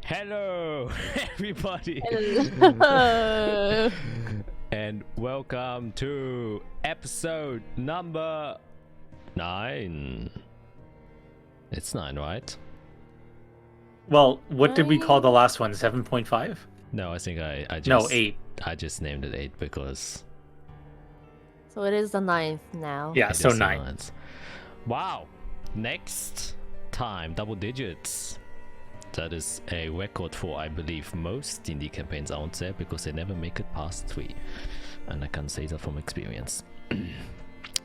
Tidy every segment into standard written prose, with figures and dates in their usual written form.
Hello, everybody, Hello. and welcome to episode number 9. It's 9, right? Well, what did we call the last one? 7.5? No, I think I just No, 8. I just named it 8 because So it is the 9th now. Yeah, it so is the 9. 9th. Wow! Next time, double digits. That is a record for, I believe, most D&D campaigns out there because they never make it past 3. And I can say that from experience.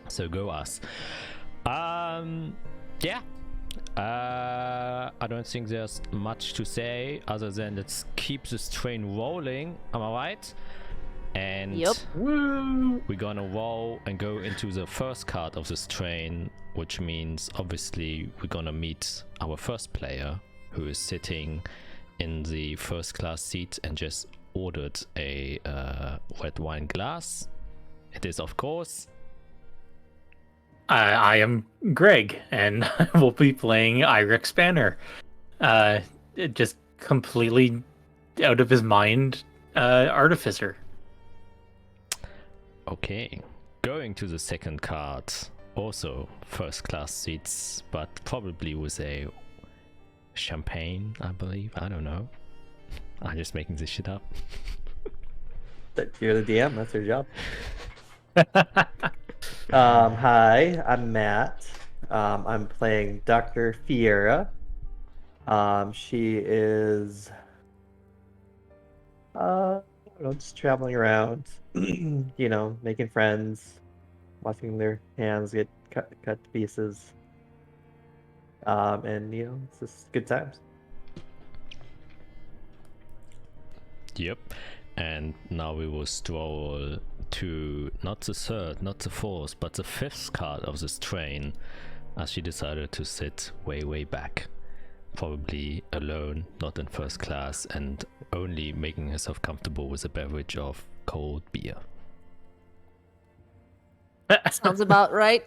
So go us. Yeah. I don't think there's much to say other than let's keep this train rolling. Am I right? And Yep. Woo! we're gonna roll and go into the first card of this train, which means obviously we're gonna meet our first player, who is sitting in the first class seat and just ordered a red wine glass. It is, of course, I am Greg, and I will be playing Irex Banner. Just completely out of his mind artificer. okay. Going to the second card, also first class seats, but probably with a champagne, I believe. I don't know. I'm just making this shit up. You're the DM, that's your job. Hi, I'm Matt. I'm playing Dr. Fiera. She is just traveling around, making friends, watching their hands get cut to pieces. And it's just good times. Yep. And now we will stroll to not the third, not the fourth, but the fifth card of this train, as she decided to sit way back. Probably alone, not in first class, and only making herself comfortable with a beverage of cold beer. Sounds about right.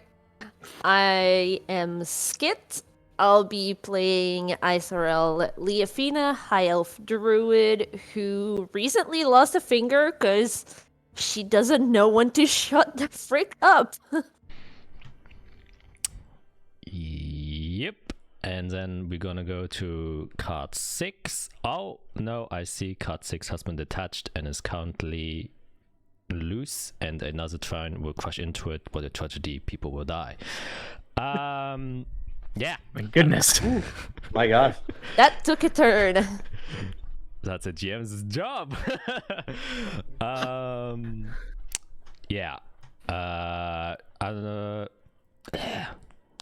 I am Skit. I'll be playing Isarel Leafina, High Elf Druid, who recently lost a finger because she doesn't know when to shut the frick up. Yep. And then we're gonna go to card 6. Oh, no, I see card 6 has been detached and is currently loose, and another train will crash into it. What a tragedy, people will die. Yeah. My goodness. My gosh. That took a turn. That's a GM's job. Yeah.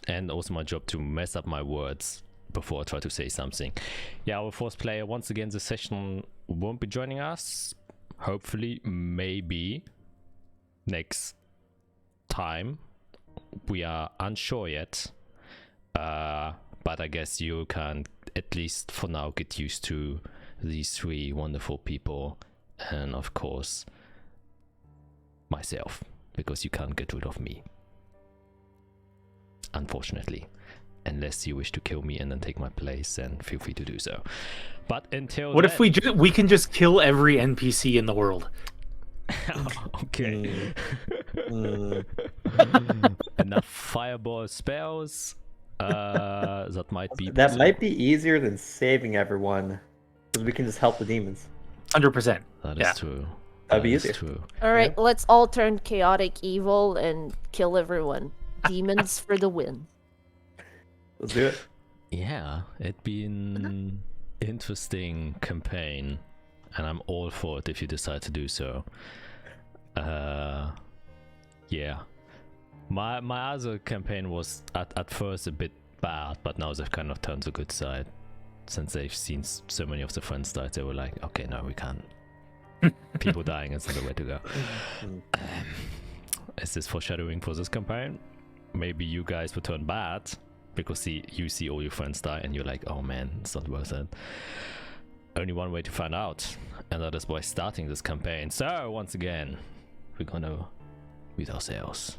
And also my job to mess up my words before I try to say something. Yeah, our fourth player once again this session won't be joining us. Hopefully, maybe next time. We are unsure yet. But I guess you can at least for now get used to these 3 wonderful people, and of course myself, because you can't get rid of me, unfortunately, unless you wish to kill me and then take my place, then feel free to do so. But until What then... if we can just kill every NPC in the world? Okay. Enough fireball spells. That might be easier than saving everyone, because we can just help the demons. 100%. That is true. That'd be That is easier. true. Alright, let's all turn chaotic evil and kill everyone. Demons for the win. Let's do it. Yeah, it'd be an interesting campaign, and I'm all for it if you decide to do so. Yeah. My other campaign was at first a bit bad, but now they've kind of turned the good side. Since they've seen so many of the friends die, they were like, okay, no, we can't. People dying is not the way to go. Is this foreshadowing for this campaign? Maybe you guys will turn bad because you see all your friends die and you're like, oh man, it's not worth it. Only one way to find out, and that is by starting this campaign. So once again, we're gonna meet ourselves.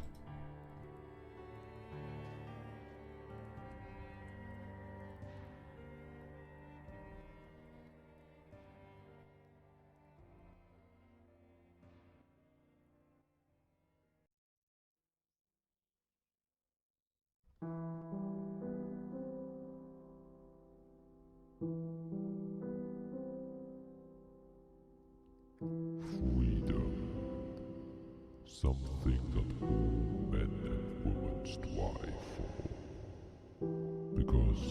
something that all men and women strive for. Because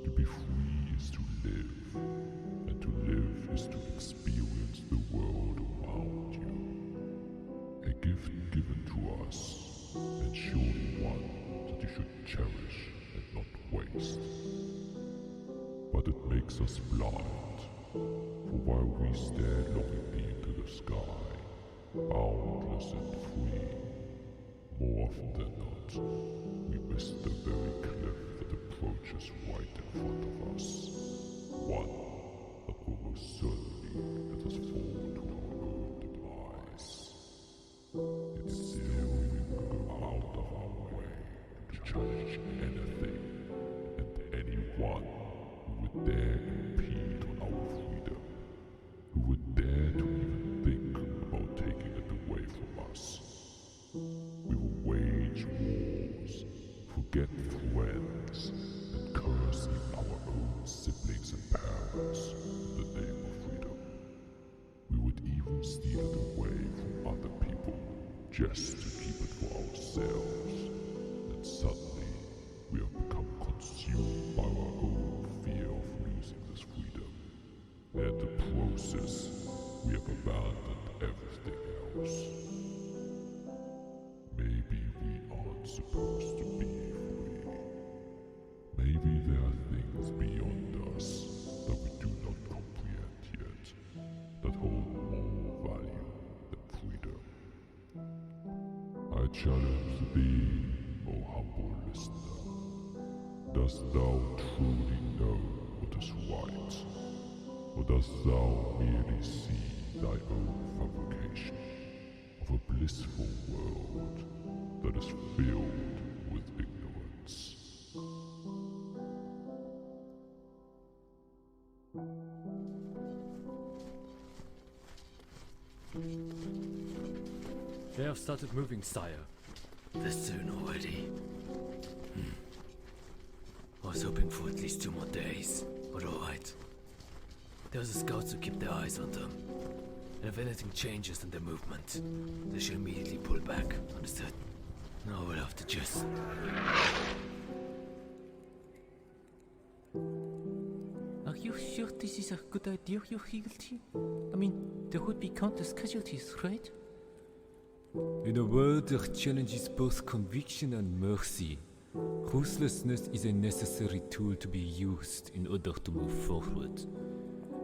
to be free is to live, and to live is to experience the world around you. A gift given to us, and surely one that you should cherish and not waste. But it makes us blind, for while we stare longingly into the sky, boundless and free, more often than not, we miss the very cliff that approaches right in front of us. One that will most certainly let us fall to our own demise. It's still we will go out of our way to challenge anything and anyone who would dare impede on our freedom, who would dare to even think about taking it away from us. We will wage wars, forget friends, and curse even our own siblings and parents in the name of freedom. We would even steal it away from other people just to keep it for ourselves. And suddenly, we have become consumed by our own fear of losing this freedom. And in the process, we have abandoned everything else. Maybe we aren't supposed to be free. Maybe there are things beyond us that we do not comprehend yet, that hold more value than freedom. I challenge thee, O humble listener. Dost thou truly know what is right? Or dost thou merely see thy own fabrication of a blissful world that is filled with ignorance? They have started moving, sire. This soon already. I was hoping for at least 2 more days, but alright. There's the scouts to keep their eyes on them. And if anything changes in their movement, they should immediately pull back, understood? Now we'll have to just... Are you sure this is a good idea, Your Higgledy? I mean, there would be countless casualties, right? In a world that challenges both conviction and mercy, ruthlessness is a necessary tool to be used in order to move forward.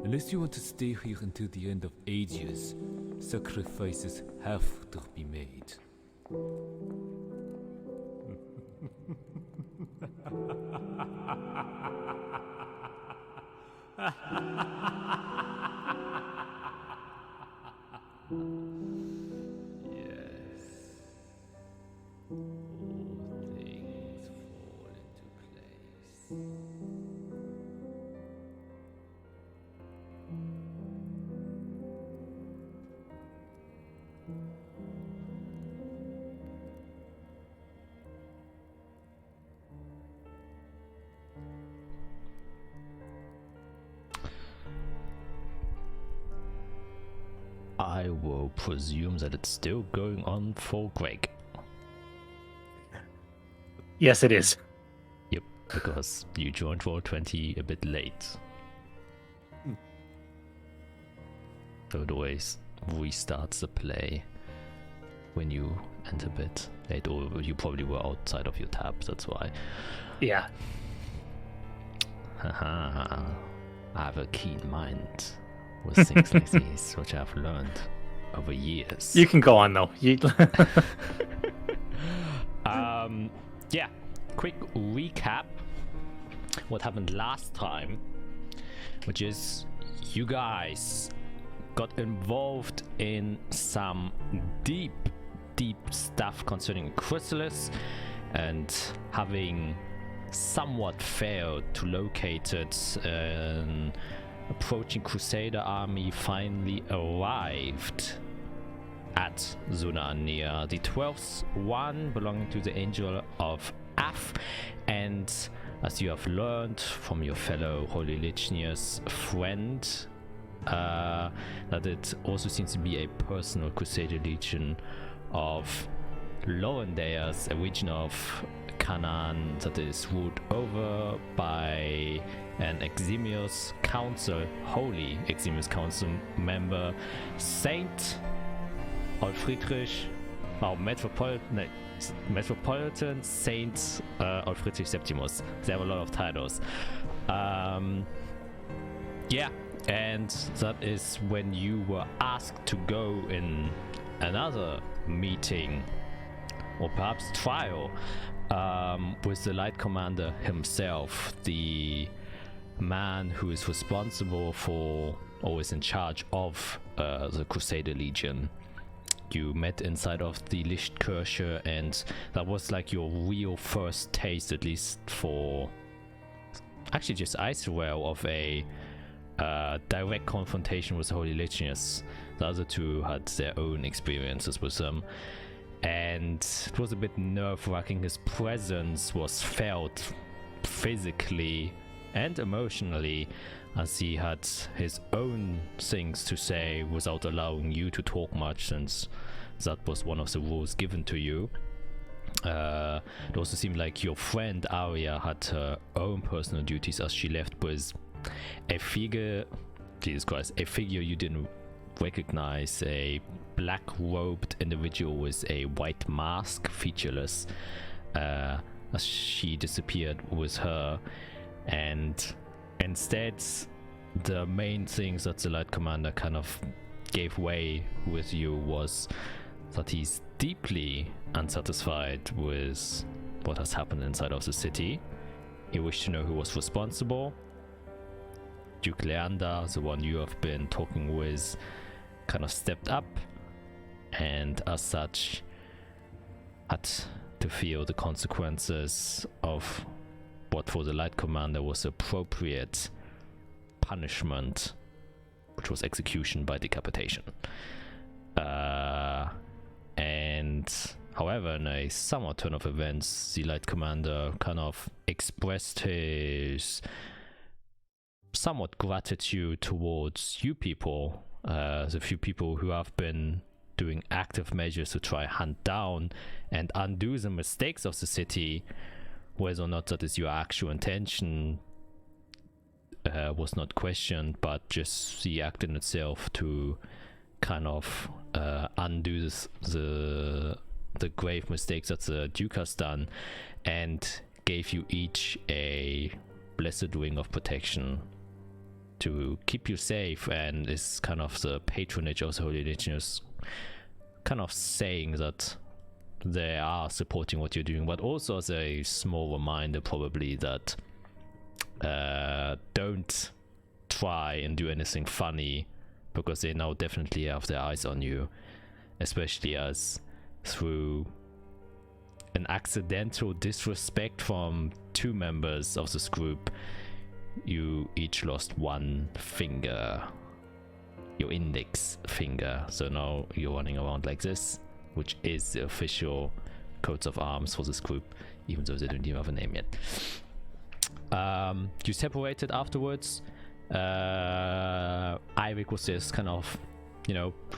Unless you want to stay here until the end of ages, sacrifices have to be made. Yes. All things fall into place. I will presume that it's still going on for Greg. Yes, it is. Yep, because you joined Roll20 a bit late. So it always restarts the play when you enter a bit late, or you probably were outside of your tab, that's why. Yeah. Haha, I have a keen mind with things like these, which I've learned over years. You can go on though. Yeah, quick recap what happened last time, which is you guys got involved in some deep stuff concerning Chrysalis, and having somewhat failed to locate it, an approaching Crusader army finally arrived at Zunania, the 12th one belonging to the Angel of Af, and as you have learned from your fellow Holy Legionnaires friend, that it also seems to be a personal Crusader Legion of Lorendaeus, a region of Canaan that is ruled over by an Eximius Council, holy Eximius Council member, Saint Ulfriedrich, Metropolitan Saint Ulfriedrich Septimus. They have a lot of titles. Yeah, and that is when you were asked to go in another meeting, or perhaps trial, with the Light Commander himself, the man who is responsible for, or is in charge of, the Crusader Legion. You met inside of the Lichtkirche, and that was like your real first taste, at least for actually just Israel, of a direct confrontation with the Holy Legionnaires. The other two had their own experiences with them, and it was a bit nerve-wracking. His presence was felt physically and emotionally, as he had his own things to say without allowing you to talk much, since that was one of the rules given to you. It also seemed like your friend Arya had her own personal duties, as she left with a figure, Jesus Christ, a figure you didn't recognize, a black-robed individual with a white mask, featureless, as she disappeared with her. And instead, the main things that the Light Commander kind of gave way with you was that he's deeply unsatisfied with what has happened inside of the city. He wished to know who was responsible. Duke Leander, the one you have been talking with, kind of stepped up, and as such had to feel the consequences of what for the Light Commander was appropriate punishment, which was execution by decapitation. And however, in a somewhat turn of events, the Light Commander kind of expressed his somewhat gratitude towards you people, the few people who have been doing active measures to try hunt down and undo the mistakes of the city. Whether or not that is your actual intention was not questioned, but just the act in itself to kind of undo the grave mistakes that the Duke has done, and gave you each a blessed ring of protection to keep you safe, and is kind of the patronage of the Holy Legionnaires, kind of saying that they are supporting what you're doing, but also as a small reminder probably that don't try and do anything funny, because they now definitely have their eyes on you, especially as through an accidental disrespect from two members of this group, you each lost one finger, your index finger. So now you're running around like this, which is the official coats of arms for this group, even though they don't even have a name yet. You separated afterwards. Eirik was just kind of,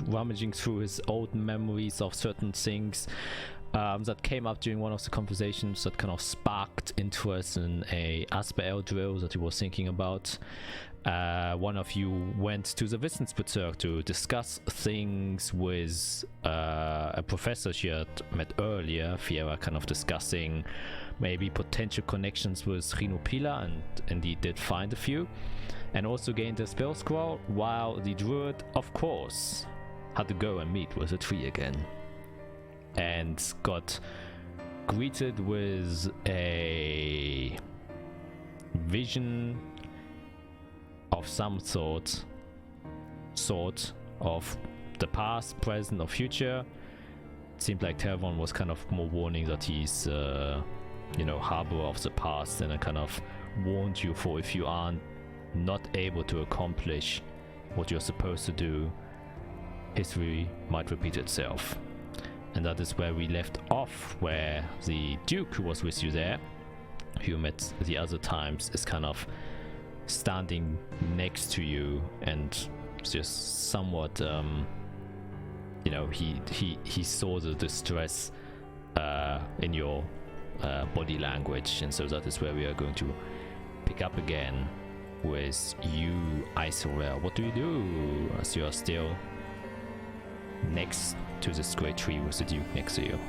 rummaging through his old memories of certain things that came up during one of the conversations that kind of sparked interest in a Asper drill that he was thinking about. One of you went to the Wissensbezirk to discuss things with a professor she had met earlier, Fiera, kind of discussing maybe potential connections with Rino Pila, and indeed did find a few, and also gained a spell scroll, while the druid, of course, had to go and meet with a tree again, and got greeted with a vision of some sort of the past, present, or future. It seemed like Tervon was kind of more warning that he's harbor of the past, and I kind of warned you for if you aren't not able to accomplish what you're supposed to do, history might repeat itself. And that is where we left off, where the Duke, who was with you there, who you met the other times, is kind of standing next to you and just somewhat you know, he saw the distress in your body language, and so that is where we are going to pick up again with you, Isorel. What do you do as you are still next to this great tree with the Duke next to you?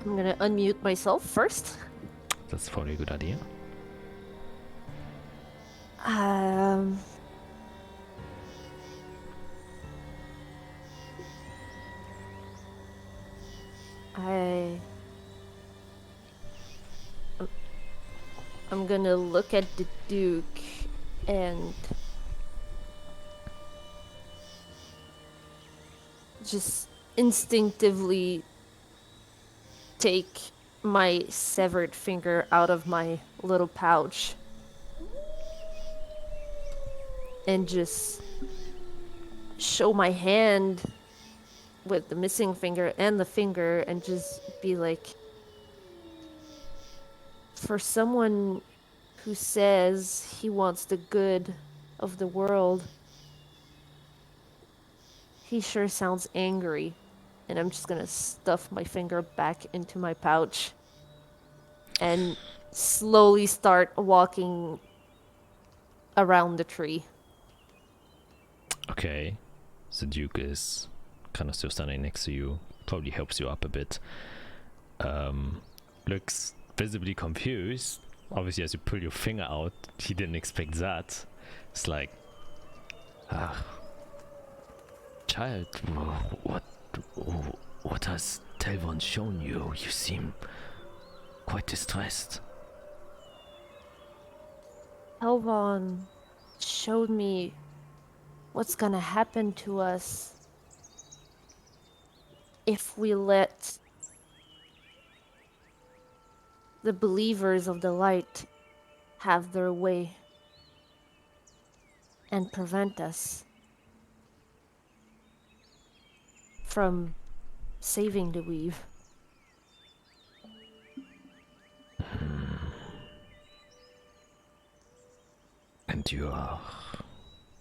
I'm gonna unmute myself first. That's probably a good idea. I'm gonna look at the Duke and just instinctively take my severed finger out of my little pouch and just show my hand with the missing finger and the finger and just be like, for someone who says he wants the good of the world, he sure sounds angry. And I'm just gonna stuff my finger back into my pouch and slowly start walking around the tree. Okay, the Duke is kind of still standing next to you, probably helps you up a bit. Looks visibly confused. Obviously, as you pull your finger out, he didn't expect that. It's like, Child, what has Telvon shown you? You seem quite distressed. Telvon showed me what's gonna happen to us if we let the believers of the light have their way and prevent us from saving the weave. And you are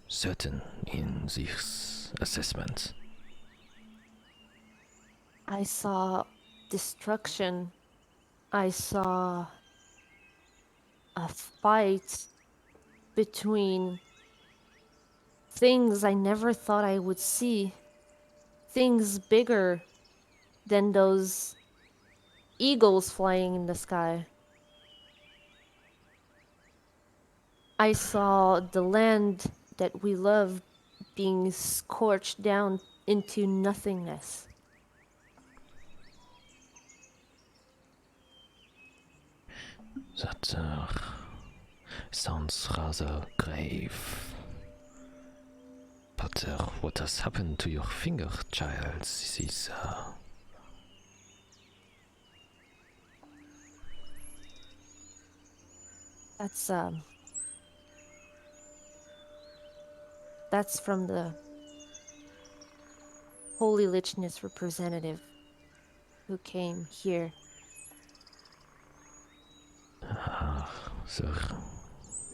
certain in this assessment? I saw destruction. I saw a fight between things I never thought I would see. Things bigger than those eagles flying in the sky. I saw the land that we love being scorched down into nothingness. That sounds rather grave. But what has happened to your finger, child? This is That's from the Holy Lichness representative who came here. So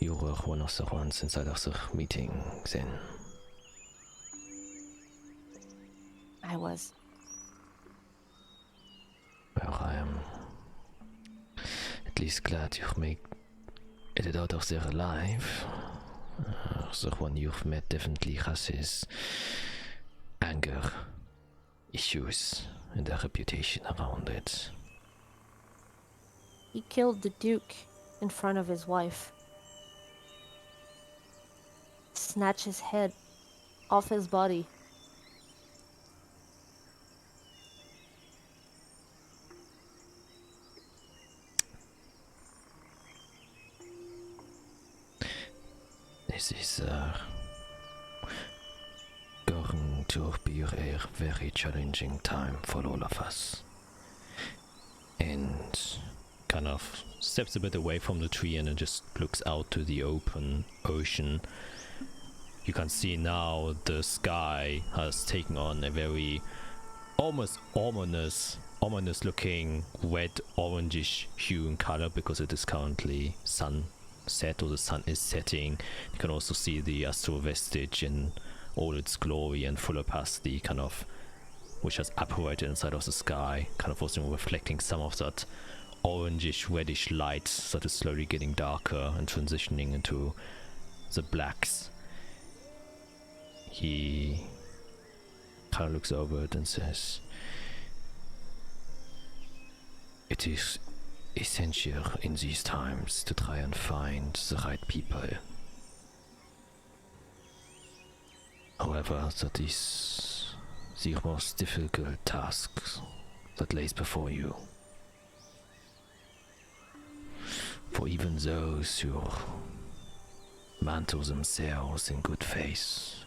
you were one of the ones inside of the meeting then? I was. Well, I am at least glad you made it out of there alive. The one you've met definitely has his anger issues and a reputation around it. He killed the Duke in front of his wife. Snatched his head off his body. This is going to be a very challenging time for all of us. And kind of steps a bit away from the tree and then just looks out to the open ocean. You can see now the sky has taken on a very almost ominous looking red orangish hue in color because it is currently sun set or the sun is setting. You can also see the astral vestige in all its glory and full opacity, kind of, which has apparated inside of the sky, kind of also reflecting some of that orangish reddish light that is slowly getting darker and transitioning into the blacks. He kind of looks over it and says, "It is essential in these times to try and find the right people. However, that is the most difficult task that lays before you. For even those who mantle themselves in good faith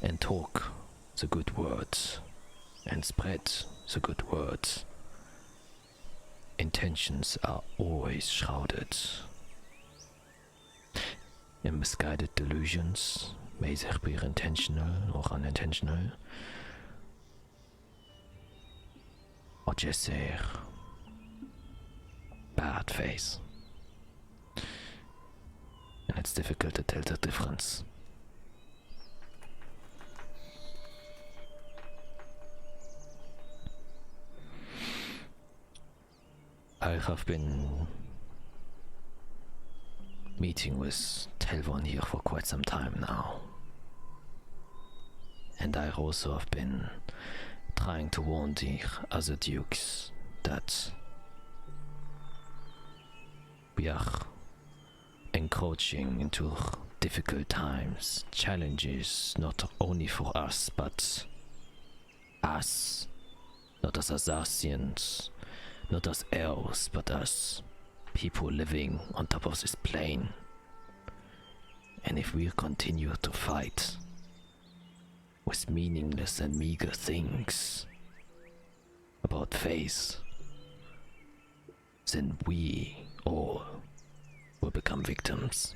and talk the good words and spread the good words, intentions are always shrouded in misguided delusions, may they be intentional or unintentional, or just their bad faith. And it's difficult to tell the difference." I have been meeting with Telvon here for quite some time now. And I also have been trying to warn the other dukes that we are encroaching into difficult times, challenges not only for us, but us, not as Azathians, not as elves, but as people living on top of this plane. And if we continue to fight with meaningless and meager things about faith, then we all will become victims.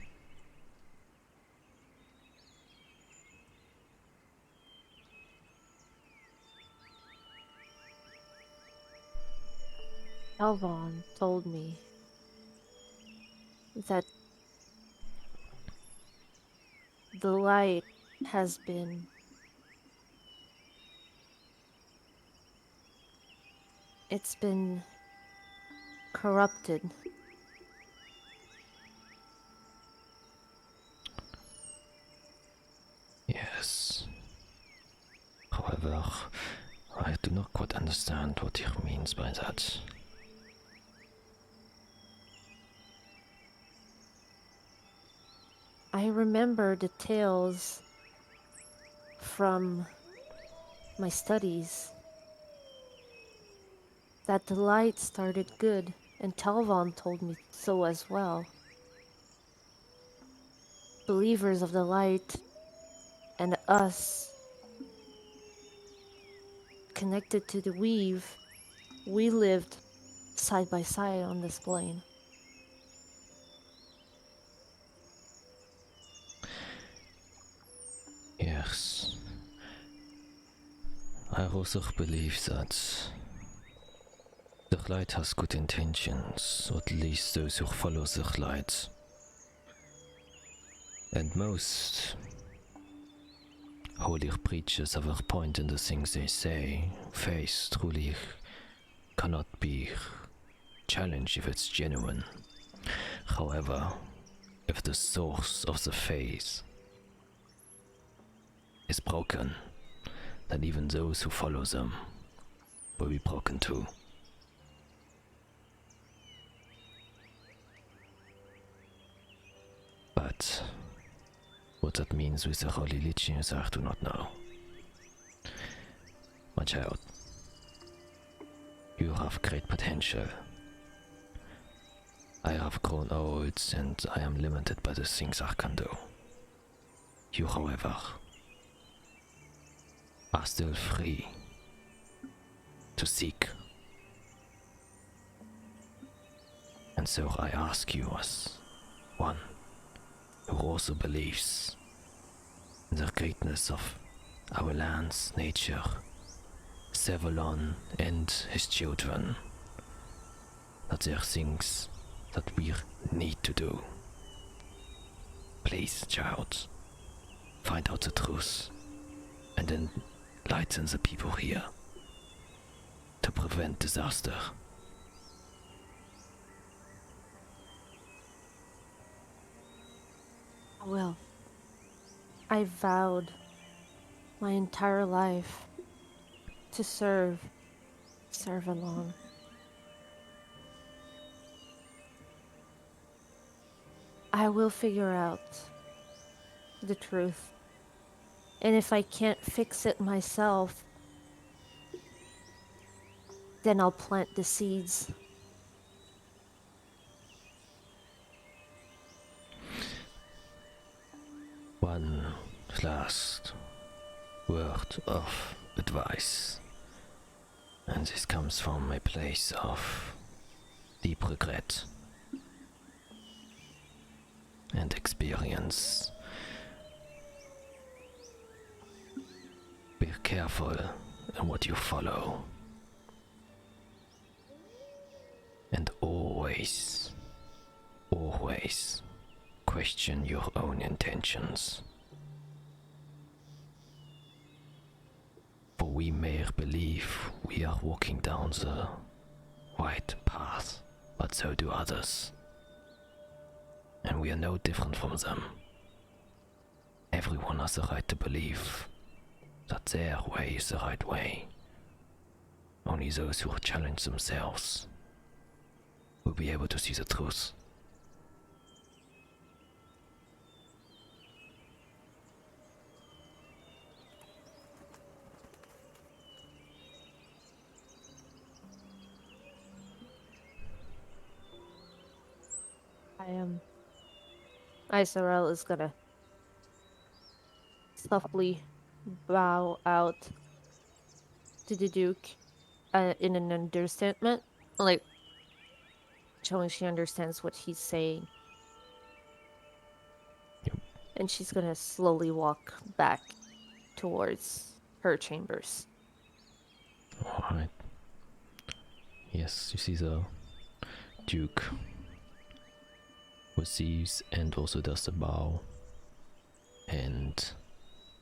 Alvon told me that the light has been corrupted. Yes. However, I do not quite understand what he means by that. I remember the tales from my studies that the light started good, and Telvon told me so as well. Believers of the light and us, connected to the weave, we lived side by side on this plane. Yes. I also believe that the light has good intentions, or at least those who follow the light. And most holy preachers have a point in the things they say. Faith truly cannot be challenged if it's genuine. However, if the source of the faith is broken, then even those who follow them will be broken too. But what that means with the holy lichens, I do not know. My child, you have great potential. I have grown old and I am limited by the things I can do. You, however, are still free to seek. And so I ask you as one who also believes in the greatness of our lands, nature, Sevalon and his children, that there are things that we need to do Please, child, find out the truth and enlighten the people here to prevent disaster. Well, I vowed my entire life to serve alone. I will figure out the truth. And if I can't fix it myself, then I'll plant the seeds. One last word of advice, and this comes from a place of deep regret and experience. Be careful in what you follow, and always question your own intentions. For we may believe we are walking down the right path, but so do others. And we are no different from them. Everyone has the right to believe that their way is the right way. Only those who challenge themselves will be able to see the truth. Isarel is gonna softly bow out to the Duke in an understatement, like showing she understands what he's saying. Yep. And she's gonna slowly walk back towards her chambers. Alright. Yes, you see the Duke receives and also does the bow, and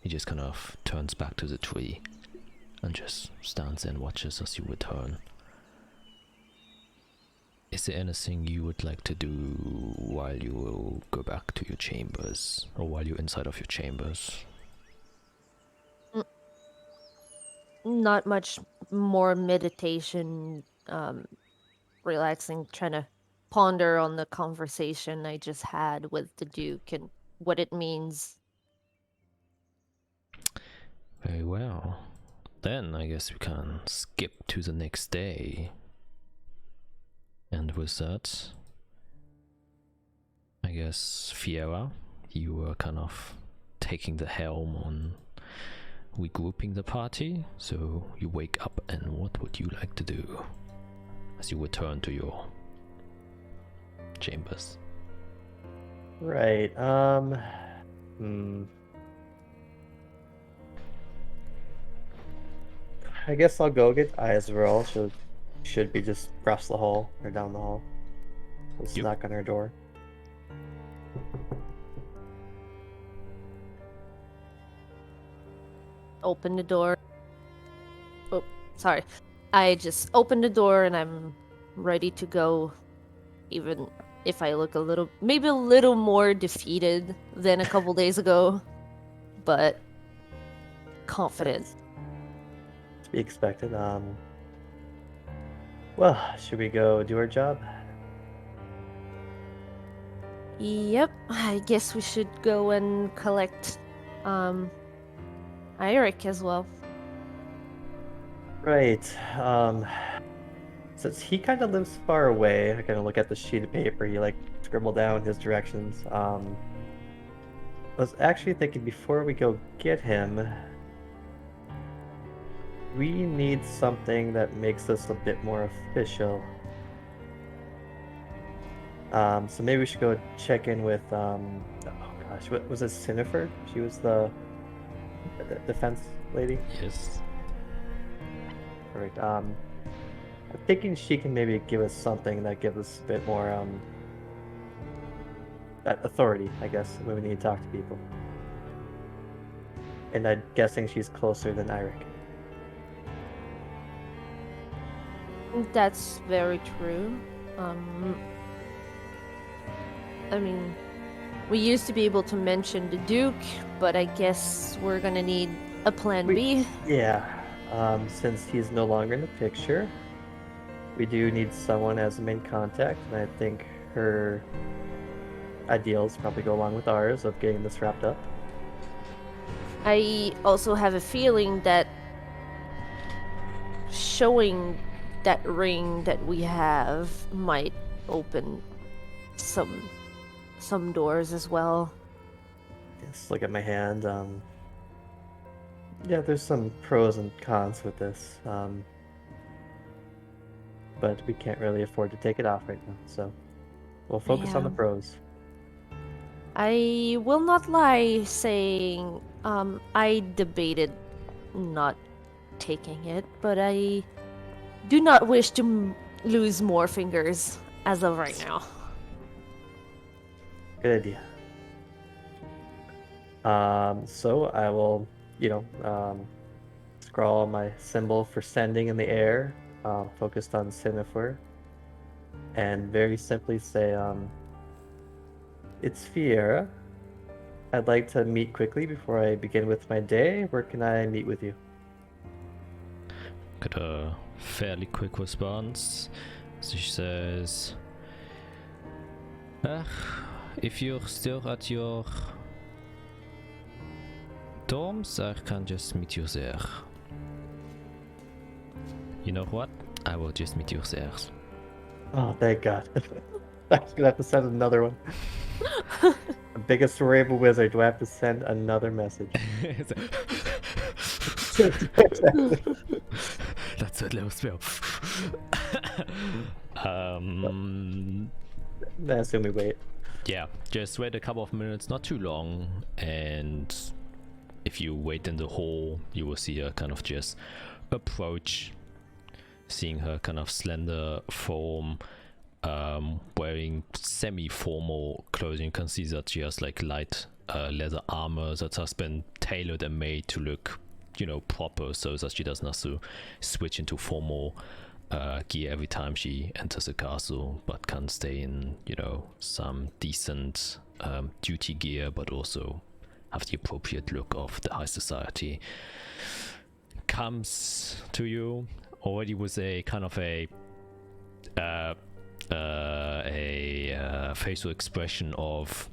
he just kind of turns back to the tree and just stands there and watches as you return. Is there anything you would like to do while you will go back to your chambers, or while you're inside of your chambers? Not much more meditation, relaxing, trying to ponder on the conversation I just had with the Duke and what it means. Very well. Then I guess we can skip to the next day. And with that, I guess Fiera, you were kind of taking the helm on regrouping the party. So you wake up, and what would you like to do as you return to your chambers? Right. I guess I'll go get Isabel. Should be just across the hall or down the hall. Just Yep. knock on her door. Open the door. Oh, sorry. I just opened the door and I'm ready to go, even if I look maybe a little more defeated than a couple days ago, but confident. To be expected. Well, should we go do our job? Yep, I guess we should go and collect Eirik as well. Right. Since he kind of lives far away, I kind of look at the sheet of paper. He like scribbled down his directions. I was actually thinking before we go get him, we need something that makes us a bit more official. So maybe we should go check in with oh gosh, what was it, Cineford? She was the defense lady. Yes. Perfect. I'm thinking she can maybe give us something that gives us a bit more authority, I guess, when we need to talk to people. And I'm guessing she's closer than Eirik. That's very true. I mean, we used to be able to mention the Duke, but I guess we're gonna need a plan B. Yeah, since he's no longer in the picture, we do need someone as a main contact, and I think her ideals probably go along with ours of getting this wrapped up. I also have a feeling that showing that ring that we have might open some doors as well. Just look at my hand. Yeah, there's some pros and cons with this, but we can't really afford to take it off right now, so we'll focus on the Yeah. pros. I will not lie saying I debated not taking it, but I do not wish to lose more fingers as of right now. Good idea. So I will, scrawl my symbol for sending in the air, focused on Sinifer, and very simply say, it's Fiera. I'd like to meet quickly before I begin with my day. Where can I meet with you? Got a fairly quick response. She says, if you're still at your dorms, I can just meet you there. You know what? I will just meet you there. Oh, thank God. I was gonna have to send another one. The biggest Rainbow Wizard. Do I have to send another message? That's a little spell. I assume we wait. Yeah, just wait a couple of minutes, not too long, and if you wait in the hall, you will see her kind of just approach, seeing her kind of slender form, wearing semi-formal clothing. You can see that she has like light leather armor that has been tailored and made to look, proper, so that she doesn't have to switch into formal gear every time she enters a castle, but can stay in, some decent duty gear, but also have the appropriate look of the high society. Comes to you already with a kind of a facial expression of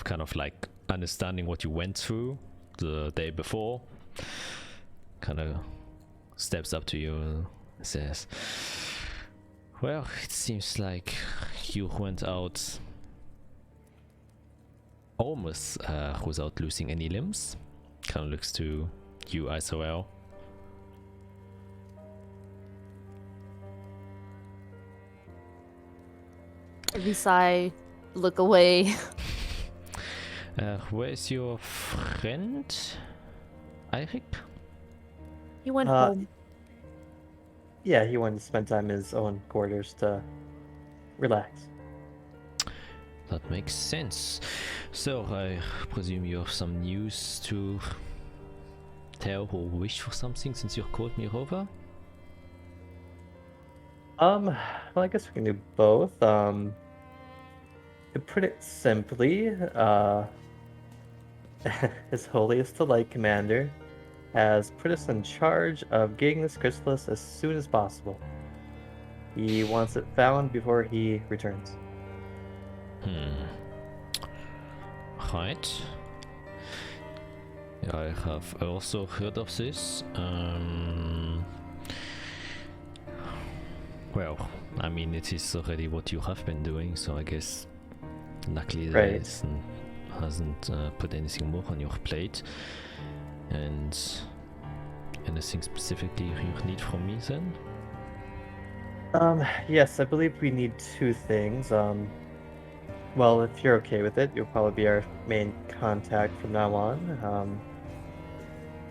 kind of like understanding what you went through the day before. Kind of steps up to you and says, well, it seems like you went out almost without losing any limbs. Kind of looks to you, Isarel. Heavy sigh, look away. Where's your friend, Eirik? He went home. Yeah, he wanted to spend time in his own quarters to relax. That makes sense. So I presume you have some news to tell or wish for something since you called me over? Well, I guess we can do both. To put it simply, His Holiest the Light Commander has put us in charge of getting this chrysalis as soon as possible. He wants it found before he returns. Right. I have also heard of this. Well, I mean, it is already what you have been doing, so I guess luckily Right. hasn't put anything more on your plate. And anything specifically you need from me then? Yes, I believe we need two things. Well, if you're okay with it, you'll probably be our main contact from now on.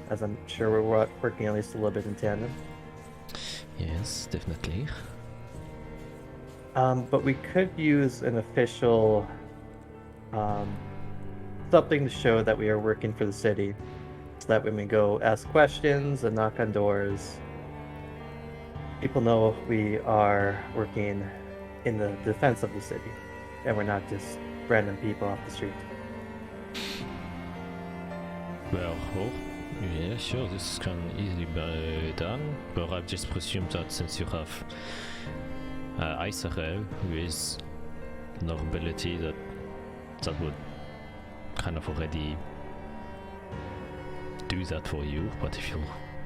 As I'm sure we're working at least a little bit in tandem. Yes, definitely. But we could use an official something to show that we are working for the city, so that when we go ask questions and knock on doors, people know we are working in the defense of the city, and we're not just random people off the street. Well, yeah, sure, this can easily be done, but I've just presumed that since you have Azathia, who is nobility, that would kind of already do that for you. But if you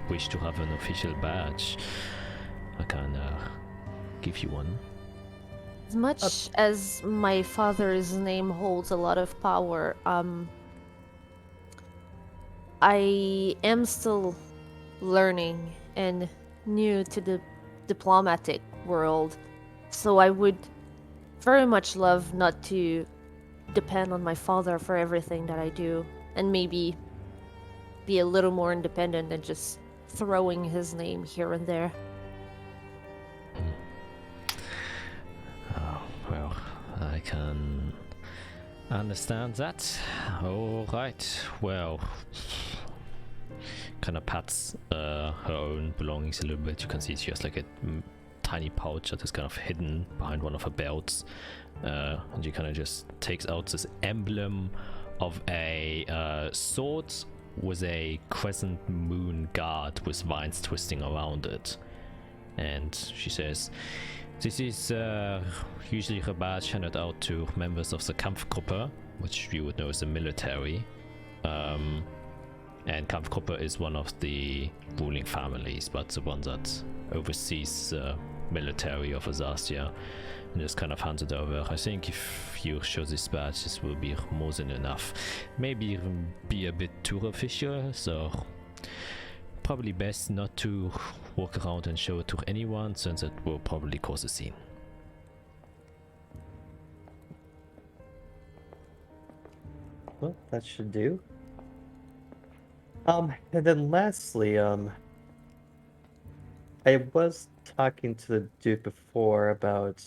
wish to have an official badge, I can give you one. As much as my father's name holds a lot of power, I am still learning and new to the diplomatic world, so I would very much love not to depend on my father for everything that I do, and maybe be a little more independent than just throwing his name here and there. Oh, well, I can understand that. Alright, well, kind of pats her own belongings a little bit. You can see she has like a tiny pouch that is kind of hidden behind one of her belts. And she kind of just takes out this emblem of a sword with a crescent moon guard with vines twisting around it. And she says, "This is usually a badge handed out to members of the Kampfgruppe, which you would know as the military. And Kampfgruppe is one of the ruling families, but the one that oversees the military of Azathia." And just kind of hands it over. I think if you show this badge, this will be more than enough. Maybe even be a bit too official, so probably best not to walk around and show it to anyone, since it will probably cause a scene. Well, that should do. And then lastly, I was talking to the Duke before about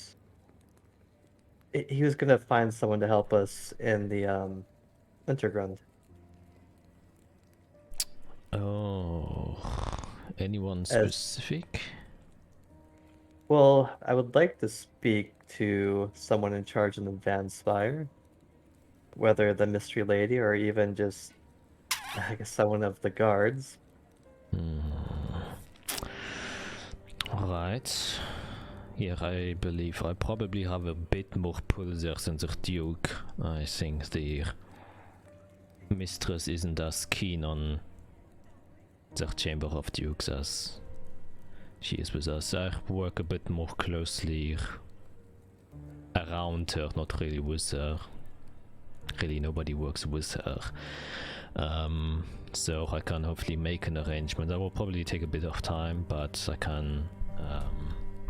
he was gonna find someone to help us in the Untergrund. Oh, anyone As- specific? Well, I would like to speak to someone in charge in the Van Spire, whether the Mystery Lady or even just, I guess, someone of the guards. Alright. Here I believe I probably have a bit more pull there than the Duke. I think the mistress isn't as keen on the Chamber of Dukes as she is with us. I work a bit more closely around her, not really with her. Really nobody works with her. So I can hopefully make an arrangement. That will probably take a bit of time, but I can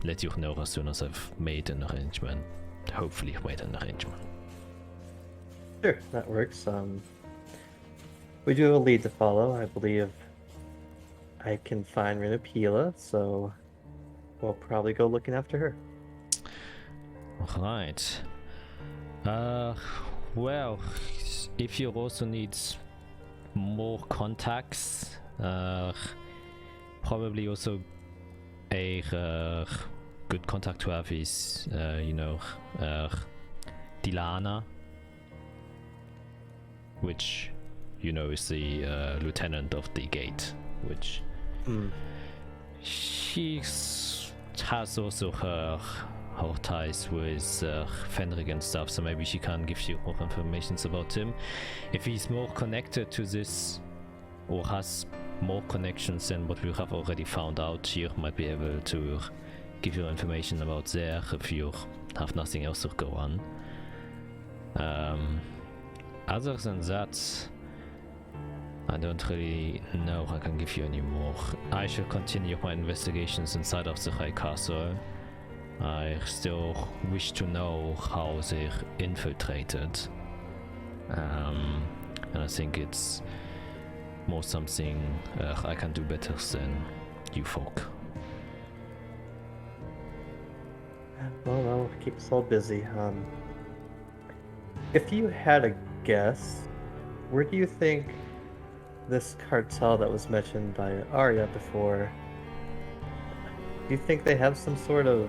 let you know as soon as I've made an arrangement. Hopefully made an arrangement. Sure, that works. We do have a lead to follow. I believe I can find Renopila, so we'll probably go looking after her. Right. Well, if you also need more contacts, probably also a good contact to have is, Dilana, which, is the lieutenant of the gate, which she has also her ties with Fenric and stuff, so maybe she can give you more information about him. If he's more connected to this, or has more connections than what we have already found out, she might be able to give you information about there if you have nothing else to go on. Other than that, I don't really know I can give you any more. I shall continue my investigations inside of the High Castle. I still wish to know how they're infiltrated. And I think it's more something I can do better than you folk. Well, keep us all busy. If you had a guess, where do you think this cartel that was mentioned by Arya before, do you think they have some sort of,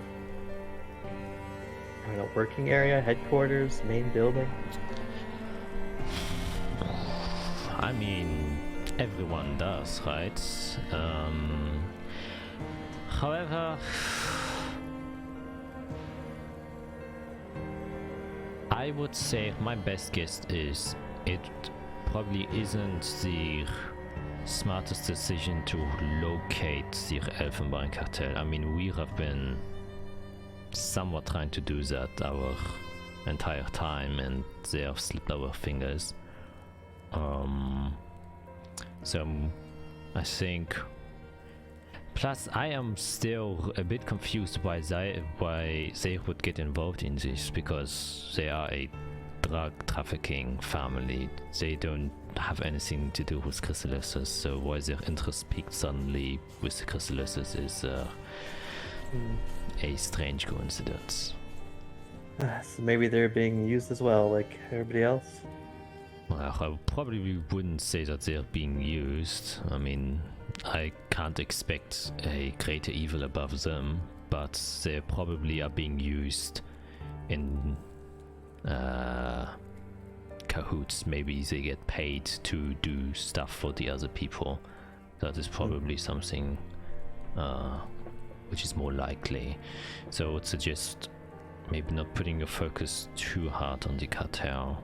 I don't know, working area, headquarters, main building? I mean, everyone does, right? However, I would say my best guess is it probably isn't the smartest decision to locate the Elfenbein cartel. I mean, we have been somewhat trying to do that our entire time, and they have slipped our fingers. So I think. Plus, I am still a bit confused why they would get involved in this, because they are a drug trafficking family. They don't have anything to do with chrysalises, so why their interest peaked suddenly with the chrysalises is a strange coincidence. So maybe they're being used as well, like everybody else? Well, I probably wouldn't say that they're being used. I mean, I can't expect a greater evil above them, but they probably are being used in cahoots. Maybe they get paid to do stuff for the other people. That is probably something which is more likely. So I would suggest maybe not putting your focus too hard on the cartel.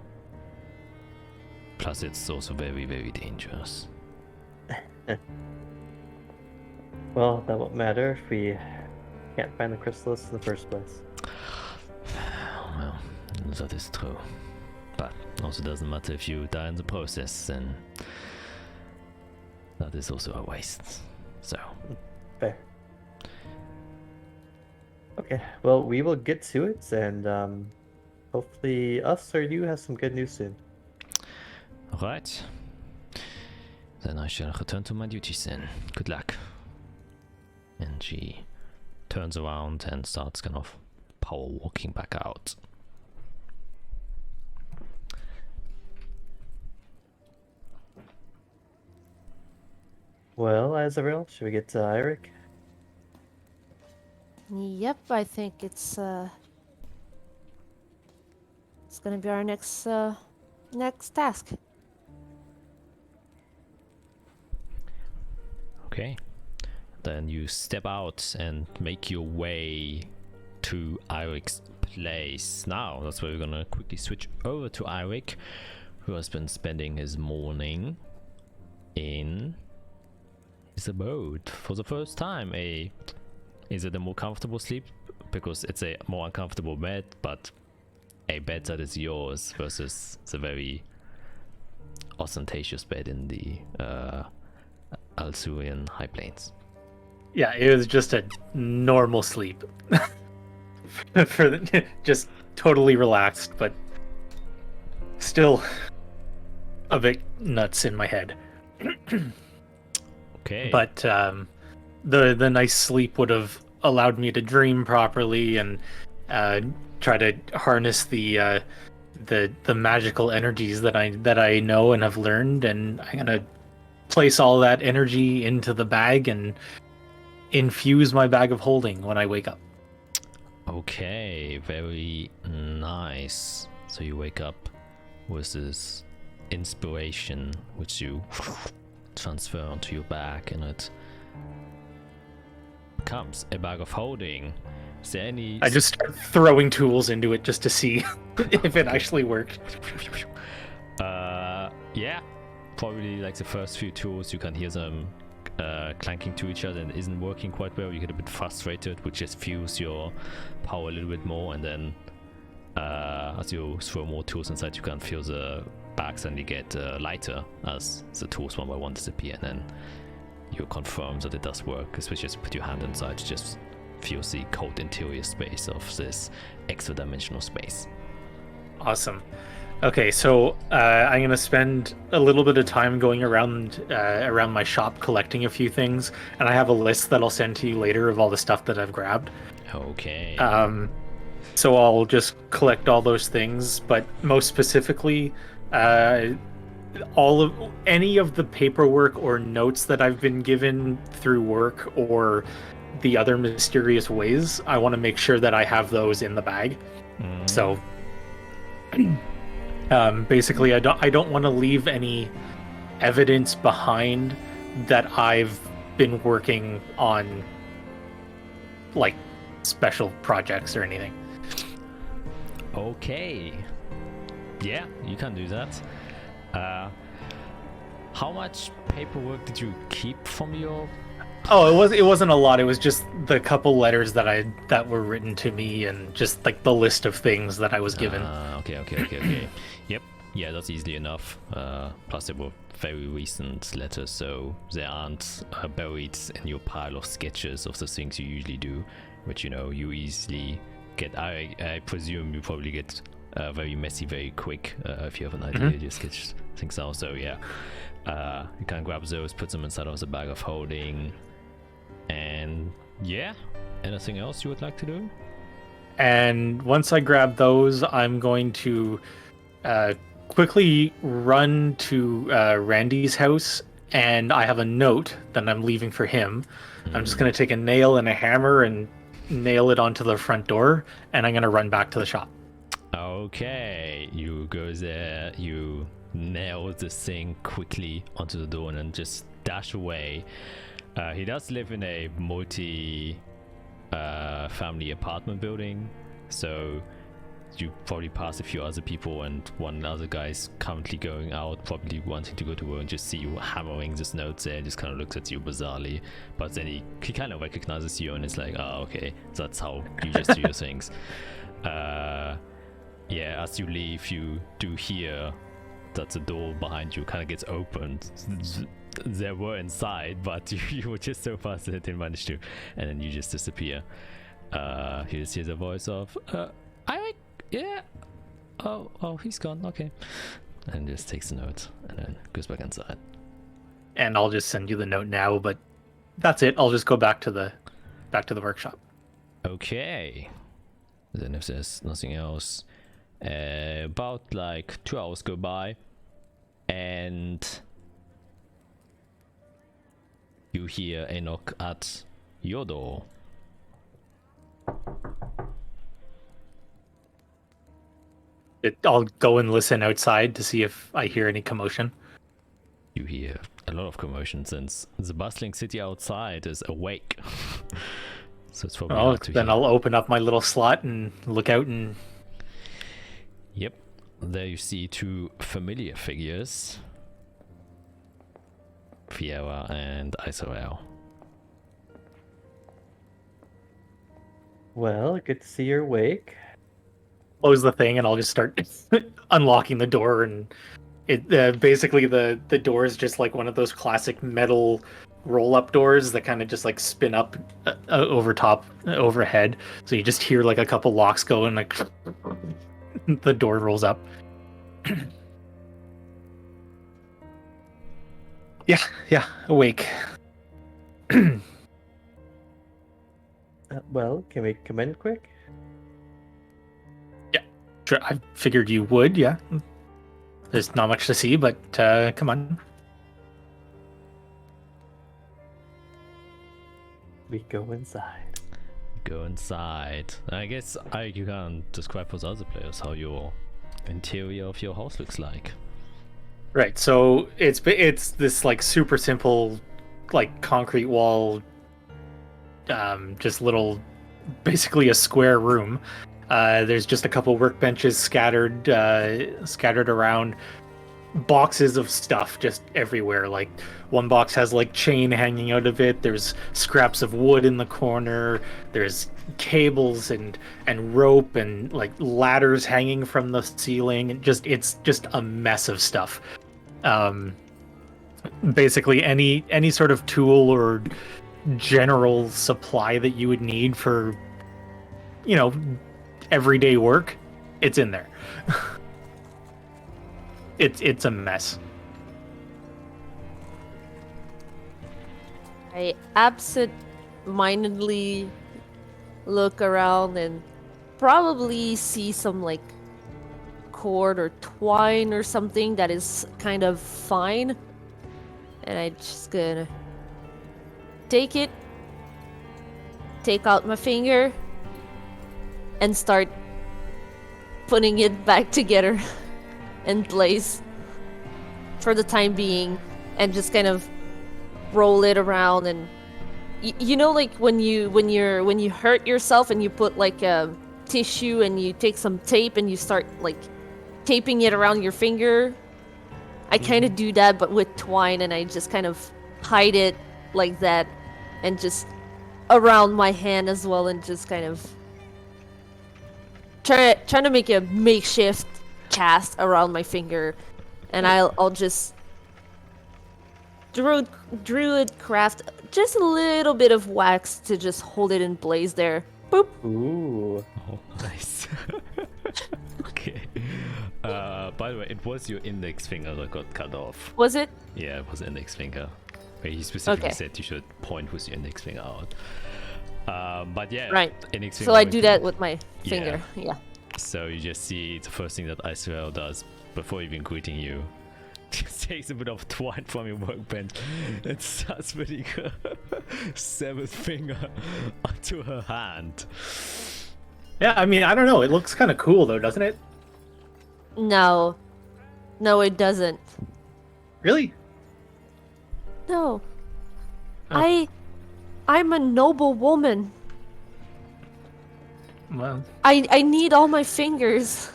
Plus, it's also very, very dangerous. Well, that won't matter if we can't find the chrysalis in the first place. Well, that is true. But also doesn't matter if you die in the process, then that is also a waste. So. Fair. Okay, well, we will get to it, and hopefully us or you have some good news soon. Alright. Then I shall return to my duties then. Good luck. And she turns around and starts kind of power walking back out. Well, Azrael, should we get to Eirik? Yep, I think it's gonna be our next task. Okay. Then you step out and make your way to Eirik's place. Now, that's where we're gonna quickly switch over to Eirik, who has been spending his morning in his abode for the first time. Is it a more comfortable sleep? Because it's a more uncomfortable bed, but a bed that is yours versus the very ostentatious bed in the Alsurian High Plains. Yeah, it was just a normal sleep. Just totally relaxed, but still a bit nuts in my head. Okay. But the nice sleep would have allowed me to dream properly and try to harness the magical energies that I know and have learned, and I'm gonna place all that energy into the bag and infuse my bag of holding when I wake up. Okay, very nice. So you wake up with this inspiration, which you transfer onto your bag, and it becomes a bag of holding. Is there any... I just start throwing tools into it just to see if it actually worked. Yeah, probably like the first few tools, you can hear them clanking to each other and it isn't working quite well. You get a bit frustrated, which just fuels your power a little bit more, and then as you throw more tools inside, you can feel the bag suddenly get lighter as the tools one by one disappear, and then you confirm that it does work, especially as you put your hand inside, just feels the cold interior space of this extra dimensional space. Awesome. Okay, so I'm gonna spend a little bit of time going around my shop collecting a few things, and I have a list that I'll send to you later of all the stuff that I've grabbed. Okay. So I'll just collect all those things, but most specifically, any of the paperwork or notes that I've been given through work or the other mysterious ways, I want to make sure that I have those in the bag. So basically, I don't want to leave any evidence behind that I've been working on like special projects or anything. Okay. Yeah, you can do that. How much paperwork did you keep from your... Oh, it wasn't a lot. It was just the couple letters that were written to me, and just like the list of things that I was given. Okay. Yep. Yeah, that's easily enough. Plus they were very recent letters, so they aren't buried in your pile of sketches of the things you usually do, which, you know, you easily get. I presume you probably get very messy very quick if you have an idea, you sketch things out. So yeah, you can grab those, put them inside of the bag of holding, and yeah, anything else you would like to do? And once I grab those, I'm going to quickly run to Randy's house, and I have a note that I'm leaving for him. I'm just going to take a nail and a hammer and nail it onto the front door, and I'm going to run back to the shop. Okay, you go there, you nail this thing quickly onto the door and then just dash away. He does live in a multi-family apartment building, so you probably pass a few other people, and one other guy's currently going out, probably wanting to go to work, and just see you hammering this note there and just kind of looks at you bizarrely. But then he kind of recognizes you and is like, oh, okay, that's how you just do your things. Yeah, as you leave, you do hear that the door behind you kind of gets opened. They were inside, but you were just so fast that it didn't manage to, and then you just disappear. You just hear the voice of, yeah, oh, he's gone, okay. And just takes the note, and then goes back inside. And I'll just send you the note now, but that's it. I'll just go back to the workshop. Okay. Then if there's nothing else, about like 2 hours go by, and you hear a knock at your door. I'll go and listen outside to see if I hear any commotion. You hear a lot of commotion since the bustling city outside is awake. So it's probably hard to then hear. I'll open up my little slot and look out, and Yep. There you see two familiar figures. Fiera and Israel. Well, good to see you're awake. close the thing, and I'll just start unlocking the door, and it basically the door is just like one of those classic metal roll-up doors that kind of just like spin up overhead, so you just hear like a couple locks go, and like the door rolls up. yeah, awake. Well, can we come in quick? Sure, I figured you would, yeah. There's not much to see, but come on. We go inside. Go inside. I guess you can describe for the other players how your interior of your house looks like. Right, so it's this like super simple, like concrete wall, just little, basically a square room. There's just a couple workbenches scattered around, boxes of stuff just everywhere. Like one box has like chain hanging out of it. There's scraps of wood in the corner. There's cables and rope and like ladders hanging from the ceiling. It's just a mess of stuff. Basically any sort of tool or general supply that you would need for, everyday work, it's in there. It's a mess. I absent-mindedly look around and probably see some like cord or twine or something that is kind of fine, and I just gonna take it, take out my finger, and start putting it back together in place for the time being, and just kind of roll it around. And you know, like when you hurt yourself and you put like a tissue and you take some tape and you start like taping it around your finger. I kind of do that, but with twine, and I just kind of hide it like that, and just around my hand as well, and just kind of trying to make a makeshift cast around my finger, and I'll just druid craft just a little bit of wax to just hold it in place there. Boop. Ooh. Oh, nice. Okay. By the way, it was your index finger that got cut off. Was it? Yeah, it was index finger. Where he specifically Okay. said you should point with your index finger out. But yeah, Right. index So finger I with do you. that with my Yeah. finger. Yeah. So you just see the first thing that Israel does before even greeting you. Just takes a bit of twine from your workbench and starts putting her seventh finger onto her hand. Yeah, I mean, I don't know. It looks kind of cool though, doesn't it? No, it doesn't. Really? No. Oh. I'm a noble woman. Well, I need all my fingers.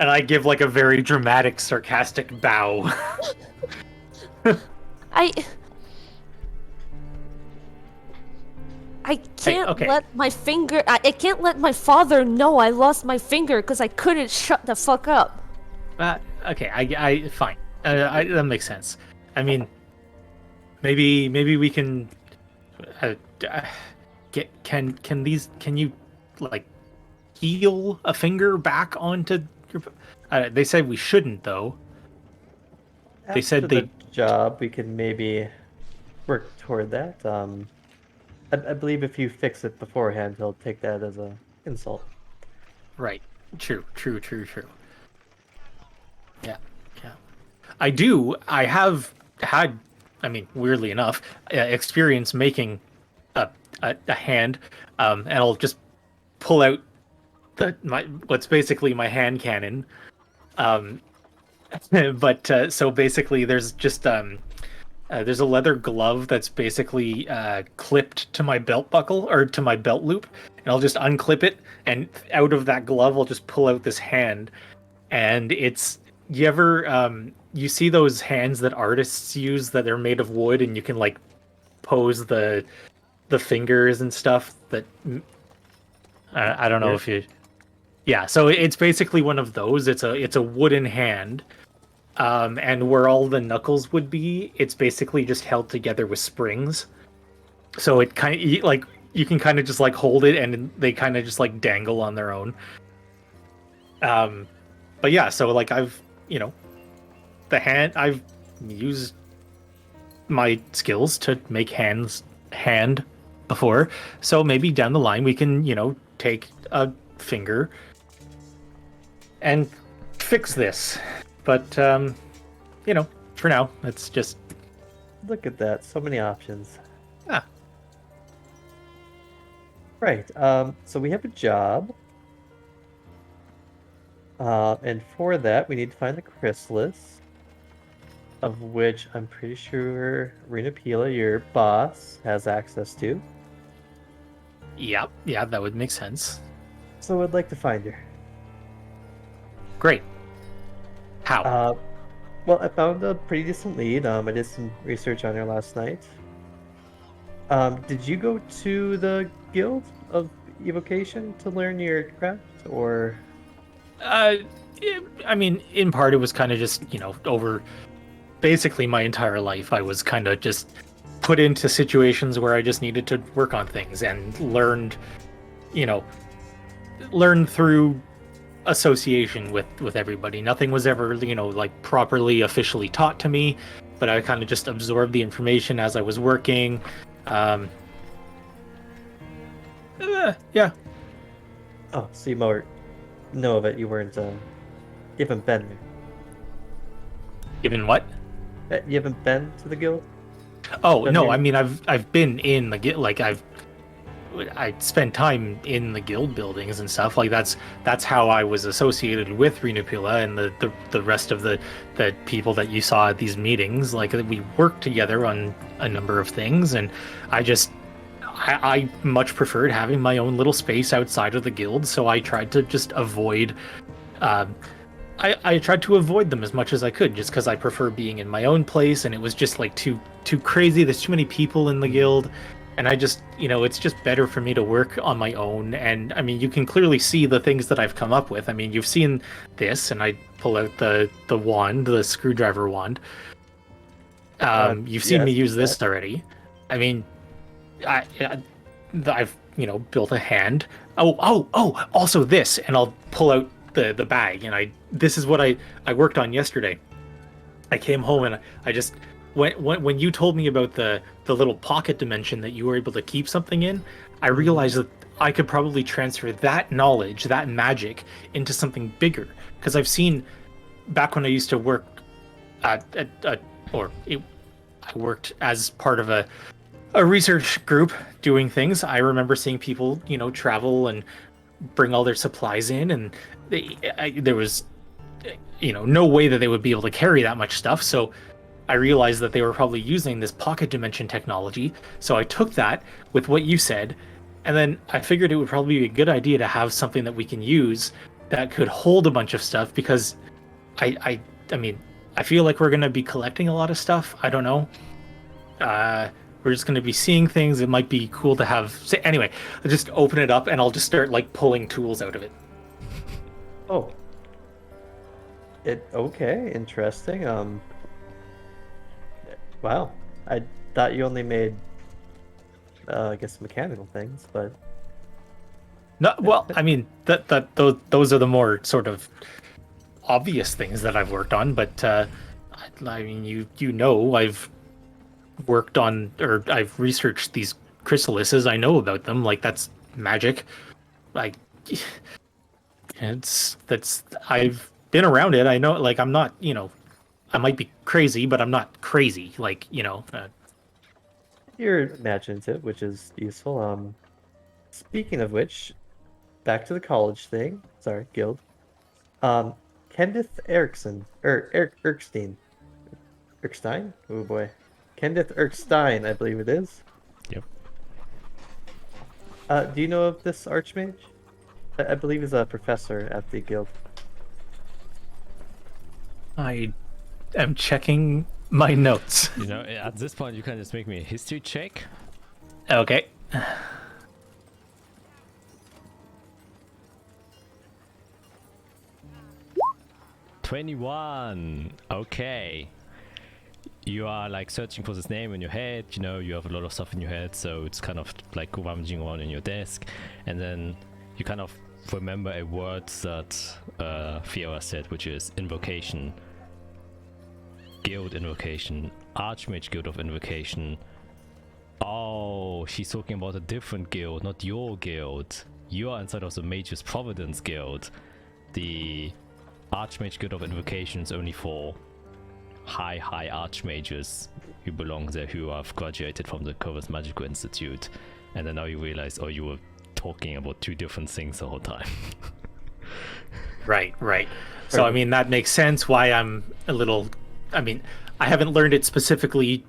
and I give like a very dramatic, sarcastic bow. I can't okay. let my finger. I can't let my father know I lost my finger because I couldn't shut the fuck up. Okay, I fine. That makes sense. I mean, maybe we can can you like heal a finger back onto your? They said we shouldn't though. They said After they. the job, we can maybe work toward that. I believe if you fix it beforehand, he'll take that as a insult. Right. True. Yeah. I have had, I mean, weirdly enough, experience making a hand, and I'll just pull out what's basically my hand cannon. But so basically, there's just there's a leather glove that's basically clipped to my belt buckle or to my belt loop, and I'll just unclip it, and out of that glove, I'll just pull out this hand, and it's you ever you see those hands that artists use that they're made of wood, and you can like pose the fingers and stuff. That I don't know if you. Yeah, so it's basically one of those. It's a wooden hand. And where all the knuckles would be, it's basically just held together with springs. So it kind of like you can kind of just like hold it, and they kind of just like dangle on their own. But yeah, so like I've I've used my skills to make hand before. So maybe down the line we can take a finger and fix this. But, for now, it's just... Look at that. So many options. Ah. Right. So we have a job. And for that, we need to find the chrysalis. Of which I'm pretty sure Rena Pila, your boss, has access to. Yeah, that would make sense. So I'd like to find her. Great. How? Well, I found a pretty decent lead. I did some research on her last night. Did you go to the Guild of Evocation to learn your craft, or? I mean, in part, it was kind of just, over basically my entire life, I was kind of just put into situations where I just needed to work on things and learn through association with everybody. Nothing was ever like properly officially taught to me, but I kind of just absorbed the information as I was working. Yeah. Oh, so you more know of it. You weren't. You haven't been there. Given what? You haven't been to the guild. Oh Been no, there? I mean I've been in the guild. Like I spent time in the guild buildings and stuff. Like that's how I was associated with Renupula and the rest of the people that you saw at these meetings. Like we worked together on a number of things, and I much preferred having my own little space outside of the guild. So I tried to just avoid. I tried to avoid them as much as I could, just because I prefer being in my own place, and it was just like too crazy. There's too many people in the guild. And I just, it's just better for me to work on my own. And I mean, you can clearly see the things that I've come up with. I mean, you've seen this, and I pull out the wand, the screwdriver wand. You've seen me use this already. I mean, I've built a hand. Oh! Also this, and I'll pull out the bag. And this is what I worked on yesterday. I came home and I just. When you told me about the little pocket dimension that you were able to keep something in, I realized that I could probably transfer that knowledge, that magic, into something bigger. Because I've seen, back when I used to work I worked as part of a research group doing things. I remember seeing people, travel and bring all their supplies in, and there was, no way that they would be able to carry that much stuff. So I realized that they were probably using this pocket dimension technology, so I took that with what you said, and then I figured it would probably be a good idea to have something that we can use that could hold a bunch of stuff, because I mean, I feel like we're going to be collecting a lot of stuff. I don't know. We're just going to be seeing things. It might be cool to have... Anyway, I'll just open it up, and I'll just start, pulling tools out of it. Oh. Okay, interesting. Wow, I thought you only made, I guess, mechanical things, but... No, well, I mean, those are the more sort of obvious things that I've worked on, but, I mean, I've worked on, or I've researched these chrysalises. I know about them, that's magic. I've been around it. I know, I'm not, I might be crazy, but I'm not crazy. You're imaginative, which is useful. Speaking of which, back to the college thing. Sorry, guild. Kenneth Erikson, or Erkstein. Erkstein? Oh boy. Kenneth Erkstein, I believe it is. Yep. Do you know of this archmage? I believe he's a professor at the guild. I am checking my notes. At this point, you can just make me a history check. Okay. 21. Okay. You are searching for this name in your head. You have a lot of stuff in your head, so it's kind of rummaging around in your desk, and then you kind of remember a word that Fiora said, which is invocation. Guild invocation. Archmage Guild of Invocation. Oh, she's talking about a different guild, not your guild. You are inside of the Mage's Providence Guild. The Archmage Guild of Invocation is only for high archmages who belong there, who have graduated from the Corvus Magical Institute. And then now you realize, you were talking about two different things the whole time. Right. So, I mean, that makes sense why I'm a little... I mean, I haven't learned it specifically,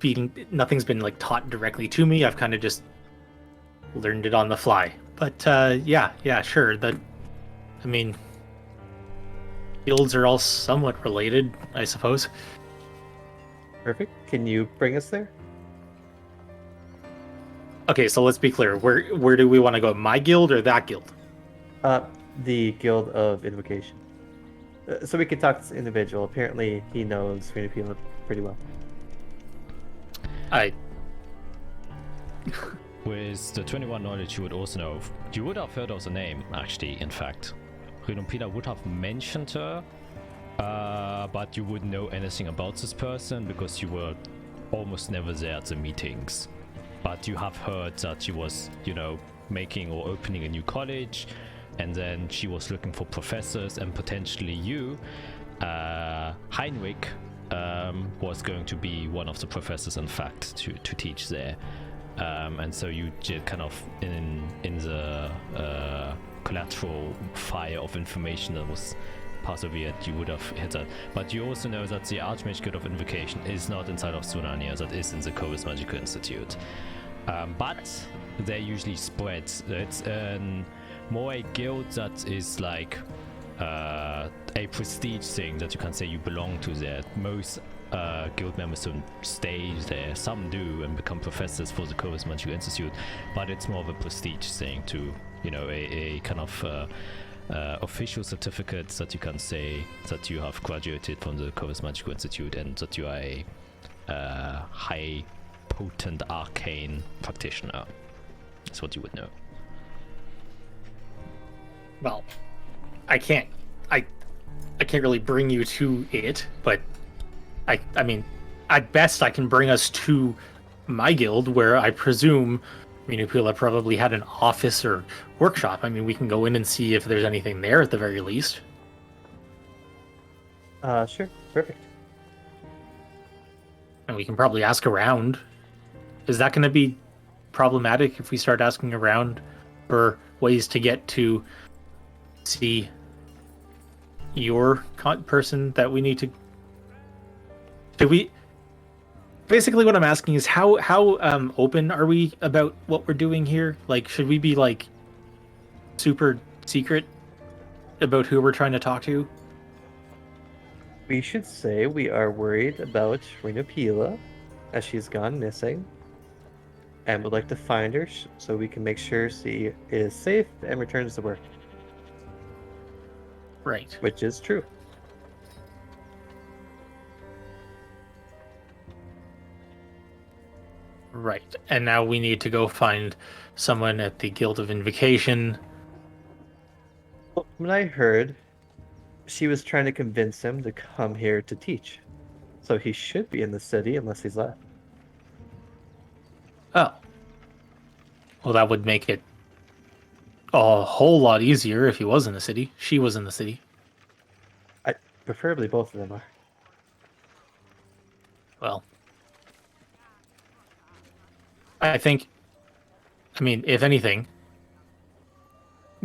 nothing's been, taught directly to me. I've kind of just learned it on the fly. But, yeah, sure. I mean, guilds are all somewhat related, I suppose. Perfect. Can you bring us there? Okay, so let's be clear. Where do we want to go? My guild or that guild? The Guild of Invocation. So we can talk to this individual. Apparently, he knows Renupula pretty well. With the 21 knowledge, you would also know. You would have heard of the name, actually, in fact. Renupila would have mentioned her, but you wouldn't know anything about this person because you were almost never there at the meetings. But you have heard that she was, making or opening a new college, and then she was looking for professors, and potentially you, Heinrich, was going to be one of the professors, in fact, to teach there. And so you kind of in the collateral fire of information that was persevered, you would have hit that. But you also know that the Archmage Guild of Invocation is not inside of Sunania, that is in the Chorus Magical Institute. But they're usually spread. It's more a guild that is like a prestige thing that you can say you belong to there. Most guild members don't stay there. Some do and become professors for the Chorus Magical Institute, but it's more of a prestige thing to, you know, a kind of official certificate that you can say that you have graduated from the Chorus Magical Institute and that you are a high potent arcane practitioner. That's what you would know. Well, I can't really bring you to it, but I mean, at best I can bring us to my guild, where I presume Renupula probably had an office or workshop. I mean, we can go in and see if there's anything there at the very least. Sure. Perfect. And we can probably ask around. Is that going to be problematic if we start asking around for ways to get to see your person that we need to... Should we... Basically what I'm asking is how open are we about what we're doing here? Like, should we be like super secret about who we're trying to talk to? We should say we are worried about Renupila, as she's gone missing, and would like to find her so we can make sure she is safe and returns to work. Right. Which is true. Right. And now we need to go find someone at the Guild of Invocation. Well, when I heard, she was trying to convince him to come here to teach. So he should be in the city unless he's left. Oh. Well, that would make it a whole lot easier if he was in the city. She was in the city. Preferably both of them are. Well, I mean, if anything,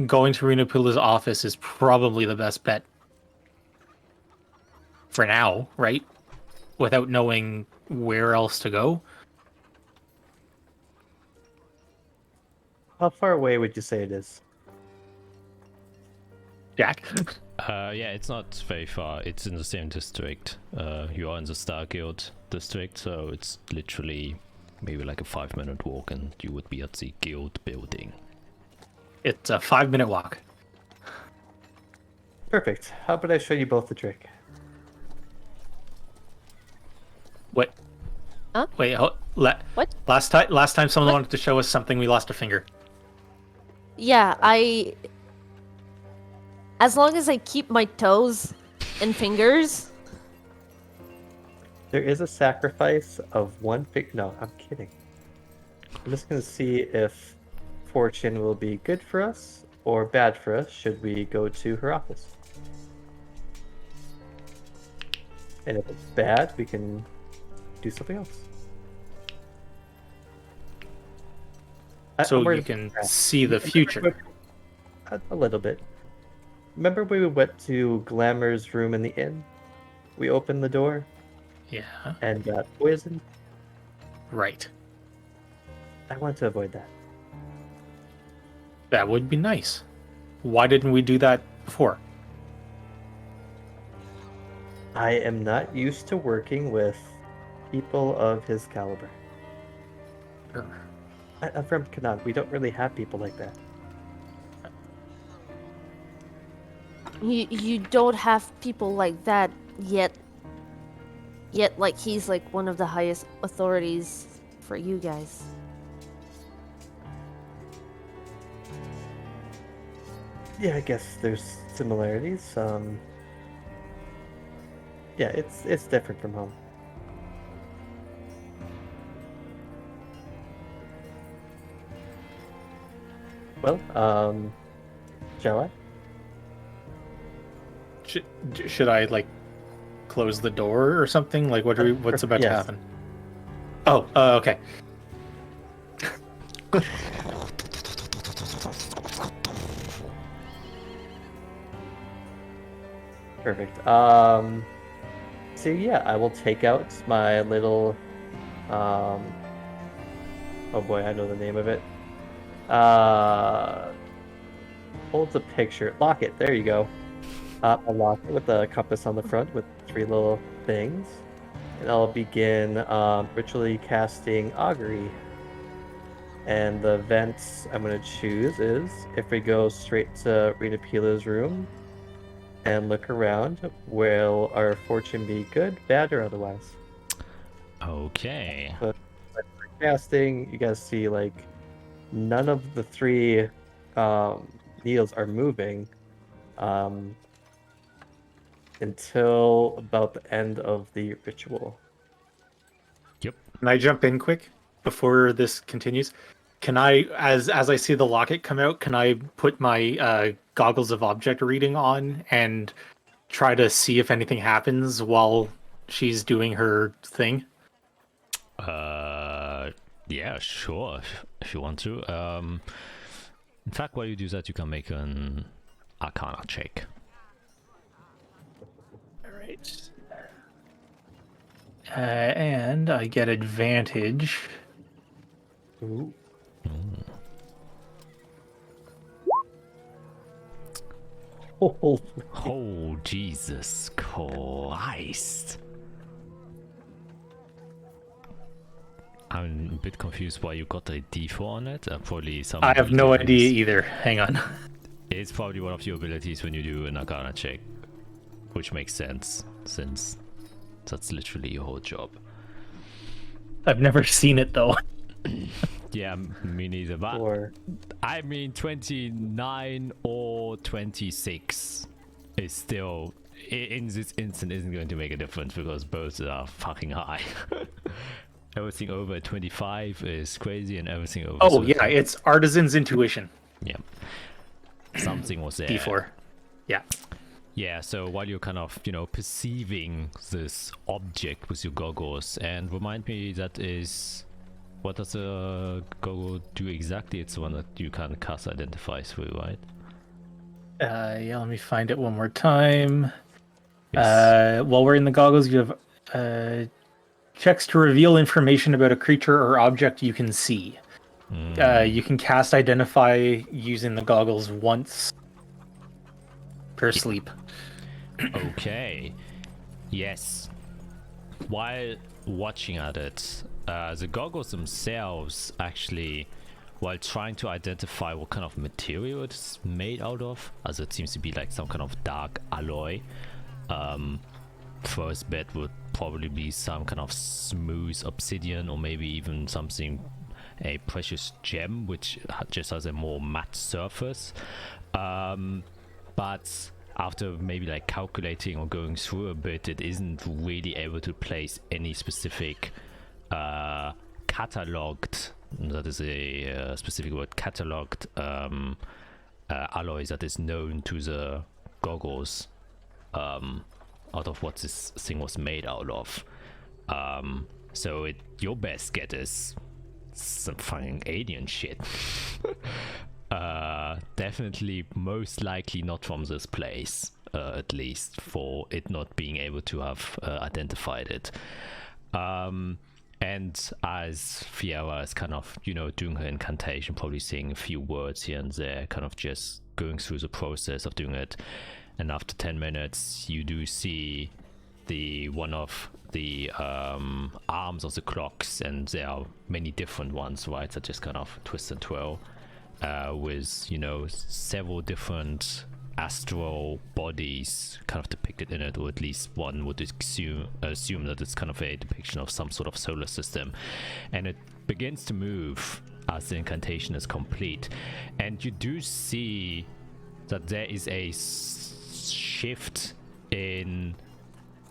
going to Renupula's office is probably the best bet. For now, right? Without knowing where else to go. How far away would you say it is? Jack? Yeah, it's not very far. It's in the same district. You are in the Star Guild district, so it's literally maybe like a 5-minute walk and you would be at the guild building. It's a 5-minute walk. Perfect. How about I show you both the trick? What? Huh? Wait, What? Last time someone What? wanted to show us something, we lost a finger. Yeah, as long as I keep my toes and fingers. There is a sacrifice of one finger. No, I'm kidding. I'm just going to see if fortune will be good for us or bad for us should we go to her office. And if it's bad, we can do something else. So I'm worried you can about that. see the future. A little bit. Remember when we went to Glamour's room in the inn? We opened the door Yeah, and got poisoned. right. I want to avoid that. That would be nice. Why didn't we do that before? I am not used to working with people of his caliber. Sure. I'm from Canaan. We don't really have people like that. You don't have people like that yet. Yet, like, he's like one of the highest authorities for you guys. Yeah, I guess there's similarities. Yeah, it's different from home. Well, Shall I? Should I like close the door or something? Like what's about to Yes. happen? Oh, okay. Perfect. So yeah, I will take out my little oh boy, I know the name of it. Holds a picture. Locket, there you go. A locket with a compass on the front with 3 little things. And I'll begin ritually casting augury. And the event I'm going to choose is if we go straight to Rita Pila's room and look around, will our fortune be good, bad, or otherwise? Okay. But for casting, you guys see like none of the 3 needles are moving until about the end of the ritual. Yep. Can I jump in quick before this continues? Can I, as I see the locket come out, can I put my goggles of object reading on and try to see if anything happens while she's doing her thing? Yeah, sure. If you want to. In fact, while you do that, you can make an Arcana check. All right. And I get advantage. Ooh. Oh, Oh, Jesus Christ. I'm a bit confused why you got a D4 on it. Probably some. I have no abilities. idea either. Hang on. It's probably one of your abilities when you do an Arcana check, which makes sense since that's literally your whole job. I've never seen it though. Yeah, me neither. But or I mean, 29 or 26 is still in this instant isn't going to make a difference because both are fucking high. Everything over 25 is crazy, and everything over. Oh yeah, it's Artisan's Intuition. Yeah. Something was there. D4. Yeah. Yeah, so while you're kind of, perceiving this object with your goggles, and remind me, that is, what does a goggle do exactly? It's the one that you can cast Identify through, right? Yeah, let me find it one more time. Yes. While we're in the goggles, you have checks to reveal information about a creature or object you can see. You can cast Identify using the goggles once per sleep. Okay. Yes. While watching at it, the goggles themselves actually, while trying to identify what kind of material it's made out of, as it seems to be like some kind of dark alloy, first bet would probably be some kind of smooth obsidian, or maybe even something, a precious gem, which just has a more matte surface. But after maybe like calculating or going through a bit, it isn't really able to place any specific cataloged, that is a specific word, cataloged alloys that is known to the goggles, out of what this thing was made out of. So your best get is some fucking alien shit. Definitely most likely not from this place, at least for it not being able to have identified it. And as Fiera is kind of, doing her incantation, probably saying a few words here and there, kind of just going through the process of doing it, and after 10 minutes you do see one of the arms of the clocks, and there are many different ones, right, that just kind of twist and twirl, with several different astral bodies kind of depicted in it, or at least one would assume that it's kind of a depiction of some sort of solar system, and it begins to move as the incantation is complete, and you do see that there is a shift in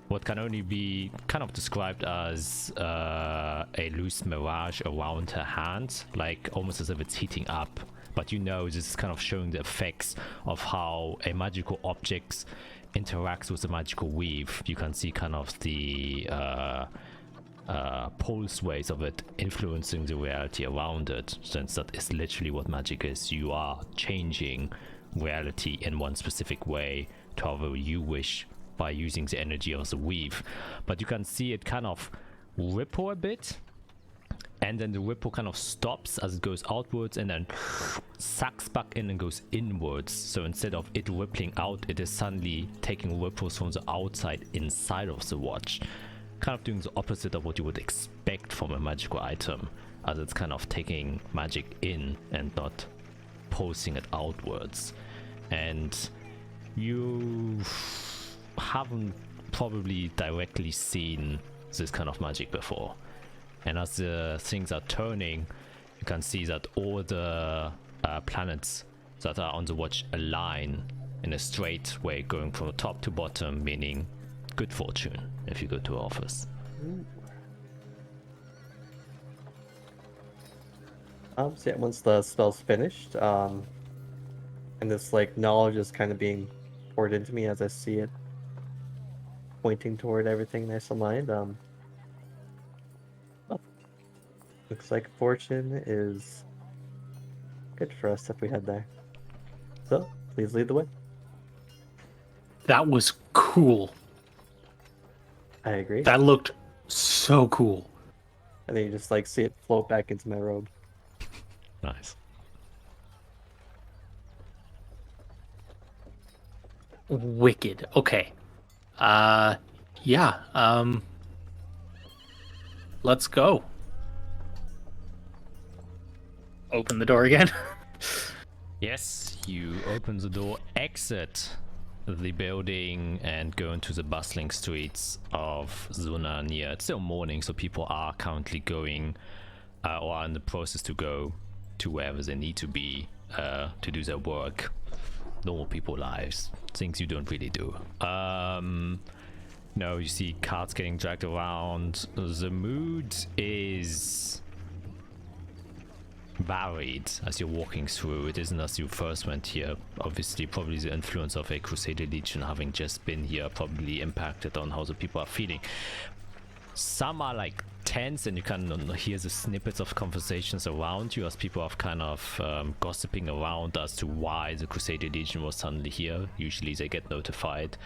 what can only be kind of described as a loose mirage around her hand, like almost as if it's heating up, but you know this is kind of showing the effects of how a magical object interacts with the magical weave. You can see kind of the pulse waves of it influencing the reality around it, since that is literally what magic is. You are changing reality in one specific way to however you wish by using the energy of the weave. But you can see it kind of ripple a bit, and then the ripple kind of stops as it goes outwards and then sucks back in and goes inwards. So instead of it rippling out, it is suddenly taking ripples from the outside inside of the watch, kind of doing the opposite of what you would expect from a magical item, as it's kind of taking magic in and not pulsing it outwards. And you haven't probably directly seen this kind of magic before. And as the things are turning, you can see that all the planets that are on the watch align in a straight way, going from top to bottom, meaning good fortune if you go to office. So yeah, once the spell's finished, and this like knowledge is kind of being poured into me as I see it pointing toward everything nice aligned. Looks like fortune is good for us if we head there. So, please lead the way. That was cool. I agree. That looked so cool. And then you just like see it float back into my robe. Nice. Wicked. Okay. Yeah. Let's go. Open the door again. Yes, you open the door, exit the building, and go into the bustling streets of Zuna near. It's still morning, so people are currently going or are in the process to go to wherever they need to be to do their work. Normal people lives, things you don't really do. No, you see carts getting dragged around. The mood is varied as you're walking through. It isn't as you first went here. Obviously, probably the influence of a Crusader Legion having just been here probably impacted on how the people are feeling. Some are like tense, and you can hear the snippets of conversations around you as people are kind of gossiping around as to why the Crusader Legion was suddenly here. Usually they get notified.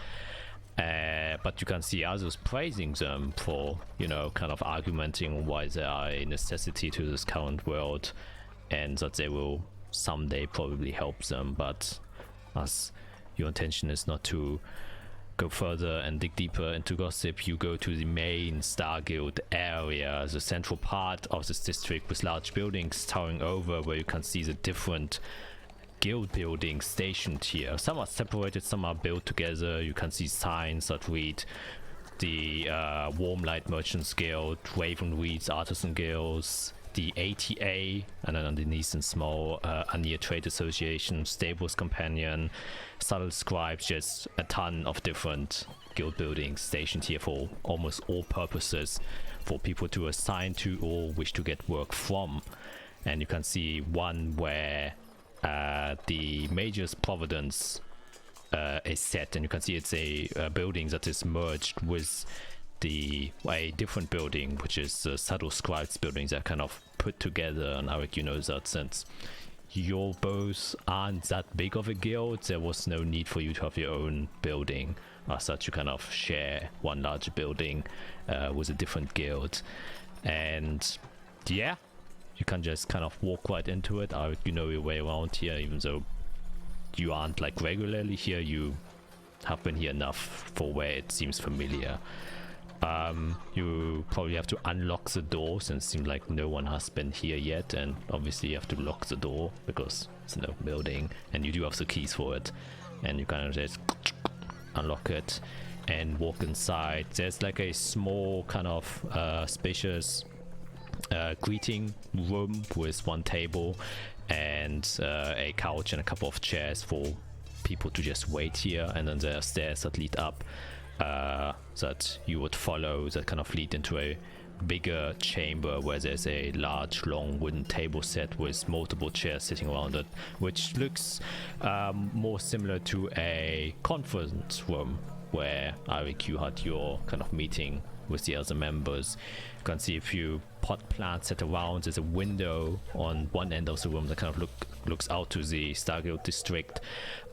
But you can see others praising them for, you know, kind of argumenting why they are a necessity to this current world, and that they will someday probably help them. But as your intention is not to go further and dig deeper into gossip, you go to the main Star Guild area, the central part of this district with large buildings towering over, where you can see the different guild buildings stationed here. Some are separated, some are built together. You can see signs that read the Warm Light Merchants Guild, Ravenweed's Artisan Guilds, the ATA, and then underneath in small Anir Trade Association, Stables Companion, Subtle Scribes, just a ton of different guild buildings stationed here for almost all purposes, for people to assign to or wish to get work from. And you can see one where the Mage's Providence is set, and you can see it's a building that is merged with a different building, which is the Subtle Scribes building. They're kind of put together, and Arik, you know that since your both aren't that big of a guild, there was no need for you to have your own building. As such, you kind of share one large building with a different guild. And yeah, you can just kind of walk right into it. Arik, you know your way around here, even though you aren't like regularly here, you have been here enough for where it seems familiar. You probably have to unlock the door, since it seems like no one has been here yet, and obviously you have to lock the door because it's an open building, and you do have the keys for it, and you kind of just unlock it and walk inside. There's like a small kind of spacious greeting room with one table and a couch and a couple of chairs for people to just wait here, and then there are stairs that lead up that you would follow, that kind of lead into a bigger chamber where there's a large long wooden table set with multiple chairs sitting around it, which looks more similar to a conference room where Arik, you had your kind of meeting with the other members. You can see a few pot plants set around. There's a window on one end of the room that kind of looks out to the Stargate district.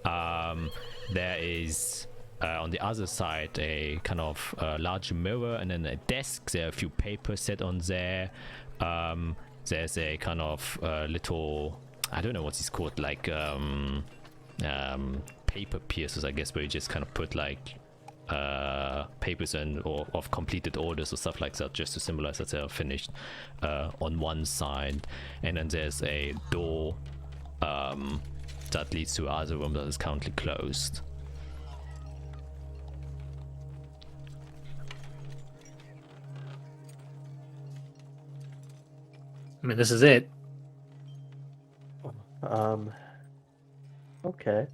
There is on the other side a kind of large mirror and then a desk. There are a few papers set on there. There's a kind of little, I don't know what it's called, like paper piercers, I guess, where you just kind of put like papers in or of completed orders or stuff like that, just to symbolize that they are finished, on one side. And then there's a door that leads to another room that is currently closed. I mean, this is it. Okay.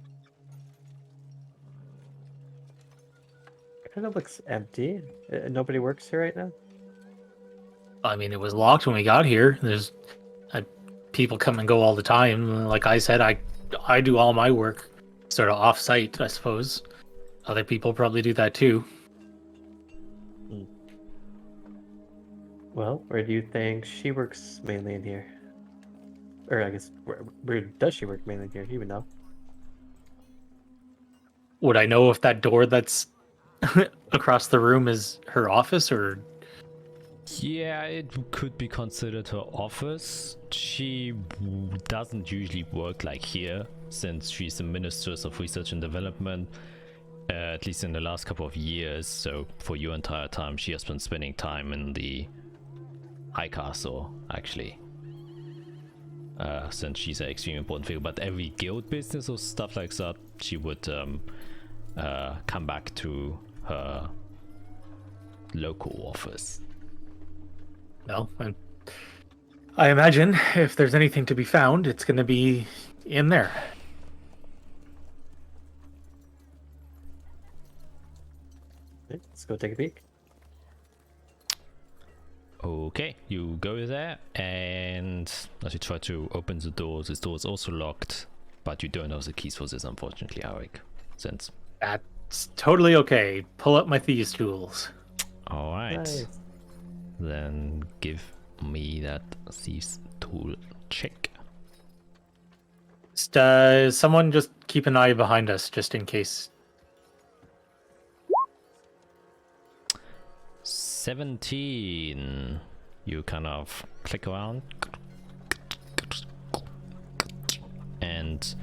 Kind of looks empty. Nobody works here right now? I mean, it was locked when we got here. There's people come and go all the time. Like I said, I do all my work sort of off-site, I suppose. Other people probably do that too. Well, where do you think she works mainly in here? Or I guess, where does she work mainly in here? You would know. Would I know if that door that's across the room is her office, or? Yeah, it could be considered her office. She doesn't usually work like here, since she's the Minister of Research and Development, at least in the last couple of years. So for your entire time, she has been spending time in the High Castle, actually. Since she's an extremely important figure. But every guild business or stuff like that, she would come back to her local office. No, I imagine if there's anything to be found, it's going to be in there. Okay, let's go take a peek. Okay, you go there, and as you try to open the door is also locked, but you don't have the keys for this, unfortunately, Arik. Since That's totally okay. Pull up my thieves' tools. all right, Nice. then give me that thieves tool check. Someone just keep an eye behind us, just in case. 17. You kind of click around and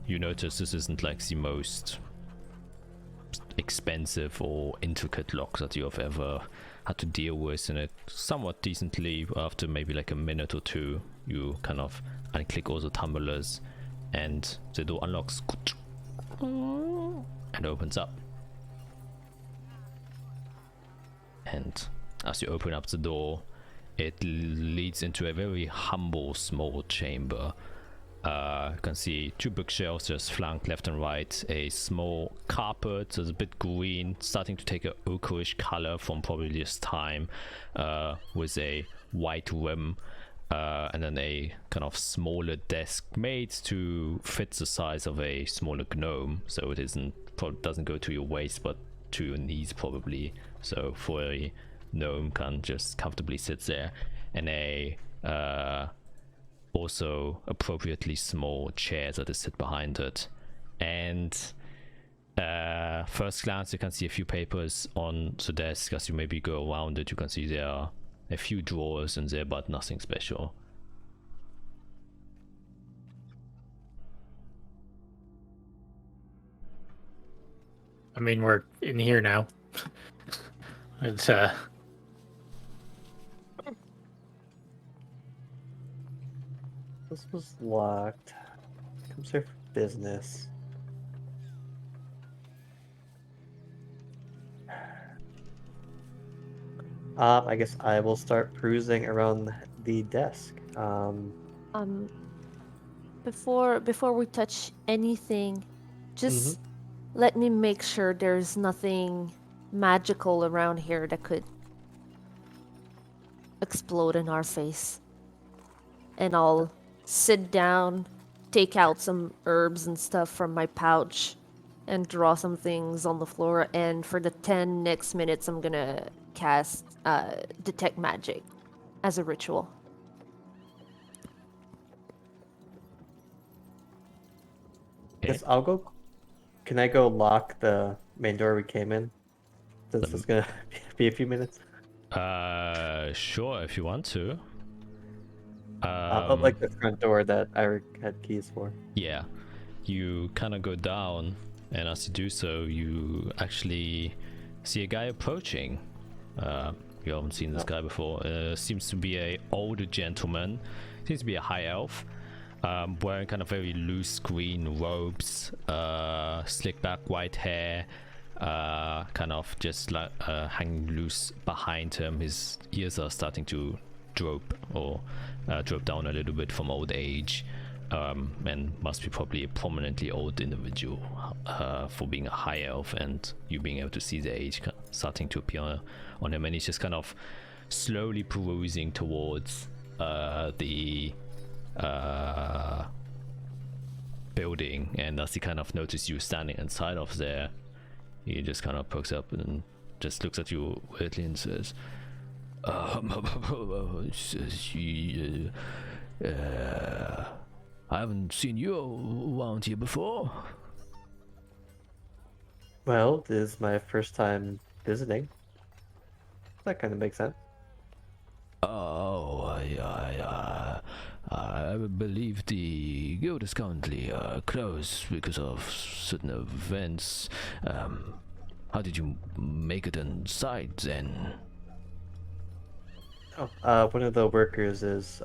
you notice this isn't like the most expensive or intricate lock that you have ever had to deal with, and it somewhat decently, after maybe like a minute or two, you kind of unclick all the tumblers and the door unlocks and opens up. And as you open up the door, it leads into a very humble small chamber. You can see two bookshelves just flanked left and right, a small carpet that's a bit green, starting to take a ochreish color from probably this time, with a white rim, and then a kind of smaller desk made to fit the size of a smaller gnome, so it doesn't go to your waist but to your knees probably, so for a gnome can just comfortably sit there, and a also appropriately small chair that is sit behind it. And first glance you can see a few papers on the desk. As you maybe go around it, you can see there are a few drawers in there, but nothing special. I mean, we're in here now. It's This was locked. Comes here for business. I guess I will start perusing around the desk. Before we touch anything, just let me make sure there's nothing magical around here that could explode in our face. And I'll sit down, take out some herbs and stuff from my pouch, and draw some things on the floor. And for the 10 next minutes, I'm gonna cast Detect Magic as a ritual. Yes, I'll go. Can I go lock the main door we came in? Since it's gonna be a few minutes. Sure, if you want to. Like the front door that Eric had keys for. Yeah, you kind of go down, and as you do so, you actually see a guy approaching. You haven't seen this guy before. Seems to be a older gentleman. Seems to be a high elf. Wearing kind of very loose green robes, slick back white hair, kind of just like hanging loose behind him. His ears are starting to droop or drop down a little bit from old age, and must be probably a prominently old individual for being a high elf, and you being able to see the age starting to appear on him. And he's just kind of slowly perusing towards the building, and as he kind of notices you standing inside of there, he just kind of pokes up and just looks at you weirdly and says, I haven't seen you around here before. Well, this is my first time visiting. That kind of makes sense. Oh, I believe the guild is currently closed because of certain events. How did you make it inside then? Oh, one of the workers is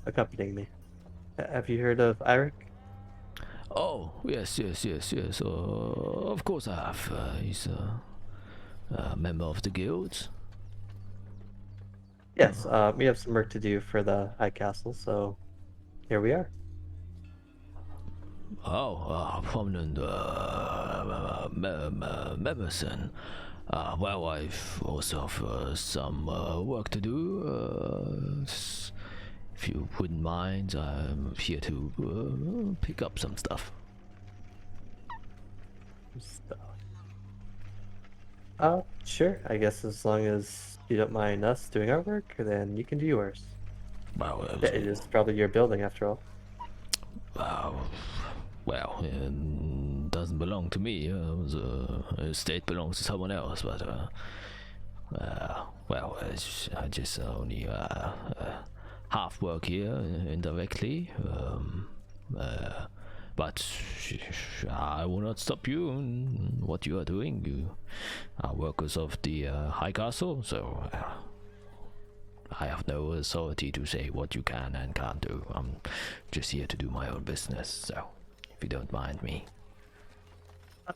accompanying me. Have you heard of Eric? Oh, yes. Of course I have. He's a member of the guild. Yes, we have some work to do for the High Castle, so here we are. Oh, prominent members then. Well, I've also have some work to do. If you wouldn't mind, I'm here to pick up some stuff. Sure. I guess as long as you don't mind us doing our work, then you can do yours. Well, It is probably your building after all. Well, it doesn't belong to me. The estate belongs to someone else, but well, I just only half work here indirectly. But I will not stop you in what you are doing. You are workers of the High Castle, so I have no authority to say what you can and can't do. I'm just here to do my own business, so if you don't mind me.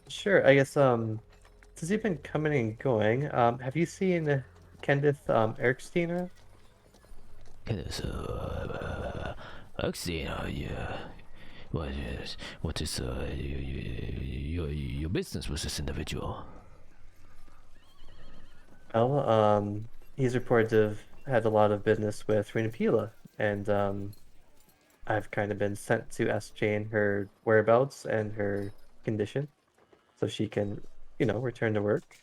Sure. I guess since you've been coming and going, have you seen Kenneth Erikstein? Yes, Erikstein, yeah. What is your business with this individual? Well, he's reported to have had a lot of business with Renapila, and I've kind of been sent to ascertain her whereabouts and her condition, so she can, return to work.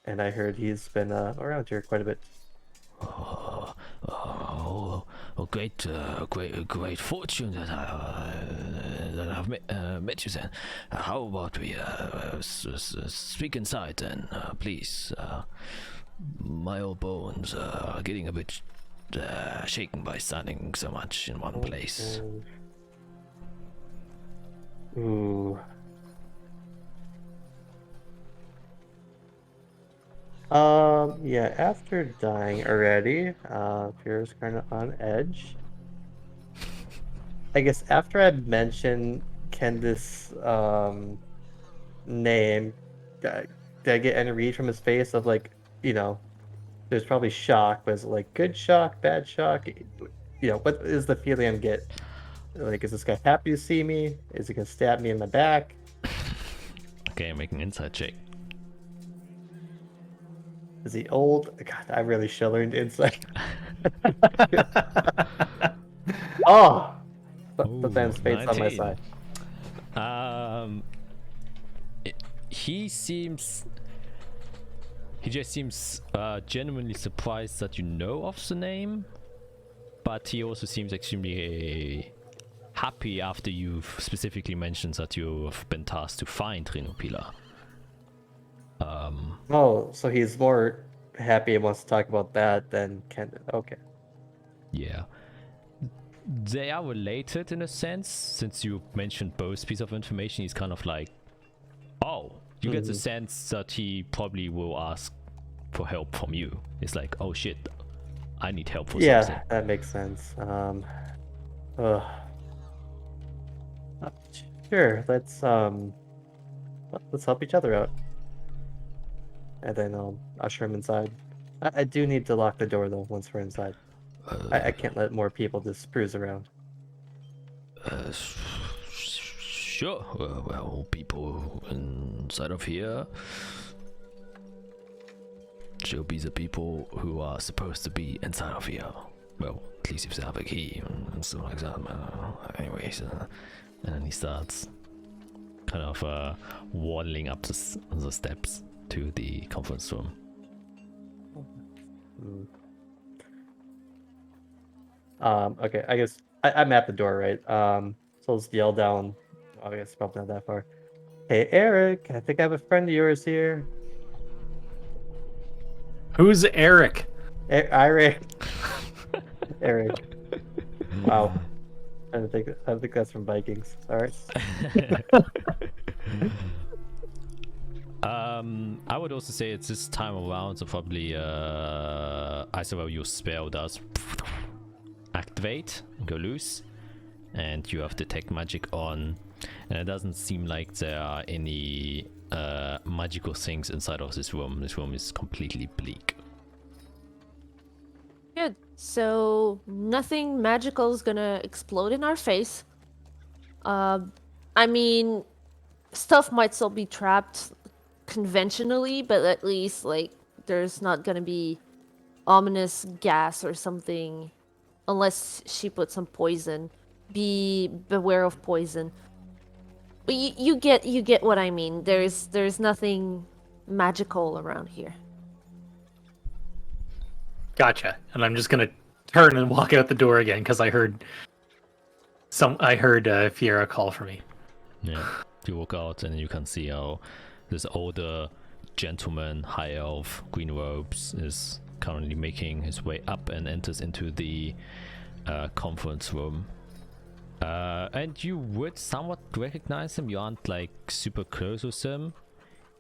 And I heard he's been around here quite a bit. Great fortune that I've met you then. How about we speak inside then, please? My old bones are getting a bit shaken by standing so much in one place. Ooh. Yeah, after dying already, Pierre's kind of on edge. I guess after I mentioned Candace's name, did I get any read from his face of there's probably shock, but is it like good shock, bad shock? What is the feeling I'm getting? Like, is this guy happy to see me? Is he gonna stab me in my back? Okay, make an insight check. Is he old? God, I really should learn insight. Oh! But then fate's on my 19. side. He just seems genuinely surprised that you know of the name, but he also seems extremely happy after you've specifically mentioned that you've been tasked to find Renopila. Oh, so he's more happy and wants to talk about that than Kendon. Okay. Yeah. They are related in a sense, since you mentioned both pieces of information. He's kind of like, oh, you get the sense that he probably will ask for help from you. It's like, oh shit, I need help for Yeah, something. that makes sense. Sure, let's help each other out. And then I'll usher him inside. I do need to lock the door though once we're inside. I can't let more people just cruise around. Sure. Well, people inside of here should be the people who are supposed to be inside of here. Well, at least if they have a key and stuff like that. Anyways, and then he starts kind of waddling up the steps to the conference room. Okay, I guess I'm at the door, right? So I'll just yell down. Oh, I guess probably not that far. Hey, Eric, I think I have a friend of yours here. Who's Eric? Eric. Eric. Wow. I think that's from Vikings. All right. I would also say it's this time around, so probably I suppose your spell does activate, go loose, and you have detect magic on, and it doesn't seem like there are any magical things inside of this room. This room is completely bleak. Good. So nothing magical is gonna explode in our face. I mean, stuff might still be trapped conventionally, but at least like there's not gonna be ominous gas or something, unless she put some poison. Beware of poison. But you get what I mean. There's nothing magical around here. Gotcha. And I'm just gonna turn and walk out the door again because I heard Fiera call for me. Yeah, you walk out and you can see how this older gentleman, high elf, green robes, is currently making his way up and enters into the conference room. And you would somewhat recognize him. You aren't like super close with him.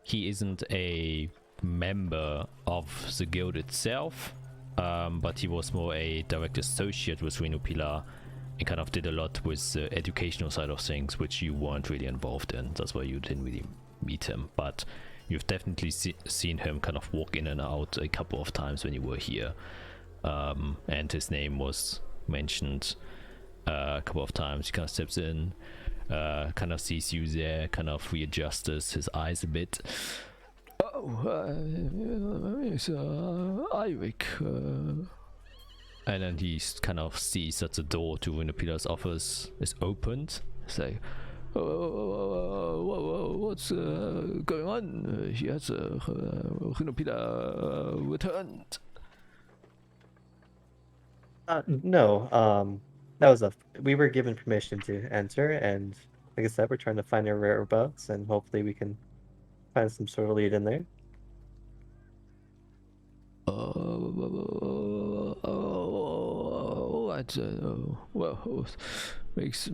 He isn't a member of the guild itself, but he was more a direct associate with Renopila and kind of did a lot with the educational side of things, which you weren't really involved in. That's why you didn't really meet him, but you've definitely seen him kind of walk in and out a couple of times when you were here, and his name was mentioned a couple of times. He kind of steps in, kind of sees you there, kind of readjusts his eyes a bit. Oh, it's Eirik. And then he kind of sees that the door to Renopila's office is opened. It's like, what's going on? He has Renopila returned. No, that was we were given permission to enter, and like I said, we're trying to find our whereabouts, and hopefully we can find some sort of lead in there. Well, makes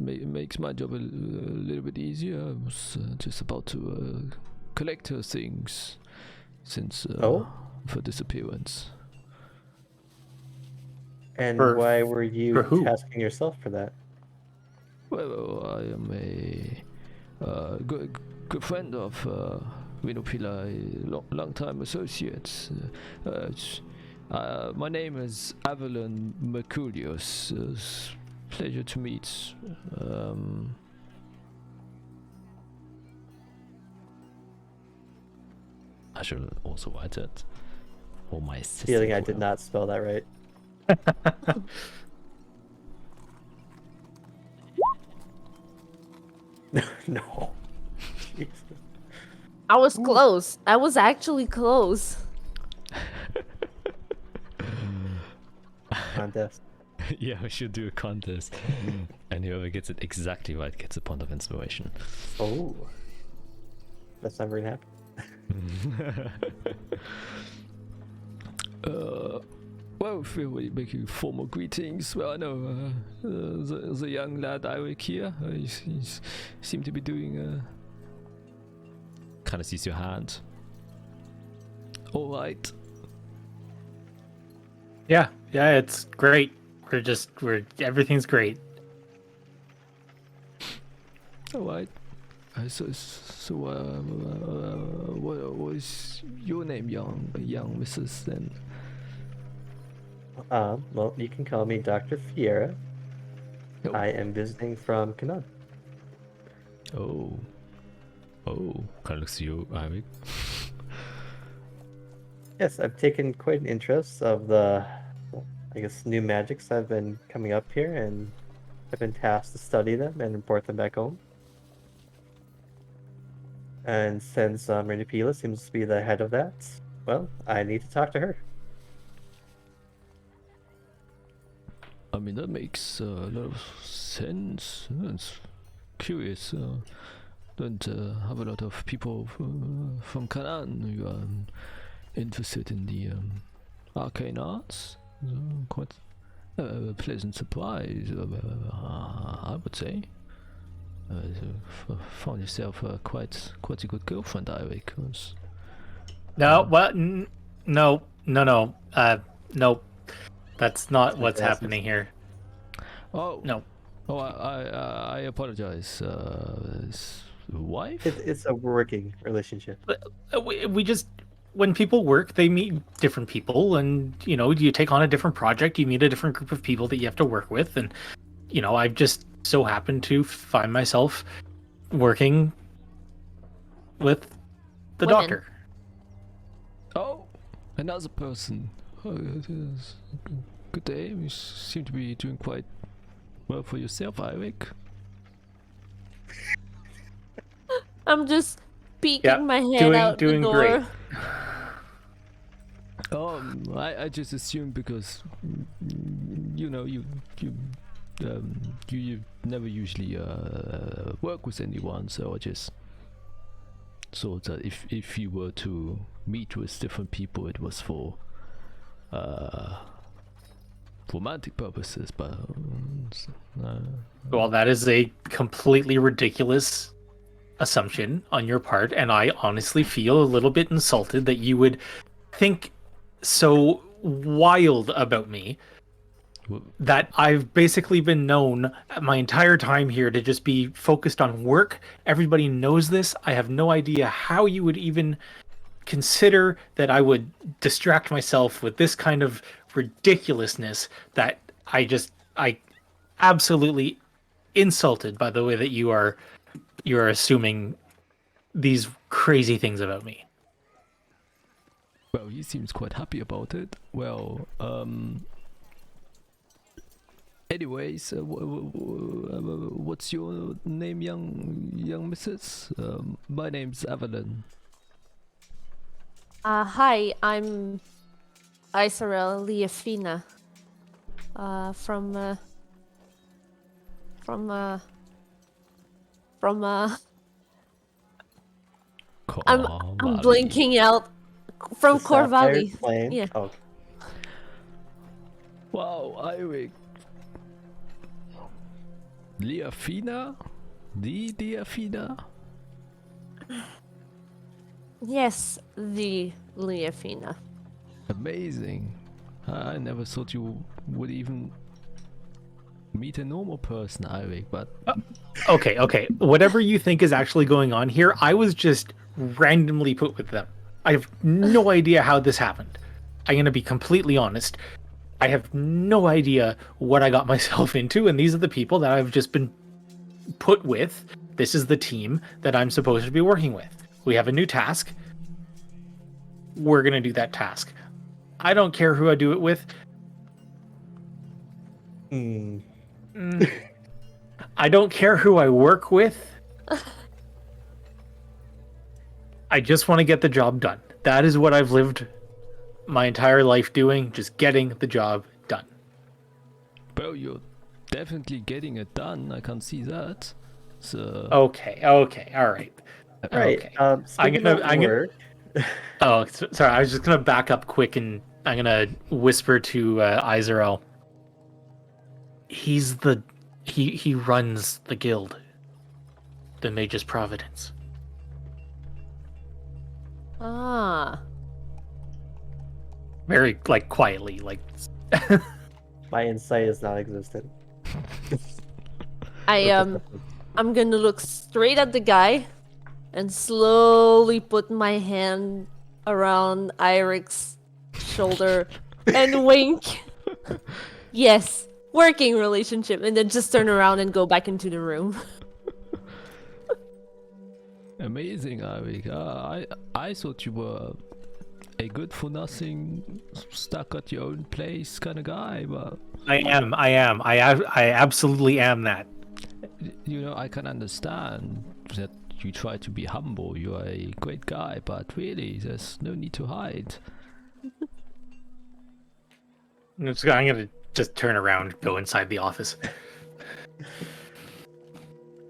my job a little bit easier. I was just about to collect her things since for disappearance. And why were you tasking yourself for that? Well, I am a good friend of Renopila, a long-time associate. My name is Avalon Mercurius. Pleasure to meet. I should also write it. Or my assistant. Feeling I did will. not spell that right. No. Jesus. I was close. I was actually close. Contest. Yeah, we should do a contest. And whoever gets it exactly right gets a point of inspiration. Oh. That's never gonna happen. Well, feel we make you formal greetings. Well, I know the young lad Iwick here. He's seemed to be doing. Kind of sees your hand. All right. Yeah, it's great. Everything's great. All right. So, what was your name, young Mrs. Then? Well, you can call me Dr. Fiera. Oh. I am visiting from Canaan. Oh, kind of looks to you, Iwick. Yes, I've taken quite an interest of the, I guess, new magics that have been coming up here, and I've been tasked to study them and report them back home. And since Renipila seems to be the head of that, well, I need to talk to her. I mean, that makes a lot of sense. It's curious. Don't have a lot of people from Canaan who are interested in the arcane arts. Quite a pleasant surprise, I would say. Found yourself quite a good girlfriend, Iwick. No, what? No. Nope. That's not what's happening here. Oh No. Oh, I apologize. Wife? It's a working relationship. We just, when people work, they meet different people, and you take on a different project, you meet a different group of people that you have to work with, and I've just so happened to find myself working with the Women. doctor. Oh, another person. Oh, good day. You seem to be doing quite well for yourself, Iwick. I'm just peeking my head out the doing door. great. I just assumed because you never usually work with anyone, so I just thought that if you were to meet with different people, it was for romantic purposes. But Well, that is a completely ridiculous assumption on your part, and I honestly feel a little bit insulted that you would think so wild about me. That I've basically been known my entire time here to just be focused on work. Everybody knows this. I have no idea how you would even consider that I would distract myself with this kind of ridiculousness, that I absolutely insulted by the way that you are assuming these crazy things about me. well, he seems quite happy about it. Well, anyways, what's your name, young Mrs.? My name's Evelyn. Hi, I'm Isarel Liafina. From I'm blinking out from The Saphire Corvalli. Plane? Yeah. Oh, Wow, Iwick. Liafina? The Liafina? Yes, the Liafina. Amazing. I never thought you would even meet a normal person, Iwick, but Okay. Whatever you think is actually going on here, I was just randomly put with them. I have no idea how this happened. I'm going to be completely honest. I have no idea what I got myself into, and these are the people that I've just been put with. This is the team that I'm supposed to be working with. We have a new task. We're going to do that task. I don't care who I do it with. Hmm. I don't care who I work with. I just want to get the job done. That is what I've lived my entire life doing, just getting the job done. Bro, you're definitely getting it done. I can see that. So Okay, all right. Right. Okay. Speaking of work, Oh, sorry. I was just gonna back up quick, and I'm gonna whisper to Izrael. He runs the guild, the Mage's Providence. Ah. Very quietly, my insight is non-existent. I'm gonna look straight at the guy and slowly put my hand around Irik's shoulder and wink. Yes, working relationship, and then just turn around and go back into the room. amazing, Arik. I thought you were a good for nothing, stuck at your own place kind of guy, but I am. I absolutely am that. you know, I can understand that you try to be humble. You are a great guy, but really, there's no need to hide. I'm gonna just turn around, go inside the office.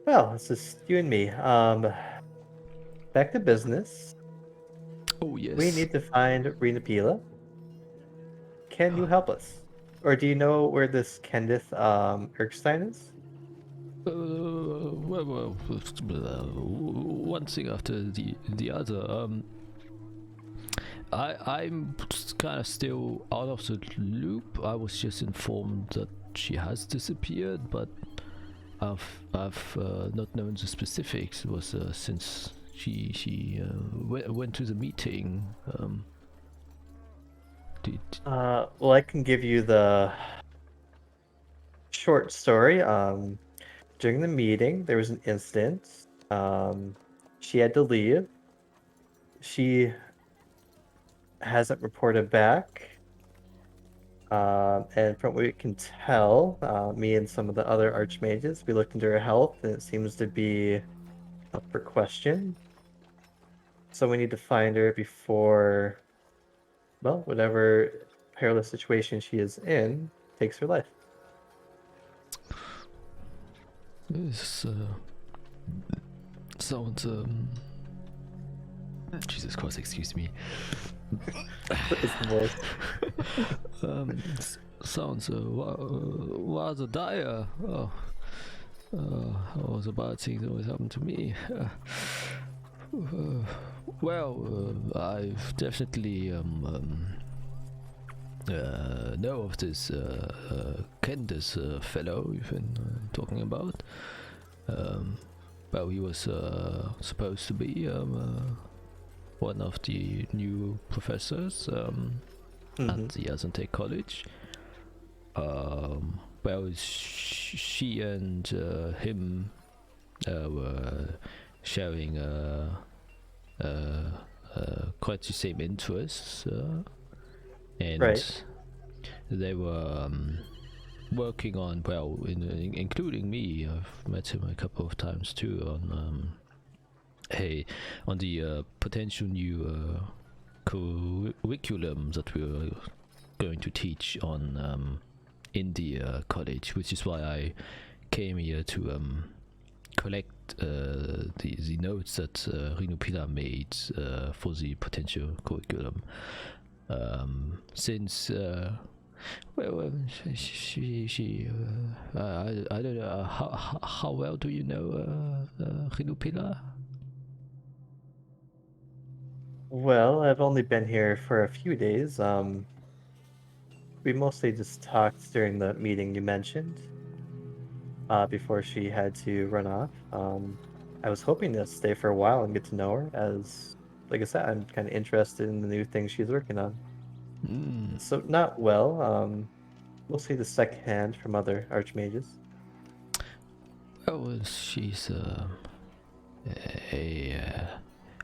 Well, it's just you and me. Back to business. Oh yes. We need to find Renapila. Can you help us? Or do you know where this Kenneth Erkstein is? Well, one thing after the other. I'm kind of still out of the loop. I was just informed that she has disappeared, but I've not known the specifics. It was since she went to the meeting. Well, I can give you the short story. During the meeting, there was an incident. She had to leave. She hasn't reported back. And from what we can tell, me and some of the other archmages, we looked into her health, and it seems to be up for question. So we need to find her before, well, whatever perilous situation she is in takes her life. This sounds Jesus Christ, excuse me. It's the voice. Sounds rather dire. All the bad things always happen to me. Well, I've definitely know of this Candace fellow you've been talking about. Well, he was supposed to be one of the new professors at the Azathia College. Well, she and him were sharing quite the same interests, and Right. they were working on, well, including me. I've met him a couple of times too on on the potential new curriculum that we were going to teach on in the college, which is why I came here to collect the notes that Renapila made for the potential curriculum. Since well, she I don't know how well do you know Renapila? Well, I've only been here for a few days. We mostly just talked during the meeting you mentioned, before she had to run off. I was hoping to stay for a while and get to know her, as, like I said, I'm kind of interested in the new things she's working on. So not well. We'll see the second hand from other archmages. Well, she's a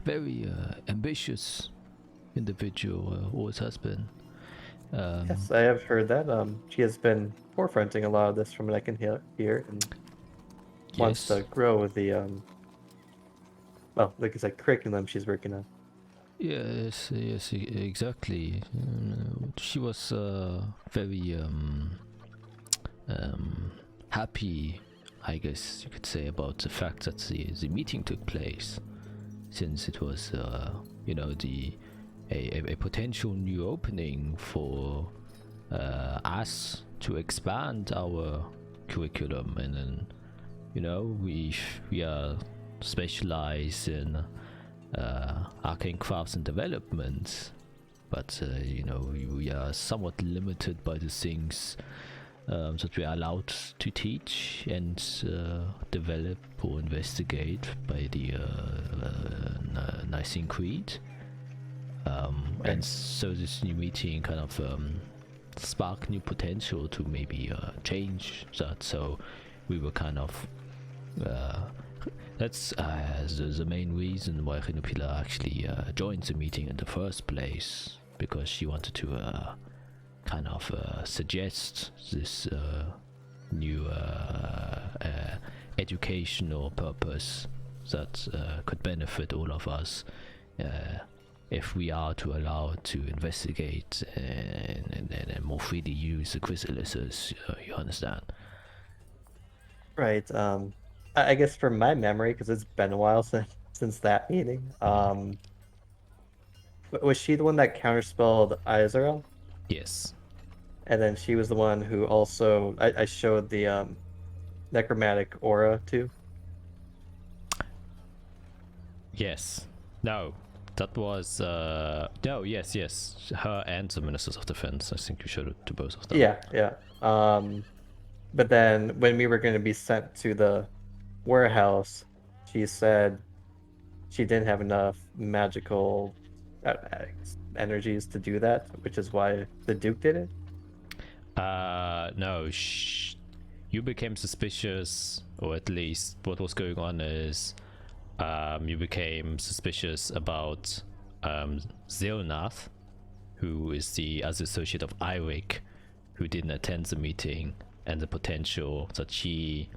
very ambitious individual, always has been. Yes, I have heard that. She has been forefronting a lot of this from what I can hear and wants to grow the well, like I said, curriculum she's working on. Yes, exactly. She was very happy, I guess you could say, about the fact that the meeting took place, since it was, you know, a potential new opening for us to expand our curriculum, and then, you know, we are specialized in arcane crafts and development, but you know, we are somewhat limited by the things that we are allowed to teach and develop or investigate by the Nicene Creed. And so this new meeting kind of sparked new potential to maybe change that. So we were kind of that's the main reason why Renupila actually joined the meeting in the first place, because she wanted to kind of suggest this new educational purpose that could benefit all of us if we are to allow to investigate and more freely use the chrysalises, you understand? Right. I guess from my memory, because it's been a while since that meeting, was she the one that counterspelled Izrael? Yes. And then she was the one who also I showed the necromantic aura to. Yes. No. That was no. Yes. Her and the Ministers of Defense. I think you showed it to both of them. Yeah. But then when we were going to be sent to the warehouse, she said she didn't have enough magical energies to do that, which is why the Duke did it. No. You became suspicious, or at least what was going on is you became suspicious about Zilnath, who is the other associate of Eirik, who didn't attend the meeting, and the potential that she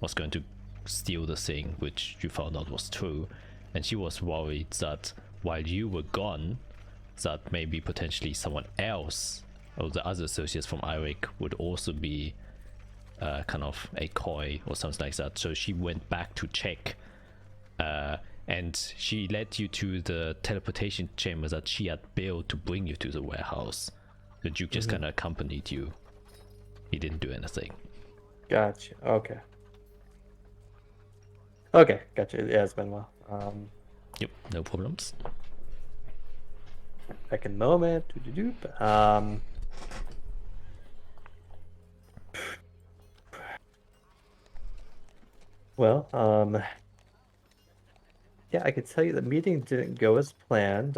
was going to steal the thing, which you found out was true. And she was worried that while you were gone, that maybe potentially someone else, or the other associates from Eirik, would also be kind of a coy or something like that. So she went back to check, and she led you to the teleportation chamber that she had built to bring you to the warehouse. The Duke just kind of accompanied you. He didn't do anything. Gotcha. Okay, gotcha. Yeah, it's been a while. Yep, no problems. Second moment. Well, yeah, I could tell you the meeting didn't go as planned.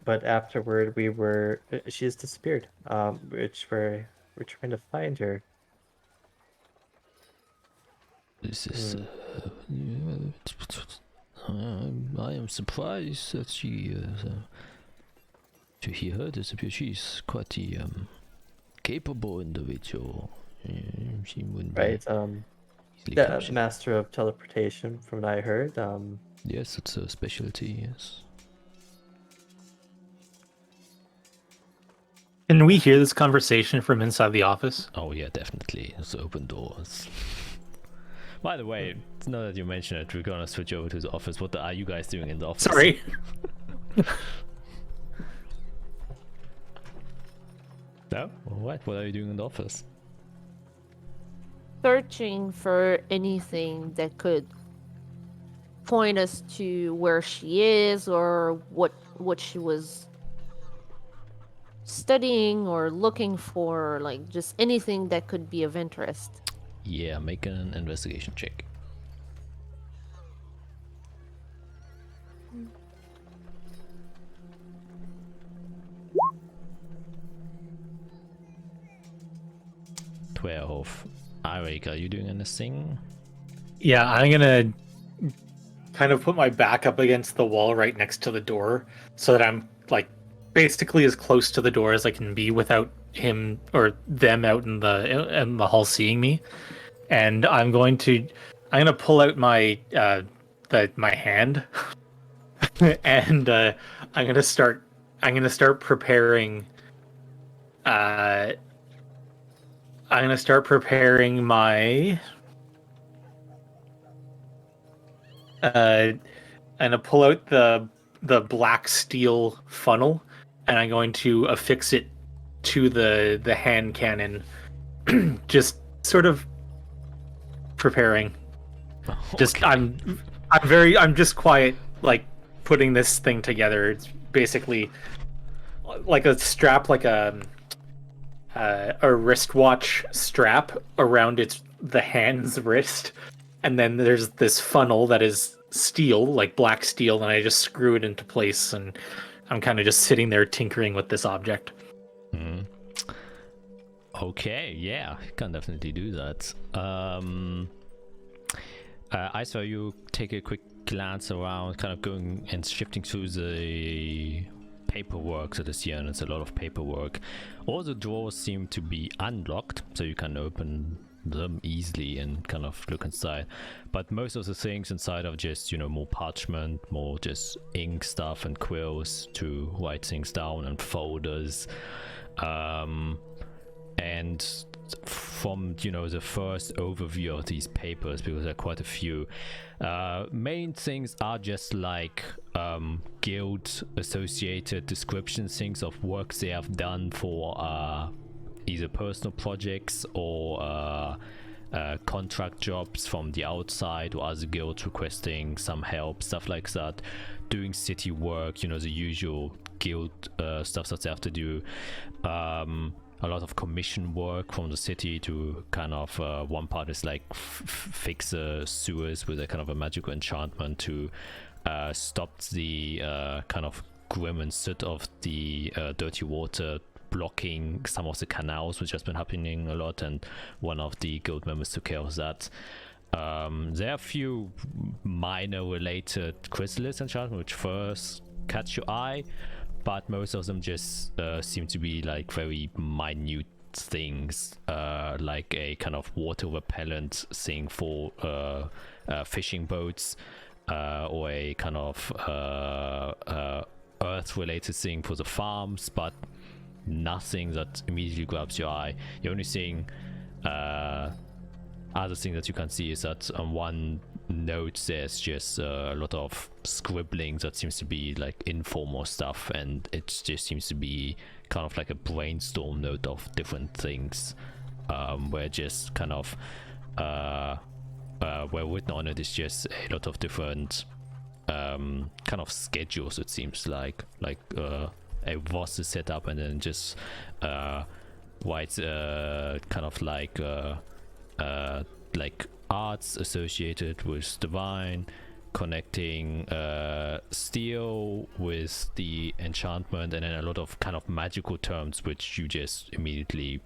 But afterward, she has disappeared. Which we're trying to find her. This is. I am surprised that she. To hear her disappear, she's quite a capable individual. She wouldn't be Right. easily The captured. master of teleportation, from what I heard. Yes, it's a specialty. Yes. Can we hear this conversation from inside the office? Oh yeah, definitely. It's open doors. By the way, now that you mention it, we're gonna switch over to the office. What are you guys doing in the office? Sorry. No? What? What are you doing in the office? Searching for anything that could point us to where she is, or what she was studying or looking for, like just anything that could be of interest. Yeah, make an investigation check. Eirik, are you doing anything? Yeah, I'm gonna kind of put my back up against the wall right next to the door so that I'm like basically as close to the door as I can be without him or them out in the hall seeing me. And I'm gonna pull out my my hand and I'm gonna start preparing I'm gonna start preparing my I'm gonna pull out the black steel funnel, and I'm going to affix it to the hand cannon. Just sort of preparing. Just Okay. I'm just quiet, like putting this thing together. It's basically like a strap, like a wristwatch strap around the hand's wrist, and then there's this funnel that is steel, like black steel, and I just screw it into place, and I'm kind of just sitting there tinkering with this object. Okay, yeah, can definitely do that. I saw you take a quick glance around, kind of going and shifting through the paperwork that is here, and it's a lot of paperwork. All the drawers seem to be unlocked, so you can open them easily and kind of look inside. But most of the things inside are just, more parchment, more just ink stuff and quills to write things down, and folders. And from the first overview of these papers, because there are quite a few, main things are just like guild associated descriptions, things of work they have done for either personal projects or contract jobs from the outside, or other guilds requesting some help, stuff like that, doing city work, the usual guild stuff that they have to do. A lot of commission work from the city to kind of one part is like fix sewers with a kind of a magical enchantment to stop the kind of grim and soot of the dirty water blocking some of the canals, which has been happening a lot, and one of the guild members took care of that. There are a few minor related chrysalis enchantment which first catch your eye, but most of them just seem to be like very minute things, like a kind of water repellent thing for fishing boats, or a kind of earth related thing for the farms, but nothing that immediately grabs your eye. The only thing other thing that you can see is that on one note there's just a lot of scribbling that seems to be like informal stuff, and it just seems to be kind of like a brainstorm note of different things, where just kind of where written on it is just a lot of different kind of schedules. It seems like a roster set up, and then just writes kind of like arts associated with divine, connecting steel with the enchantment, and then a lot of kind of magical terms which you just immediately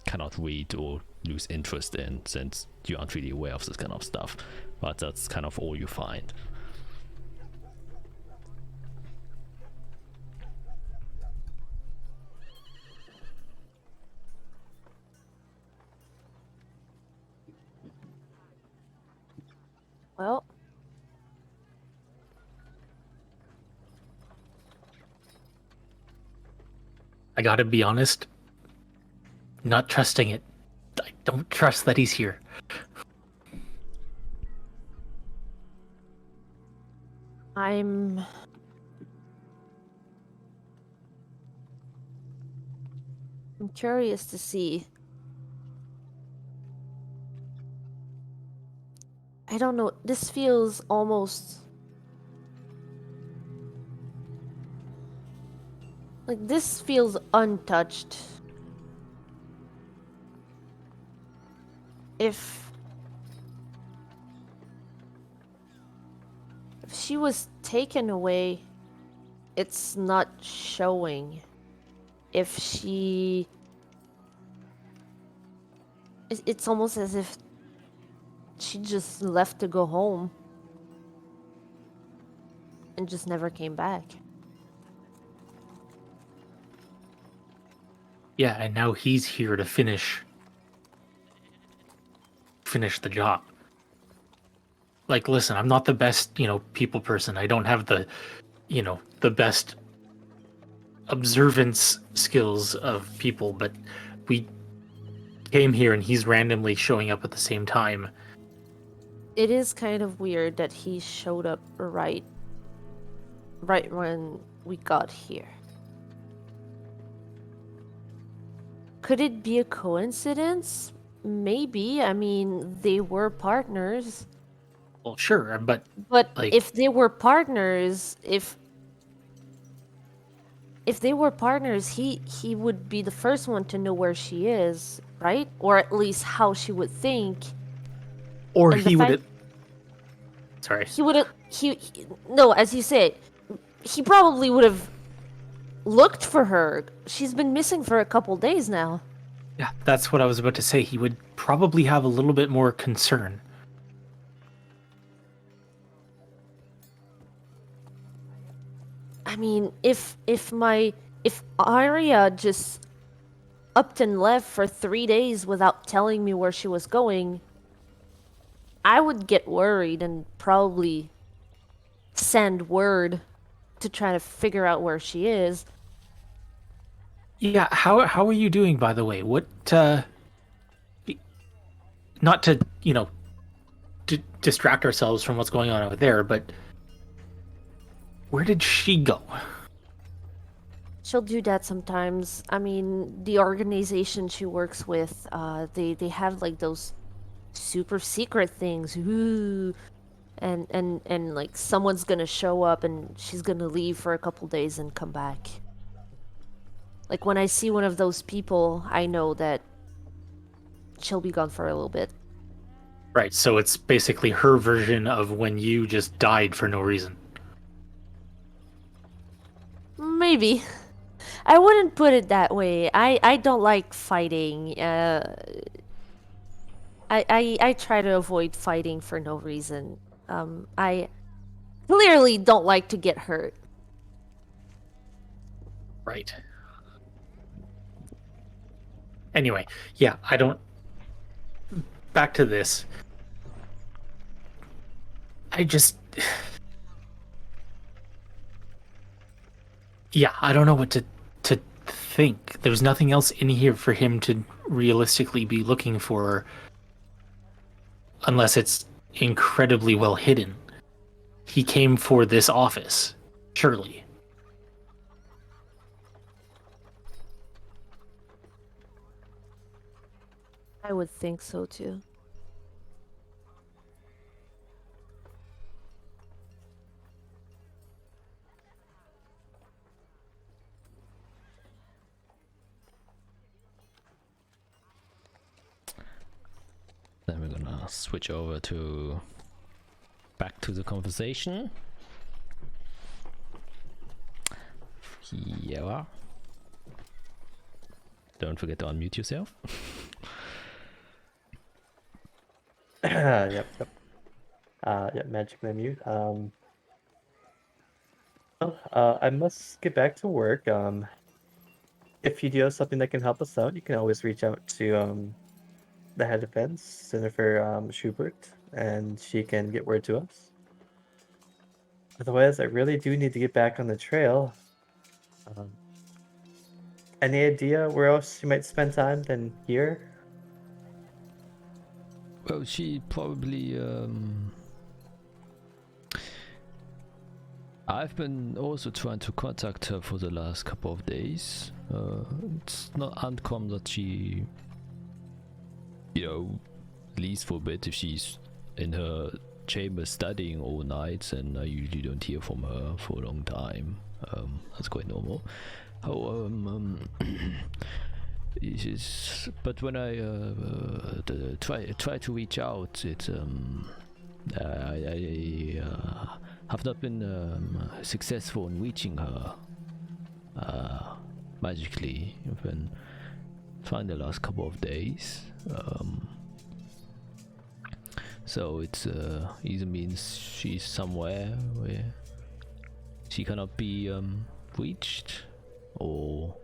cannot read or lose interest in, since you aren't really aware of this kind of stuff. But that's kind of all you find. Well, I gotta be honest, not trusting it. I don't trust that he's here. I'm curious to see. I don't know, this feels almost like this feels untouched. If she was taken away, it's not showing. If she... It's almost as if she just left to go home. and just never came back. Yeah, and now he's here to finish the job. Like, listen, I'm not the best, people person. I don't have the, the best observance skills of people, but we came here and he's randomly showing up at the same time. It is kind of weird that he showed up right when we got here. Could it be a coincidence? Maybe. I mean, they were partners. Well, sure, but like, if they were partners, if they were partners, he would be the first one to know where she is, right? Or at least how she would think. or and the he would. fact- Sorry. He would have. No, as you said, he probably would have looked for her. She's been missing for a couple days now. Yeah, that's what I was about to say. He would probably have a little bit more concern. I mean, if Arya just upped and left for 3 days without telling me where she was going, I would get worried and probably send word to try to figure out where she is. Yeah, how are you doing, by the way? What, not to, distract ourselves from what's going on over there, but where did she go? She'll do that sometimes. I mean, the organization she works with, they have like those super secret things. Ooh. And like someone's gonna show up and she's gonna leave for a couple days and come back. Like when I see one of those people, I know that she'll be gone for a little bit. Right, so it's basically her version of when you just died for no reason. Maybe. I wouldn't put it that way. I don't like fighting. I try to avoid fighting for no reason. I clearly don't like to get hurt. Right. Anyway, yeah, I don't... Back to this. I just... Yeah, I don't know what to think. There's nothing else in here for him to realistically be looking for unless it's incredibly well hidden. He came for this office, surely. I would think so too. Then we're gonna switch over to back to the conversation. Yeah. Don't forget to unmute yourself. Yep. Magically mute. I must get back to work. If you do have something that can help us out, you can always reach out to the head of defense, Jennifer Schubert, and she can get word to us. Otherwise, I really do need to get back on the trail. Any idea where else you might spend time than here? Well, she probably I've been also trying to contact her for the last couple of days. It's not uncommon that she, leaves for a bit if she's in her chamber studying all night, and I usually don't hear from her for a long time. That's quite normal. But when I try to reach out, I have not been successful in reaching her magically. I've been trying the last couple of days. So it's either means she's somewhere where she cannot be reached, or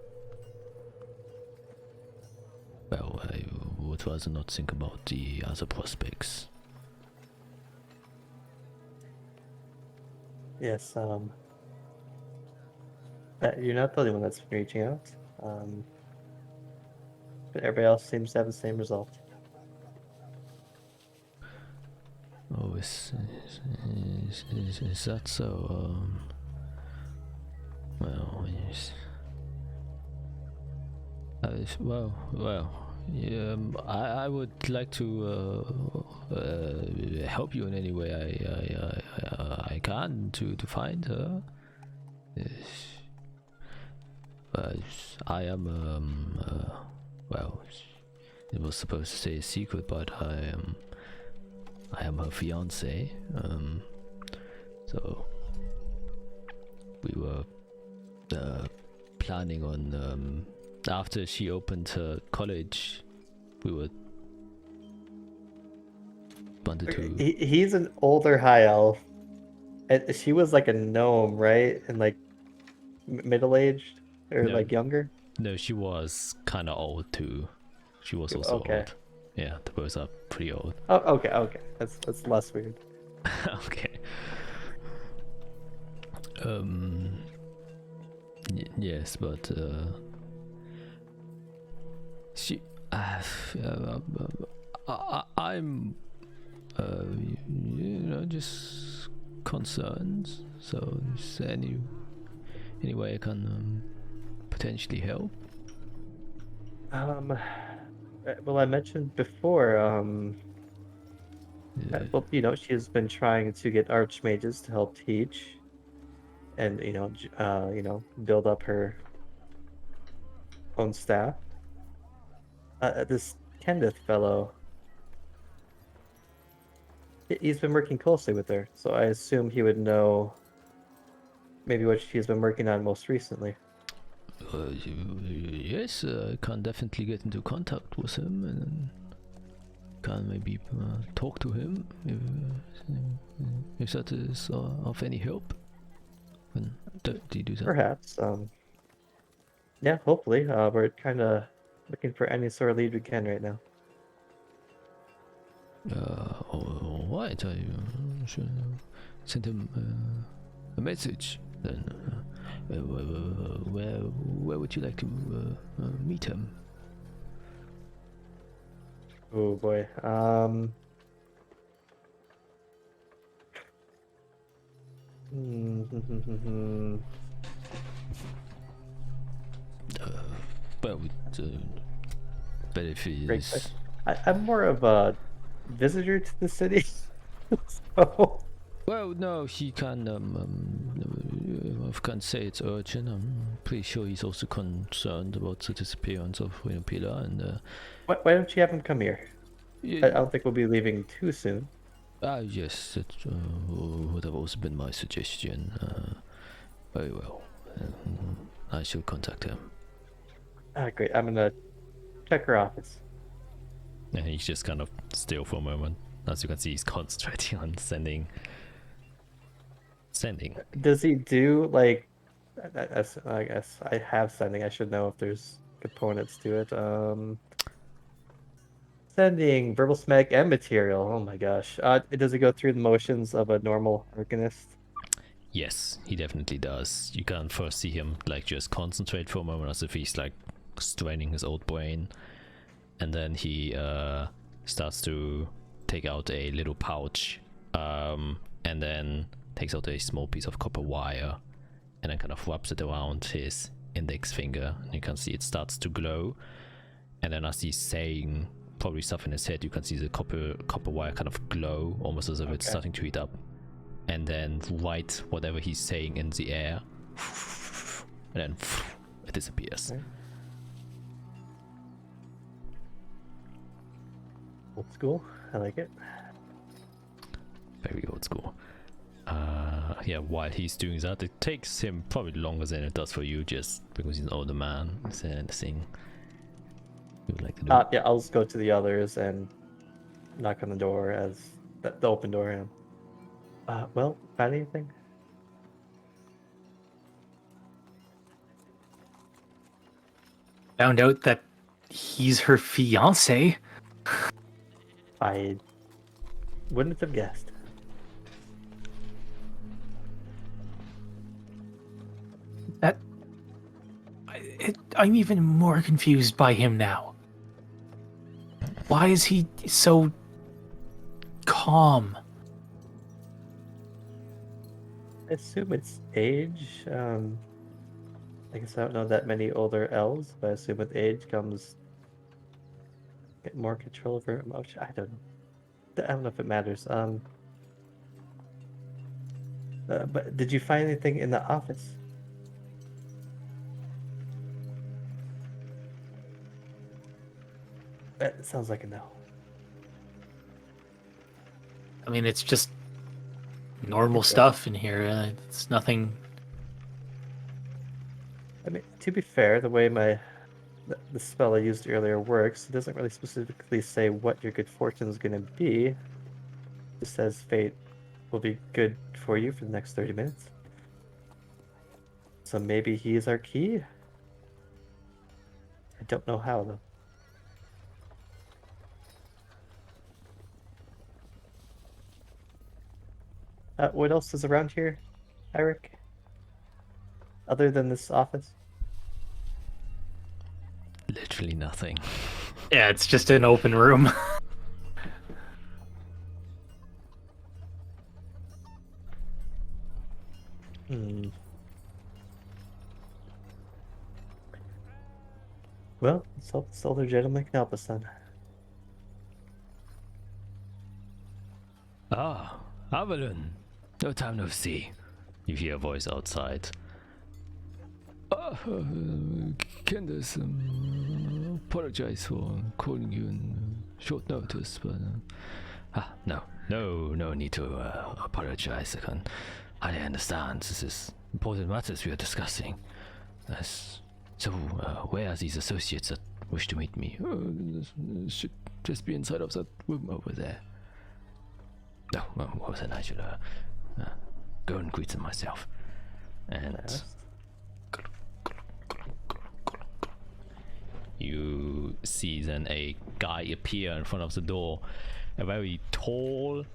well, I would rather not think about the other prospects. Yes, you're not the only one that's been reaching out. But everybody else seems to have the same result. Oh, is that so? Well, yes. I would like to help you in any way I can to find her. Yes. I am well, it was supposed to say a secret, but I am her fiance. So we were planning on after she opened her college, we wanted to. He's an older high elf. And she was like a gnome, right? And like middle-aged or No. like younger. No, she was kind of old too. She was also Okay. old. Yeah, the both are pretty old. Oh, okay. That's less weird. Okay. Yes, but she. I'm. Just concerned. So, is there any way I can potentially help? Well, I mentioned before, well, she's been trying to get archmages to help teach, and build up her own staff. This Kenneth fellow, he's been working closely with her, so I assume he would know maybe what she's been working on most recently. Yes, I can definitely get into contact with him and can maybe talk to him if that is of any help. Then definitely do that. Perhaps. Yeah, hopefully. We're kind of looking for any sort of lead we can right now. All right, I should send him a message then. Where would you like to meet him? Oh boy. Well, but if he Great is... question. I'm more of a visitor to the city. So Well, no, he can. I can't say it's urgent. I'm pretty sure he's also concerned about the disappearance of Pilar and. why don't you have him come here? I don't think we'll be leaving too soon. Yes, that would have also been my suggestion. Very well. I shall contact him. Great. I'm gonna check her office. And he's just kind of still for a moment. As you can see, he's concentrating on sending. Does he do like? I guess I have sending. I should know if there's components to it. Sending, verbal smack, and material. Oh my gosh. Does it go through the motions of a normal arcanist? Yes, he definitely does. You can first see him like just concentrate for a moment as if he's like straining his old brain, and then he starts to take out a little pouch, and then takes out a small piece of copper wire and then kind of wraps it around his index finger, and you can see it starts to glow. And then as he's saying probably stuff in his head, you can see the copper wire kind of glow, almost as if it's starting to heat up, and then write whatever he's saying in the air, and then it disappears. Okay. Old school. I like it. Very old school. Yeah, while he's doing that, it takes him probably longer than it does for you, just because he's an older man. Is there anything you would like to do? Yeah, I'll just go to the others and knock on the door as the open door. Well, found anything? found out that he's her fiance. I wouldn't have guessed. I'm even more confused by him now. Why is he so calm? I assume it's age. I guess I don't know that many older elves, but I assume with age comes get more control over emotion. I don't know if it matters. But did you find anything in the office? That sounds like a no. I mean, it's just normal stuff in here. It's nothing. I mean, to be fair, the way the spell I used earlier works, it doesn't really specifically say what your good fortune is going to be. It just says fate will be good for you for the next 30 minutes. So maybe he is our key? I don't know how, though. What else is around here, Eric? Other than this office? Literally nothing. Yeah, it's just an open room. Well, let's hope this older gentleman can help us then. Ah, Avalon. No time no see. You hear a voice outside. Candace, apologize for calling you in short notice, but no need to apologize. I understand this is important matters we are discussing. So, where are these associates that wish to meet me? Should just be inside of that room over there. No, well, then I should go and greet them myself. And you see then a guy appear in front of the door, a very tall,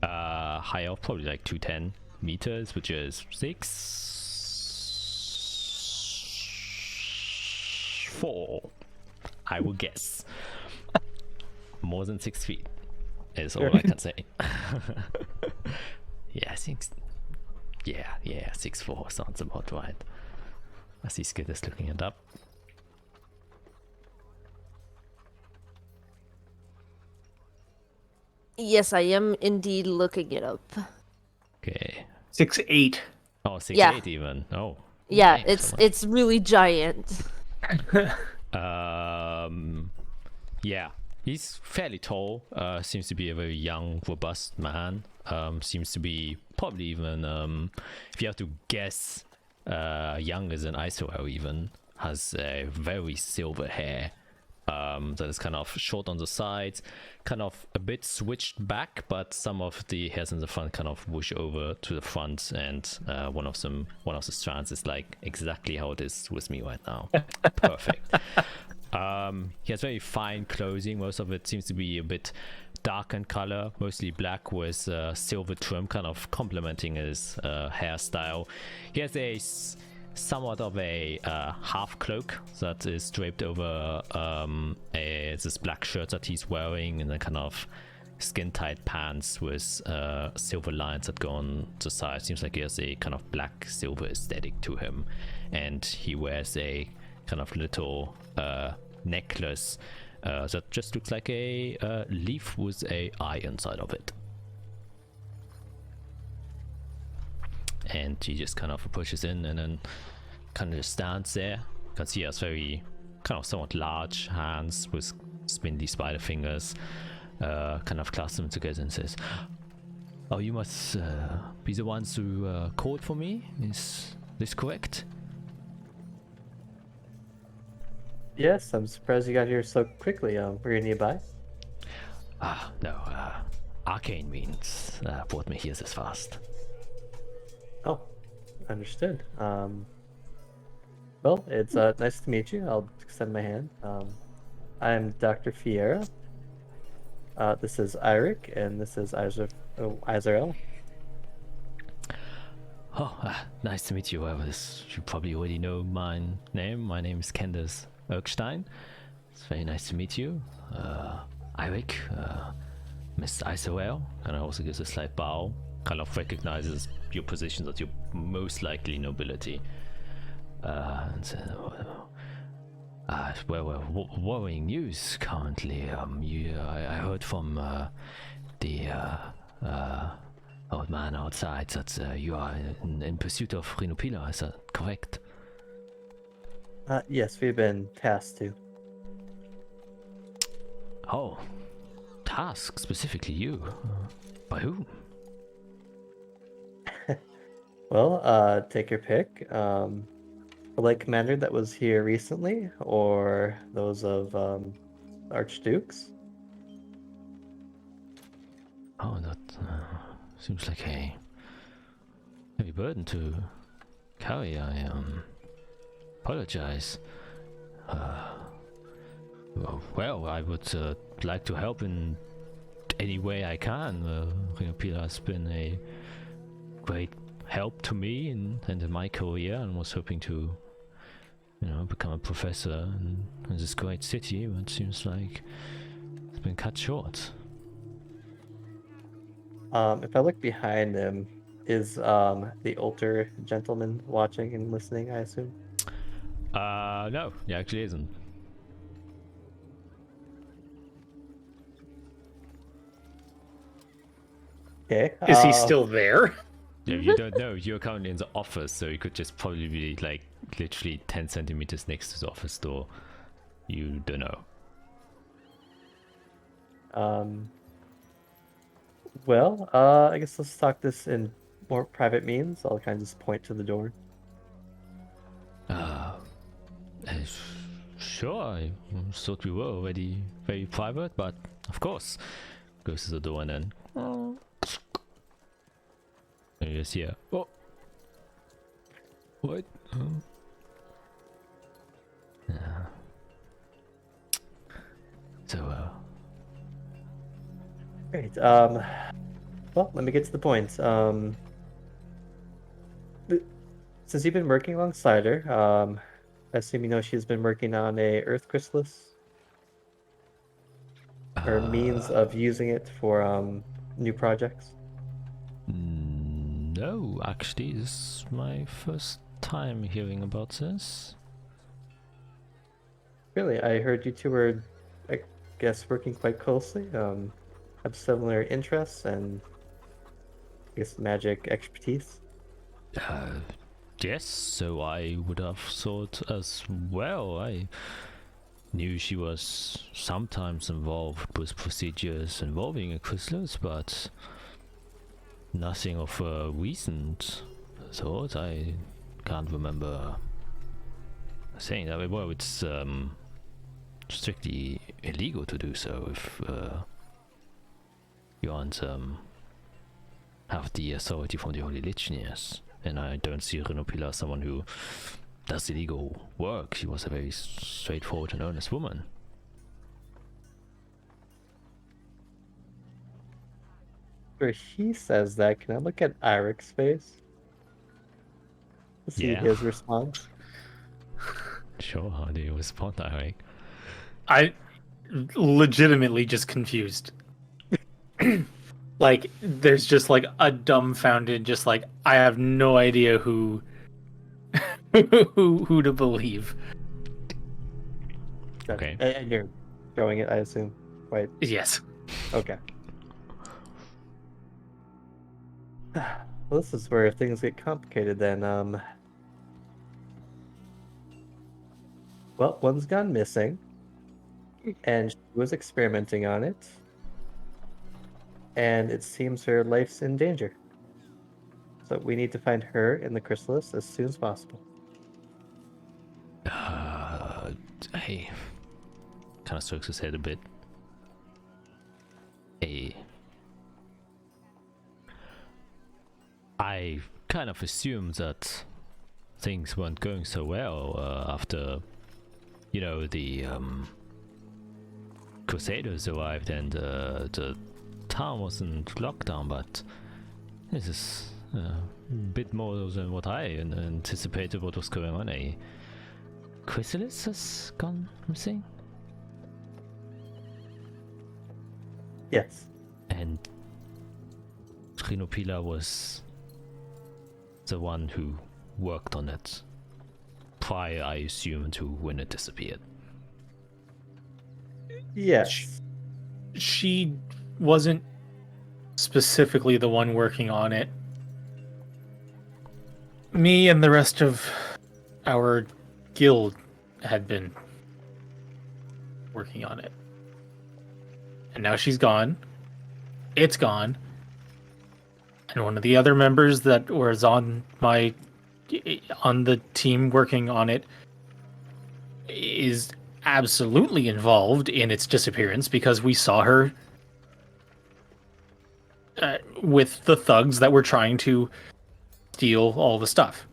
high elf, probably like 210 meters, which is 6'4", I will guess. More than 6 feet is all I can say. Yeah, I think. Yeah, 6'4" sounds about right. I see Skid is looking it up. Yes, I am indeed looking it up. Okay. 6'8". Oh, 6'8" Yeah. even. Oh. Yeah, Excellent. it's really giant. Yeah, he's fairly tall. Seems to be a very young, robust man. Seems to be probably even, if you have to guess, younger than Isoel even. Has very silver hair. That is kind of short on the sides, kind of a bit switched back, but some of the hairs in the front kind of whoosh over to the front, and one of the strands is like exactly how it is with me right now. Perfect. He has very fine clothing. Most of it seems to be a bit dark in color, mostly black with silver trim, kind of complementing his hairstyle. He has a somewhat of a half cloak that is draped over this black shirt that he's wearing, and then kind of skin tight pants with silver lines that go on the side. Seems like he has a kind of black silver aesthetic to him, and he wears a kind of little necklace that just looks like a leaf with a eye inside of it. And he just kind of pushes in and then kind of just stands there. You can see he has very kind of somewhat large hands with spindly spider fingers, kind of clasp them together and says, "Oh, you must be the ones who called for me? Is this correct?" Yes, I'm surprised you got here so quickly. Were you nearby? No, arcane means brought me here this fast. Oh, understood. Well, it's nice to meet you. I'll extend my hand. I'm Dr. Fiera. This is Eirik, and this is Azrael. Oh, nice to meet you. Well, you probably already know my name. My name is Candace Erkstein. It's very nice to meet you. Eirik, Miss Isowell, and I also gives a slight bow. Kind of recognizes your positions as your most likely nobility. And worrying news currently. I heard from the old man outside that you are in pursuit of Rhinopila. Is that correct? Yes, we've been tasked to. Oh, task specifically you. By whom? Well, take your pick. The Light Commander that was here recently, or those of Archdukes? Oh, that seems like a heavy burden to carry. I apologize. Well, I would like to help in any way I can. Rhinopila has been a great help to me in my career, and was hoping to, become a professor in this great city, but it seems like it's been cut short. If I look behind him, is the older gentleman watching and listening, I assume? No, he actually isn't. Okay. Is he still there? Yeah, you don't know. You're currently in the office, so you could just probably be like literally 10 centimeters next to the office door. You don't know. Well, I guess let's talk this in more private means. I'll kind of just point to the door. Sure, I thought we were already very private, but of course. Goes to the door and then... And you just hear... Oh! What? Yeah. So, Great. Well, let me get to the point. Since you've been working alongside her, I assume you know she's been working on a Earth Chrysalis? Or means of using it for new projects? no, actually, this is my first time hearing about this. Really, I heard you two were, I guess, working quite closely. Have similar interests and, I guess, magic expertise. Yes, so I would have thought as well. I knew she was sometimes involved with procedures involving a chrysalis, but nothing of a recent sort. I can't remember saying that. Well, it's strictly illegal to do so if you aren't have the authority from the Holy Lich, yes. And I don't see Rhinopila as someone who does illegal work. She was a very straightforward and honest woman. Where he says that, can I look at Irik's face? To see Yeah. his response? Sure, how do you respond, Eirik? I legitimately just confused. Like, there's just like a dumbfounded, just like, I have no idea who who to believe. Okay. And you're throwing it, I assume. Right. Yes. Okay. Well, this is where things get complicated then. Well, one's gone missing, and she was experimenting on it, and it seems her life's in danger. So we need to find her in the chrysalis as soon as possible. Hey. Kind of strokes his head a bit. Hey. I kind of assume that things weren't going so well after, you know, the Crusaders arrived and the town was in lockdown, but this is a bit more than what I anticipated what was going on. A chrysalis has gone missing? Yes. And Trinopila was the one who worked on it prior, I assume, to when it disappeared. Yes. She wasn't specifically the one working on it. Me and the rest of our guild had been working on it. And now she's gone. It's gone. And one of the other members that was on the team working on it is absolutely involved in its disappearance because we saw her with the thugs that were trying to steal all the stuff.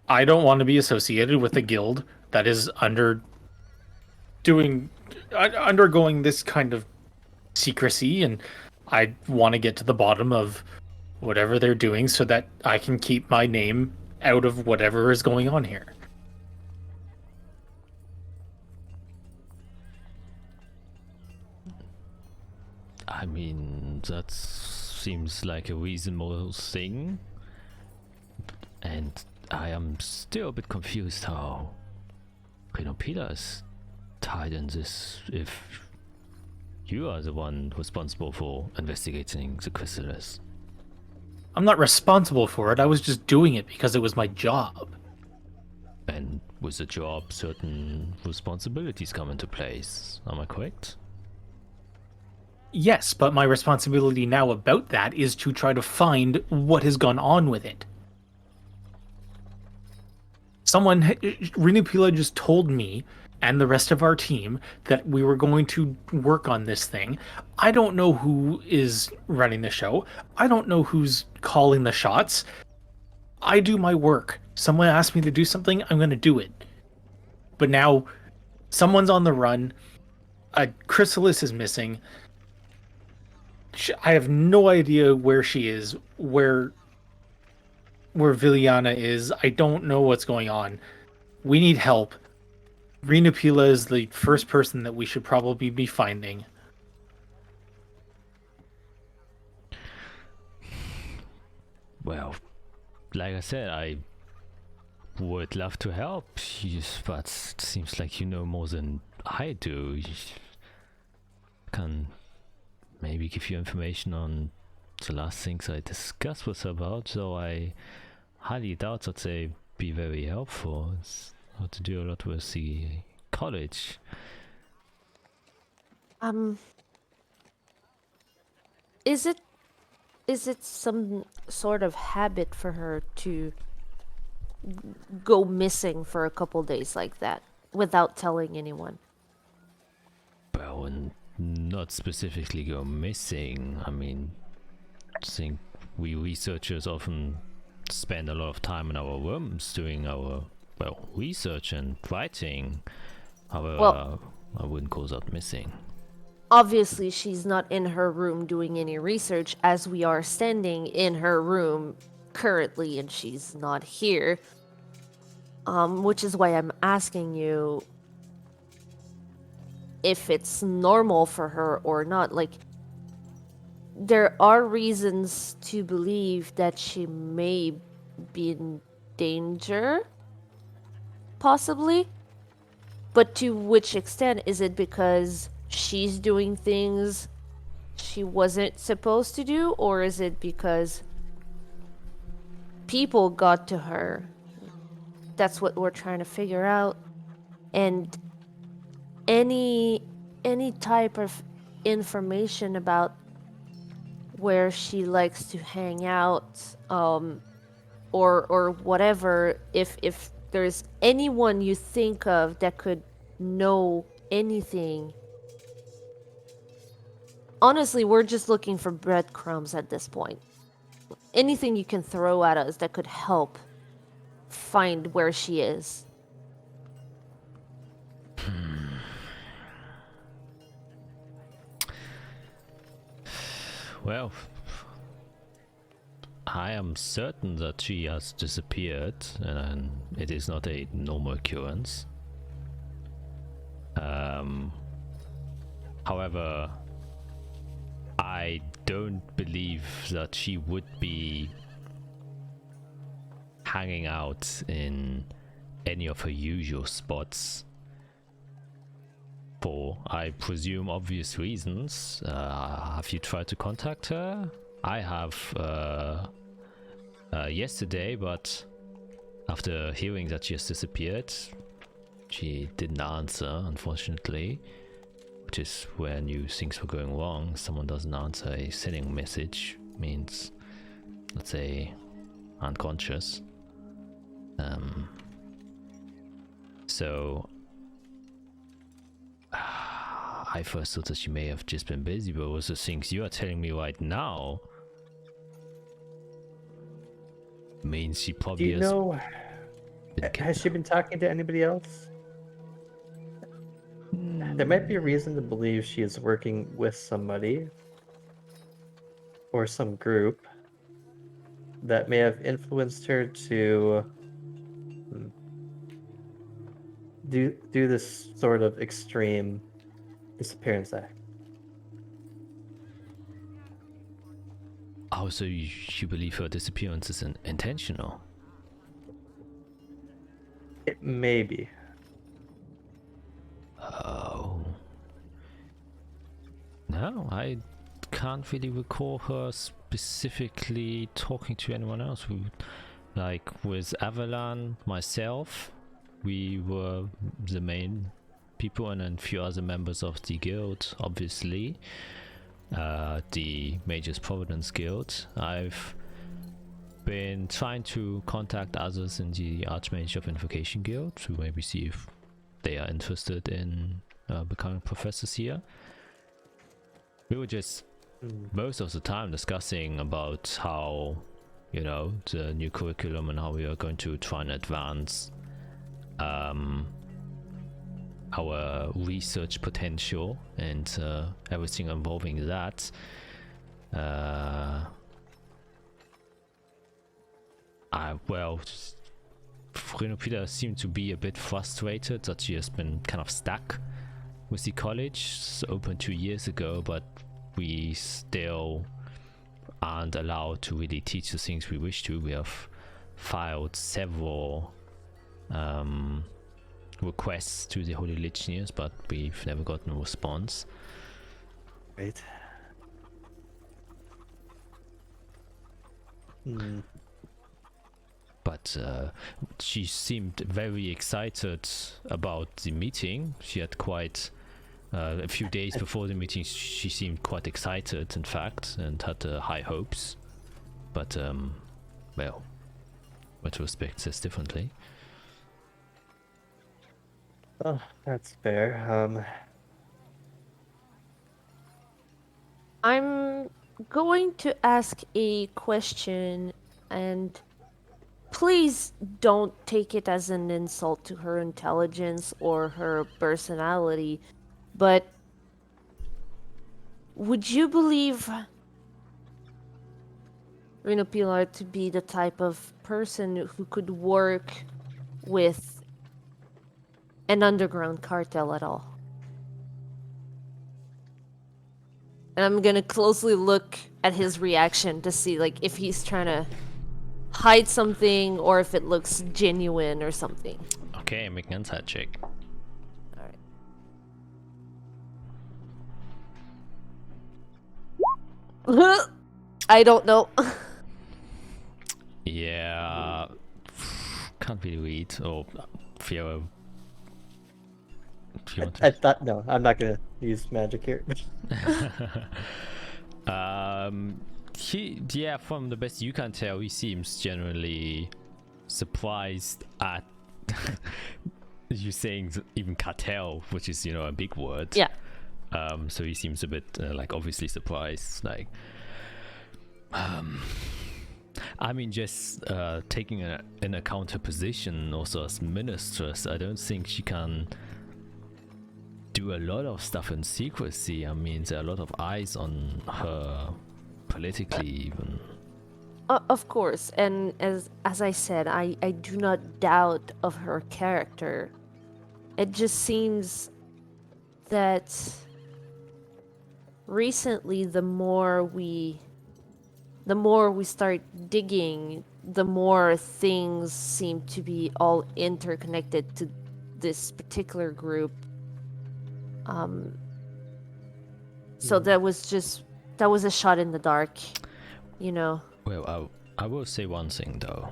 I don't want to be associated with a guild that is undergoing this kind of secrecy, and I want to get to the bottom of whatever they're doing so that I can keep my name out of whatever is going on here. I mean, that seems like a reasonable thing, and I am still a bit confused how Renopila is tied in this if you are the one responsible for investigating the chrysalis. I'm not responsible for it, I was just doing it because it was my job. And with the job, certain responsibilities come into place. Am I correct? Yes, but my responsibility now about that is to try to find what has gone on with it. Renupila just told me and the rest of our team that we were going to work on this thing. I don't know who is running the show. I don't know who's calling the shots. I do my work. Someone asks me to do something, I'm going to do it. But now, someone's on the run. A chrysalis is missing. I have no idea where she is, where Viliana is. I don't know what's going on. We need help. Renupila is the first person that we should probably be finding. Well, like I said, I would love to help, but it seems like you know more than I do. You can maybe give you information on the last things I discussed with her about, so I highly doubt that they'd be very helpful. It's hard to do a lot with the college. Is it some sort of habit for her to go missing for a couple days like that without telling anyone? Well, and not specifically go missing. I mean, I think we researchers often spend a lot of time in our rooms doing our, research and writing. However, I wouldn't call that missing. Obviously, she's not in her room doing any research as we are standing in her room currently, and she's not here. Which is why I'm asking you if it's normal for her or not. Like, there are reasons to believe that she may be in danger, possibly. But to which extent? Is it because she's doing things she wasn't supposed to do, or is it because people got to her? That's what we're trying to figure out. And any type of information about where she likes to hang out, or whatever, if there's anyone you think of that could know anything. Honestly, we're just looking for breadcrumbs at this point. Anything you can throw at us that could help find where she is. Well, I am certain that she has disappeared, and it is not a normal occurrence. However, I don't believe that she would be hanging out in any of her usual spots for, I presume, obvious reasons. Have you tried to contact her? I have yesterday, but after hearing that she has disappeared, she didn't answer, unfortunately, which is where I knew things were going wrong. Someone doesn't answer a sending message means, let's say, unconscious. So I first thought that she may have just been busy, but also things you are telling me right now means she Do probably you know, been has she been talking to anybody else? There might be a reason to believe she is working with somebody or some group that may have influenced her to do this sort of extreme disappearance act. Oh, so you believe her disappearance is intentional? It may be. Oh. No, I can't really recall her specifically talking to anyone else. Like with Avalon, myself, we were the main people, and then a few other members of the guild, obviously. The Mage's Providence Guild. I've been trying to contact others in the Archmage of Invocation Guild to maybe see if they are interested in becoming professors here. We were just most of the time discussing about how, you know, the new curriculum and how we are going to try and advance our research potential and everything involving that. Renopida seemed to be a bit frustrated that she has been kind of stuck with the college. It's opened 2 years ago, but we still aren't allowed to really teach the things we wish to. We have filed several requests to the Holy Legionnaires, but we've never gotten a response. Right. But she seemed very excited about the meeting. She had quite a few days before the meeting, she seemed quite excited, in fact, and had high hopes. But well, retrospect says differently. Oh, that's fair. I'm going to ask a question, and please don't take it as an insult to her intelligence or her personality, but would you believe Reno Pilar to be the type of person who could work with an underground cartel at all? And I'm gonna closely look at his reaction to see, like, if he's trying to hide something or if it looks genuine or something. Okay, make an insight check. Alright. I don't know. Yeah, can't really read. Or Fiora. I thought, no, I'm not gonna use magic here. Yeah, from the best you can tell, he seems generally surprised at you saying even cartel, which is, you know, a big word. Yeah. So he seems a bit like obviously surprised, like I mean, just taking in account her position also as mistress, I don't think she can do a lot of stuff in secrecy. I mean, there are a lot of eyes on her politically even. Of course, and as I said, I do not doubt of her character. It just seems that recently the more we start digging, the more things seem to be all interconnected to this particular group. So that was a shot in the dark, you know. Well, I will say one thing though.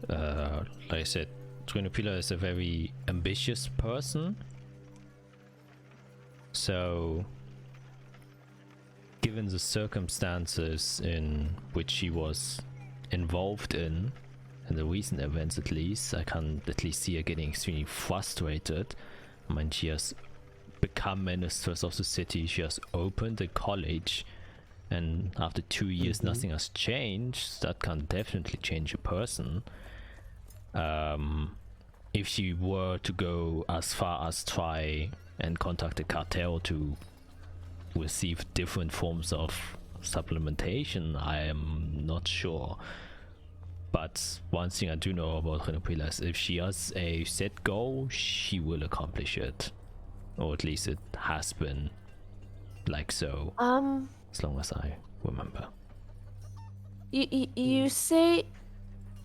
Like I said, Trinopila is a very ambitious person. So, given the circumstances in which she was involved in the recent events at least, I can at least see her getting extremely frustrated. I mean, she has become mistress of the city, she has opened a college, and after 2 years nothing has changed. That can definitely change a person. If she were to go as far as try and contact the cartel to receive different forms of supplementation, I am not sure. But one thing I do know about Renopila is if she has a set goal, she will accomplish it. Or at least it has been like so. As long as I remember. You say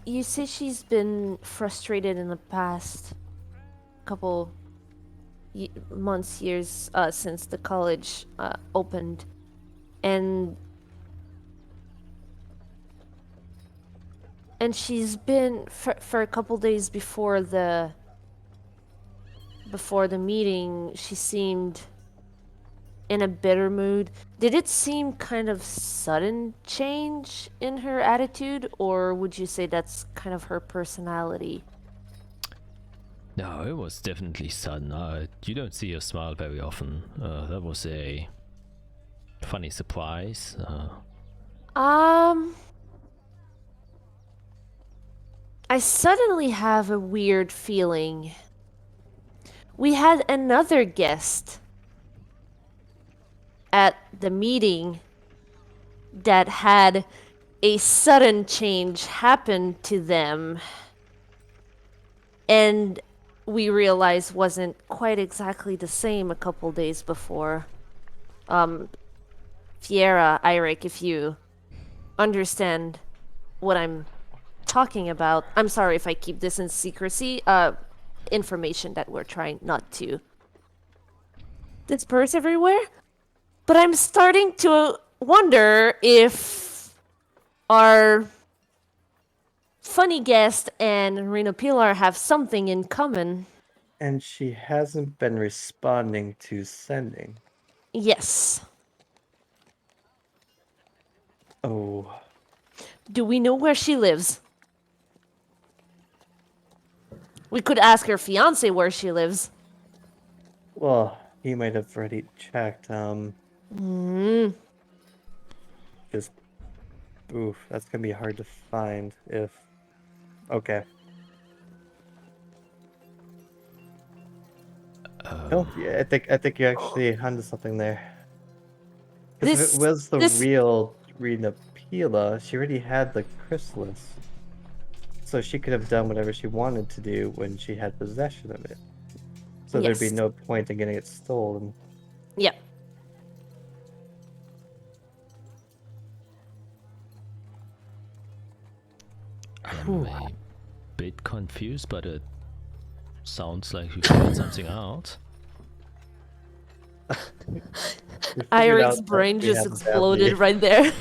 she's been frustrated in the past couple months, years since the college opened, and she's been for a couple days before the meeting. She seemed in a bitter mood. Did it seem kind of sudden change in her attitude, or would you say that's kind of her personality? No, it was definitely sudden. You don't see her smile very often. That was a funny surprise. I suddenly have a weird feeling. We had another guest at the meeting that had a sudden change happen to them, and we realized wasn't quite exactly the same a couple days before. Fiera, Eirik, if you understand what I'm talking about. I'm sorry if I keep this in secrecy. Information that we're trying not to disperse everywhere. But I'm starting to wonder if our funny guest and Reno Pilar have something in common. And she hasn't been responding to sending. Yes. Oh. Do we know where she lives? We could ask her fiance where she lives. Well, he might have already checked. Just, oof, that's gonna be hard to find if. Okay. Oh, yeah, I think you actually onto something there. Because if it was the real Rena Pila, she already had the chrysalis. So she could have done whatever she wanted to do when she had possession of it. So there'd be no point in getting it stolen. Yep. I'm a bit confused, but it sounds like you figured something out. Eirik's brain just exploded right there.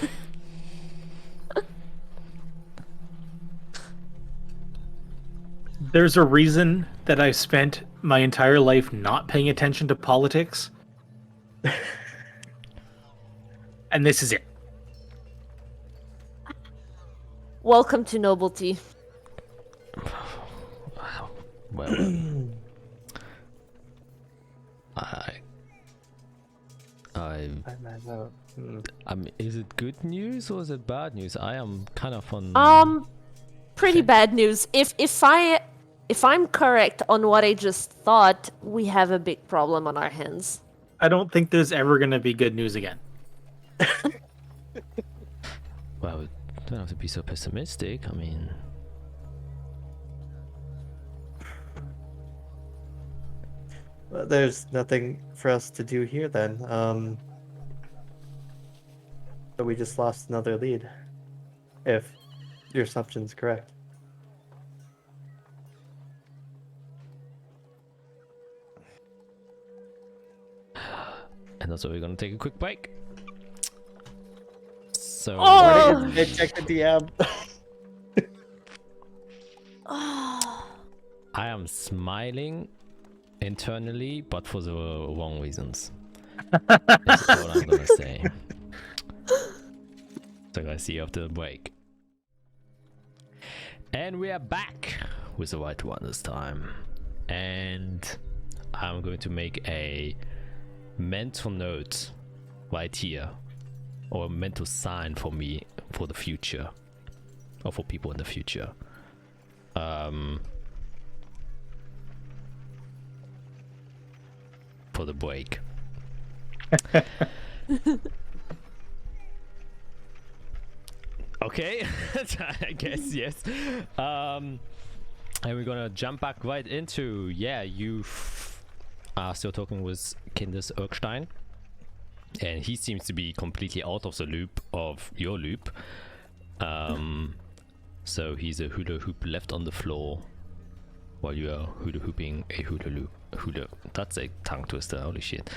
There's a reason that I spent my entire life not paying attention to politics. And this is it. Welcome to nobility. Well, I mean, is it good news or is it bad news? I am kind of on. Pretty bad news. If I'm correct on what I just thought, we have a big problem on our hands. I don't think there's ever going to be good news again. Well, don't have to be so pessimistic. I mean, Well, there's nothing for us to do here then. So we just lost another lead. If your assumption's correct. and that's why we're gonna take a quick break. So. Oh! I checked the DM. I am smiling internally, but for the wrong reasons. That's all I'm gonna say. So I see you after the break. And we are back with the right one this time. And I'm going to make a mental note right here. Or a mental sign for me for the future. Or for people in the future. For the break. Okay, I guess yes. And we're gonna jump back right into, yeah, you are still talking with Kinders Erkstein, and he seems to be completely out of the loop of your loop. So he's a hula hoop left on the floor while you are hula hooping a hula loop. That's a tongue twister, holy shit.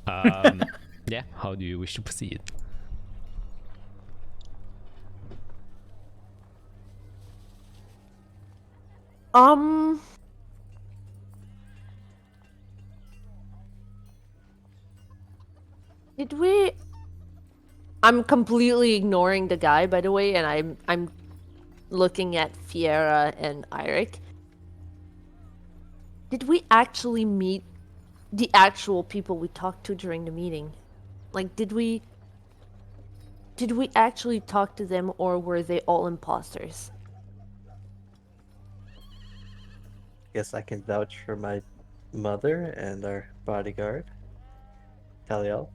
Yeah, how do you wish to proceed? Did we? I'm completely ignoring the guy, by the way, and I'm looking at Fiera and Eirik. Did we actually meet the actual people we talked to during the meeting? Like, did we actually talk to them, or were they all imposters? Guess I can vouch for my mother and our bodyguard, Taliel.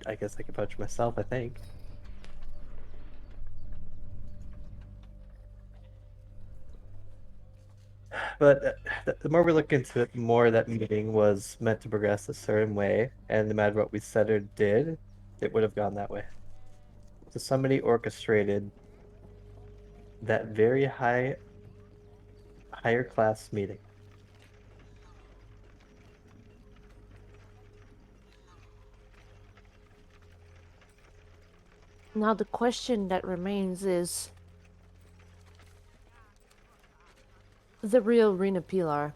I guess I can vouch for myself, I think. But the more we look into it, the more that meeting was meant to progress a certain way, and no matter what we said or did, it would have gone that way. So somebody orchestrated that very higher class meeting. Now the question that remains is, the real Rena Pilar,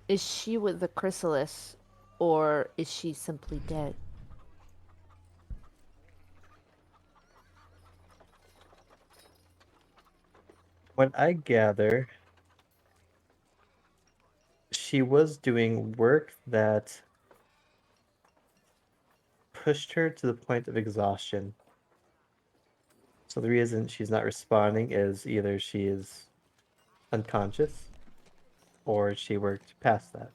is she with the Chrysalis, or is she simply dead? What I gather, she was doing work that pushed her to the point of exhaustion. So the reason she's not responding is either she is unconscious or she worked past that.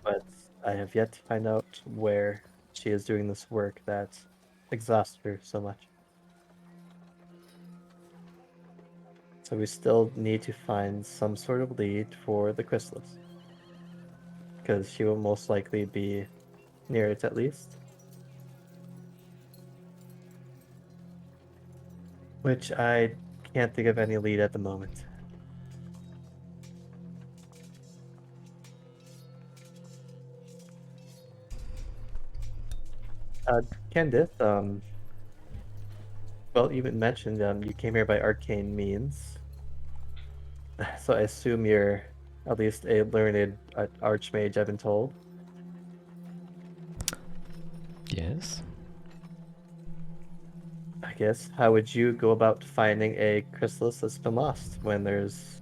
But I have yet to find out where she is doing this work that exhausts her so much. So we still need to find some sort of lead for the Chrysalis. Because she will most likely be near it at least. Which I can't think of any lead at the moment. Kendith, well, you mentioned you came here by arcane means. So I assume you're at least a learned archmage, I've been told. Yes. guess, how would you go about finding a chrysalis that's been lost when there's,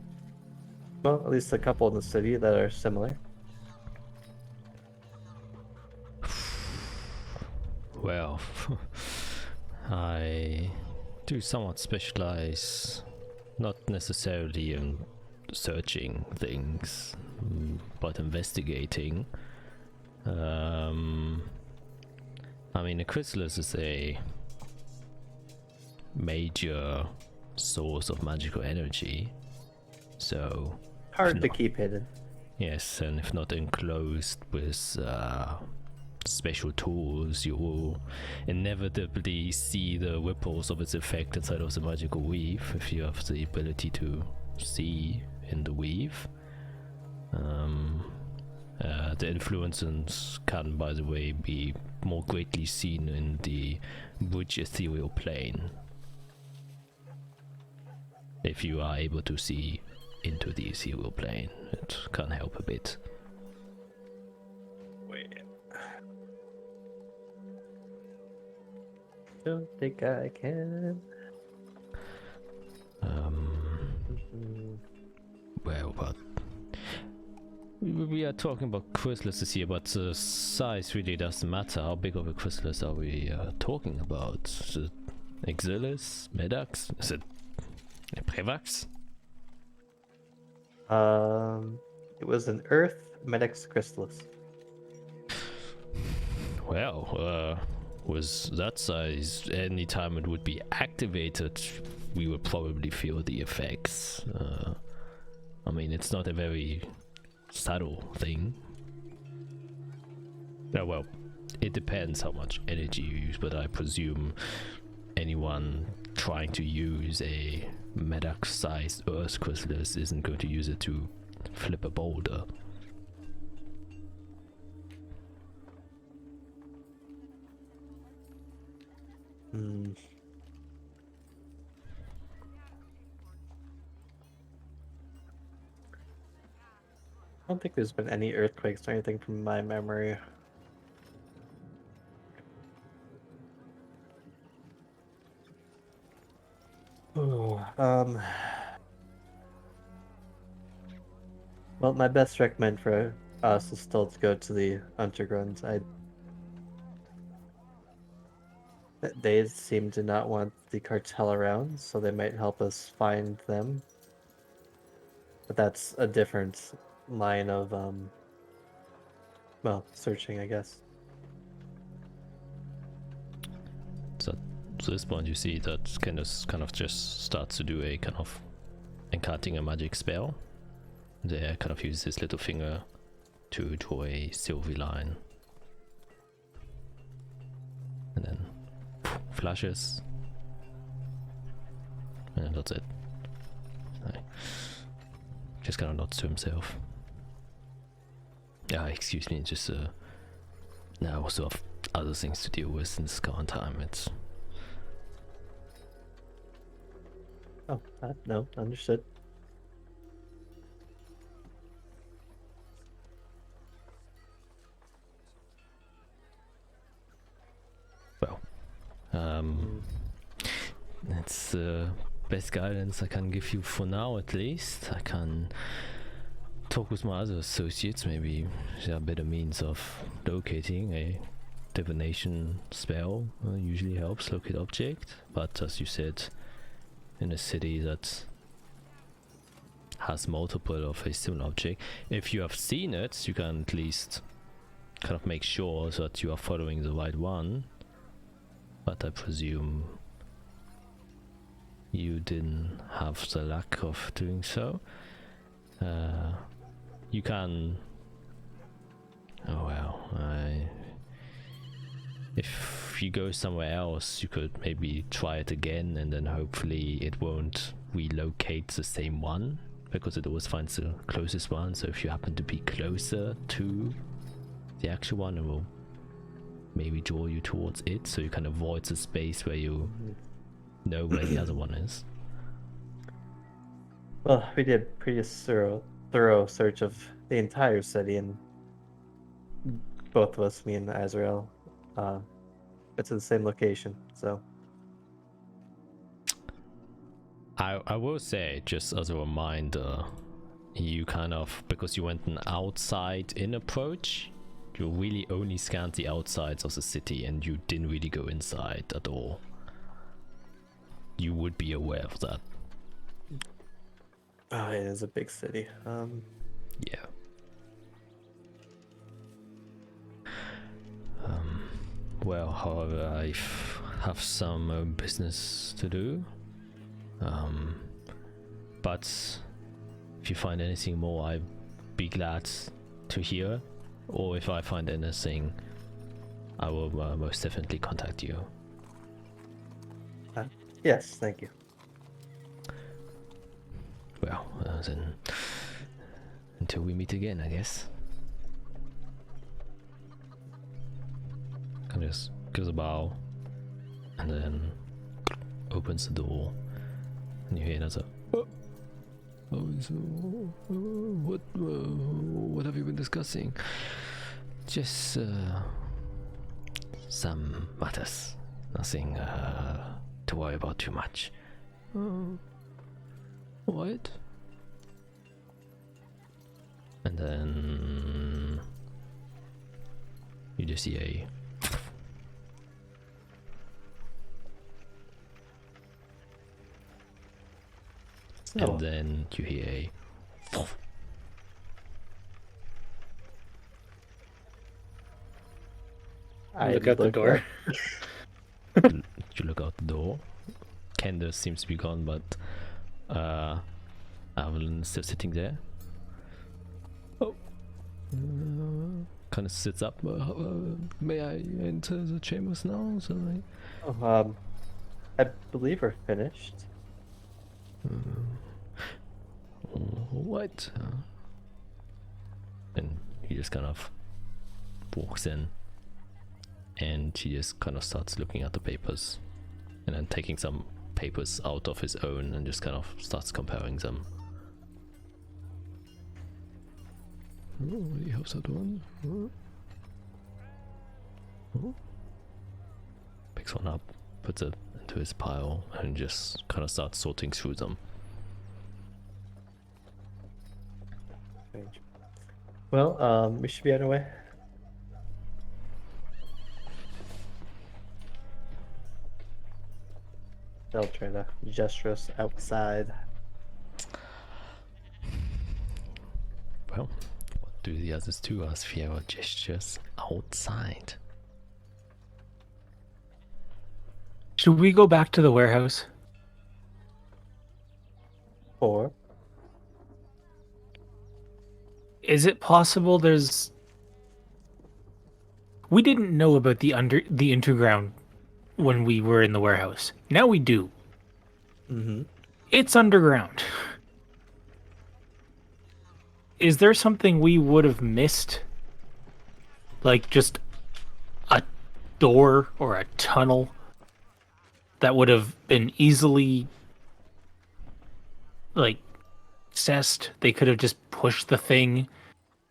well, at least a couple in the city that are similar? Well, I do somewhat specialize, not necessarily in searching things, but investigating. I mean, a chrysalis is a major source of magical energy, so Hard to keep hidden. yes, and if not enclosed with special tools, you will inevitably see the ripples of its effect inside of the magical weave if you have the ability to see in the weave. The influences can, by the way, be more greatly seen in the bridge ethereal plane. If you are able to see into the ethereal plane, it can help a bit. Don't think I can. Well, but we are talking about chrysalises here, but the size really doesn't matter. How big of a chrysalis are we talking about? Is it Exilis? Medax? Is it a Prevax? It was an Earth Medex Chrysalis. Well, with that size, anytime it would be activated, we would probably feel the effects. I mean, it's not a very subtle thing. Yeah, well, it depends how much energy you use, but I presume anyone trying to use a Medax-sized Earth Chrysalis isn't going to use it to flip a boulder. I don't think there's been any earthquakes or anything from my memory. Ooh, well, my best recommend for us is still to go to the underground. They seem to not want the cartel around, so they might help us find them. But that's a different line of well, searching, I guess. So at this point, you see that kind of just starts to do a kind of enchanting a magic spell. There, kind of uses his little finger to draw a silvery line, and then flashes, and then that's it. Just kind of nods to himself. Excuse me, just now I also have other things to deal with in this current time. It's no, understood. well, that's the best guidance I can give you for now, at least. I can talk with my other associates, maybe there are better means of locating a divination spell. Usually helps locate object, but as you said, in a city that has multiple of a similar object, if you have seen it, you can at least kind of make sure that you are following the right one, but I presume you didn't have the luck of doing so. You can... oh well, if you go somewhere else, you could maybe try it again, and then hopefully it won't relocate the same one, because it always finds the closest one. So if you happen to be closer to the actual one, it will maybe draw you towards it, so you can avoid the space where you know where the other one is. Well, we did pretty thorough search of the entire city, and both of us, me and Azrael, went to the same location. So I will say, just as a reminder, you kind of, because you went an outside in approach, you really only scanned the outsides of the city and you didn't really go inside at all. You would be aware of that. Oh, it is a big city. Yeah. Well, however, I have some business to do. But if you find anything more, I'd be glad to hear. Or if I find anything, I will most definitely contact you. Yes, thank you. Well, then until we meet again, I guess. Kind of just gives a bow and then opens the door, and you hear another. Oh, so what have you been discussing? Just some matters. Nothing to worry about too much. What? And then you just see a and then you hear a I look out the door. You look out the door. Kender seems to be gone, but Avalon is still sitting there. Oh, kind of sits up. May I enter the chambers now? So I believe we're finished. What? And he just kind of walks in, and he just kind of starts looking at the papers, and then taking some papers out of his own and just kind of starts comparing them. Oh, he helps that one. Oh. Picks one up, puts it into his pile, and just kind of starts sorting through them. Well, we should be on our way. They'll try to gesture us outside. Well, what do the others do as Fiera gestures outside? Should we go back to the warehouse? Or Is it possible there's... We didn't know about the underground when we were in the warehouse. Now we do. It's underground. Is there something we would have missed? Like just a door or a tunnel that would have been easily like accessed? They could have just pushed the thing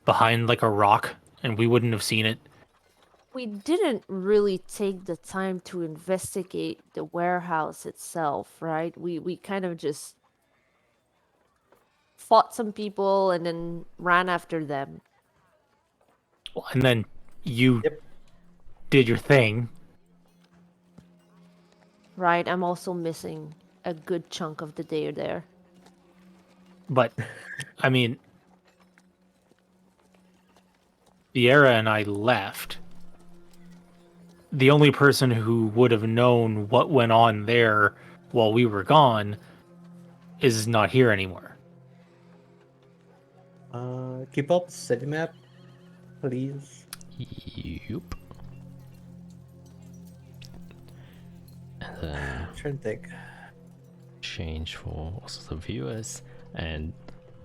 behind like a rock and we wouldn't have seen it. We didn't really take the time to investigate the warehouse itself, right? We kind of just fought some people and then ran after them. Well, and then you did your thing. Right, I'm also missing a good chunk of the day there. But, I mean, Sierra and I left. The only person who would have known what went on there while we were gone is not here anymore. Keep up the city map, please. Yup. And then I'm trying to think. change for also the viewers and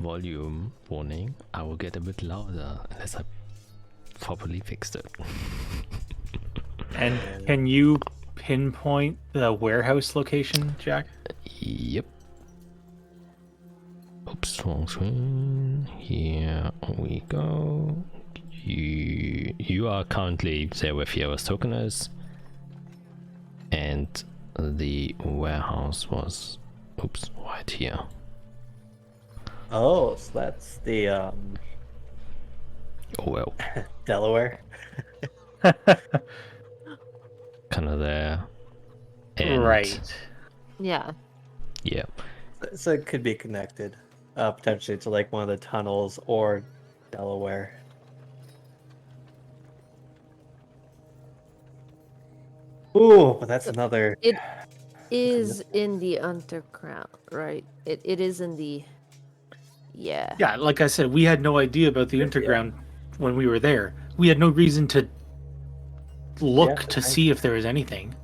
volume warning. I will get a bit louder unless I properly fixed it. And can you pinpoint the warehouse location, Jack? Yep. Oops, wrong screen. Here we go. You are currently there where Fiera's token is, and the warehouse was. Oops, why Azathia. Oh, so that's the Oh well, Delaware. kind of there. And Right. Yeah. yeah, So it could be connected, potentially to like one of the tunnels or Delaware. Ooh, but that's another. It is in the underground, right? It is in the. Yeah. Yeah, like I said, we had no idea about the underground when we were there. We had no reason to look to see if there was anything.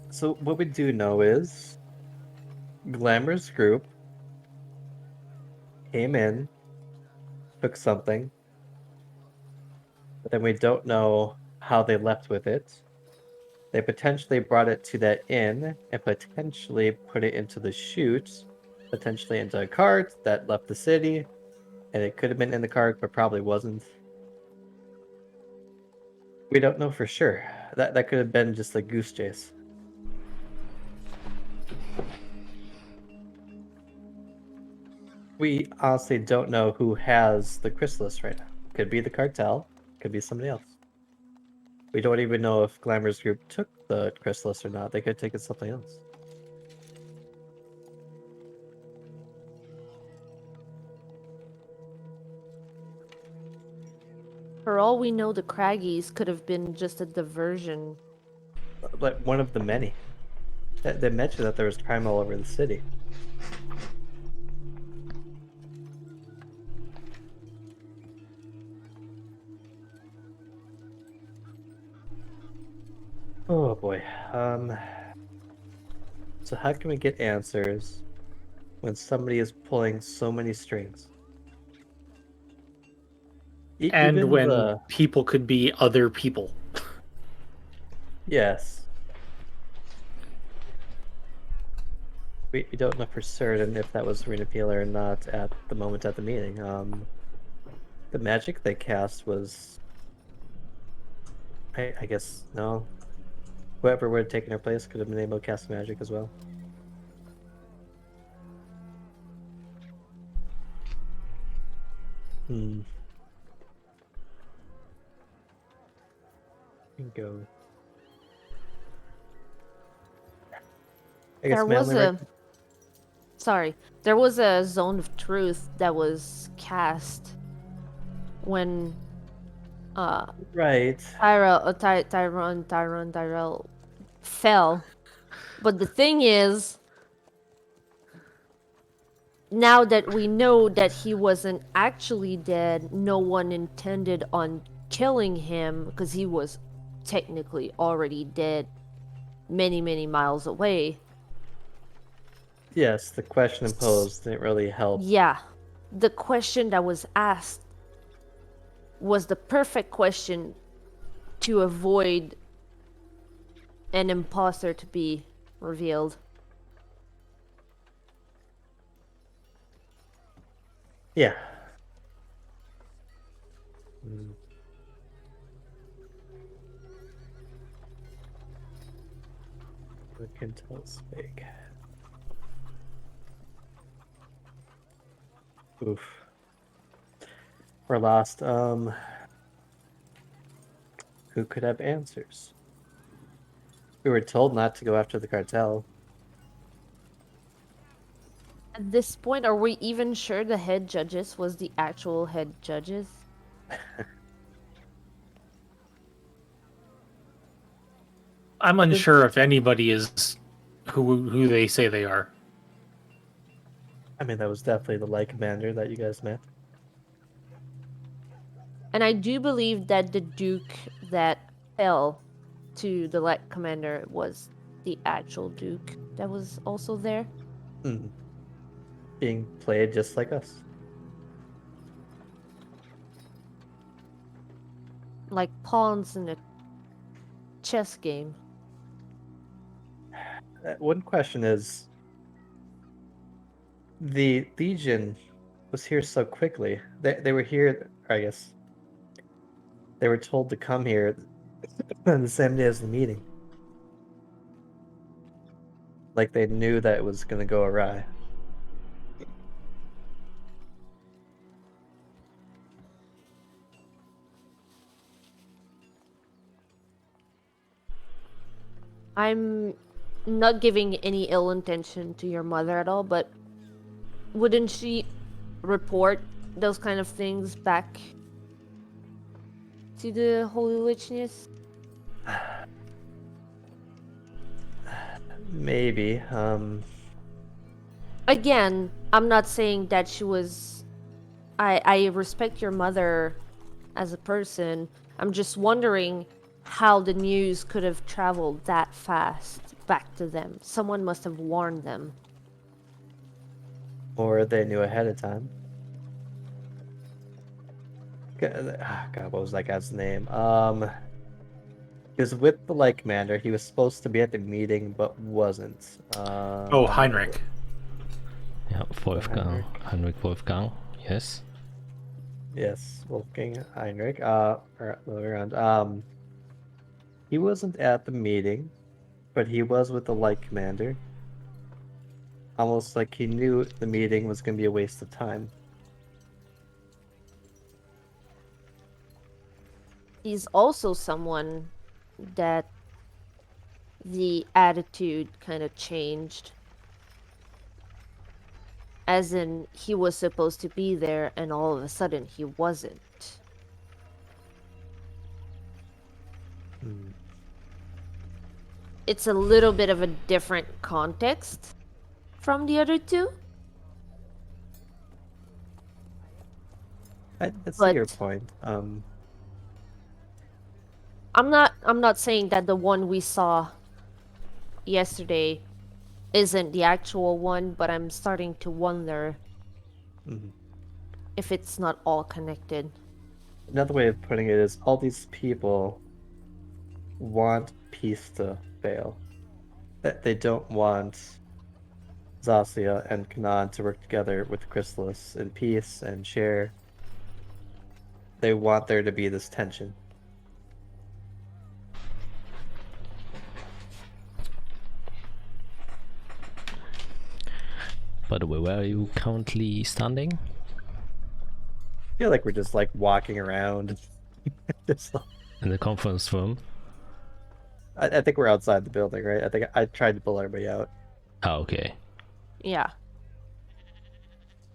So what we do know is Glamour's group came in, took something, but then we don't know how they left with it. They potentially brought it to that inn and potentially put it into the chute, potentially into a cart that left the city, and it could have been in the cart, but probably wasn't. We don't know for sure. That could have been just a goose chase. We honestly don't know who has the chrysalis right now. Could be the cartel, could be somebody else. We don't even know if Glamour's group took the chrysalis or not. They could have taken something else. For all we know, the Craggies could have been just a diversion. But one of the many. They mentioned that there was crime all over the city. Oh boy. So how can we get answers when somebody is pulling so many strings? And Even when the people could be other people. yes. We don't know for certain if that was Serena Peeler or not at the moment at the meeting. The magic they cast was I guess no. Whoever would have taken her place could have been able to cast magic as well. Hmm. Go. I guess There my was only a. Sorry. There was a zone of truth that was cast when right. Tyrell fell. But the thing is, now that we know that he wasn't actually dead, no one intended on killing him because he was technically already dead many, many miles away. Yes, the question posed didn't really help. Yeah. The question that was asked was the perfect question to avoid an imposter to be revealed. Yeah. Hmm. We can tell Spake. Oof. We're lost. Who could have answers? We were told not to go after the cartel. At this point, are we even sure the head judges was the actual head judges? I'm unsure if anybody is who they say they are. I mean, that was definitely the light commander that you guys met. And I do believe that the Duke that fell to the Light Commander was the actual Duke that was also there. Hmm. Being played just like us. Like pawns in a chess game. One question is, the Legion was here so quickly. They were here, I guess. They were told to come here on the same day as the meeting. Like they knew that it was gonna go awry. I'm not giving any ill intention to your mother at all, but wouldn't she report those kind of things back to the Holy Witchness? Maybe. Again, I'm not saying that she was. I respect your mother as a person. I'm just wondering how the news could have traveled that fast back to them. Someone must have warned them. Or they knew ahead of time. God, what was that guy's name? He was with the Light Commander. He was supposed to be at the meeting, but wasn't. Oh, Heinrich. Yeah, Wolfgang. Heinrich Wolfgang. Yes. Yes, Wolfgang Heinrich. Or the other way around. He wasn't at the meeting, but he was with the Light Commander. Almost like he knew the meeting was going to be a waste of time. He's also someone that the attitude kind of changed. As in, he was supposed to be there, and all of a sudden he wasn't. It's a little bit of a different context from the other two. I see your But- point. I'm not saying that the one we saw yesterday isn't the actual one, but I'm starting to wonder if it's not all connected. Another way of putting it is all these people want peace to fail. That they don't want Azathia and Kanan to work together with Chrysalis in peace and share. They want there to be this tension. By the way, where are you currently standing? I feel like we're just like walking around. Just like- In the conference room? I think we're outside the building, right? I think I tried to pull everybody out. Oh, okay. Yeah.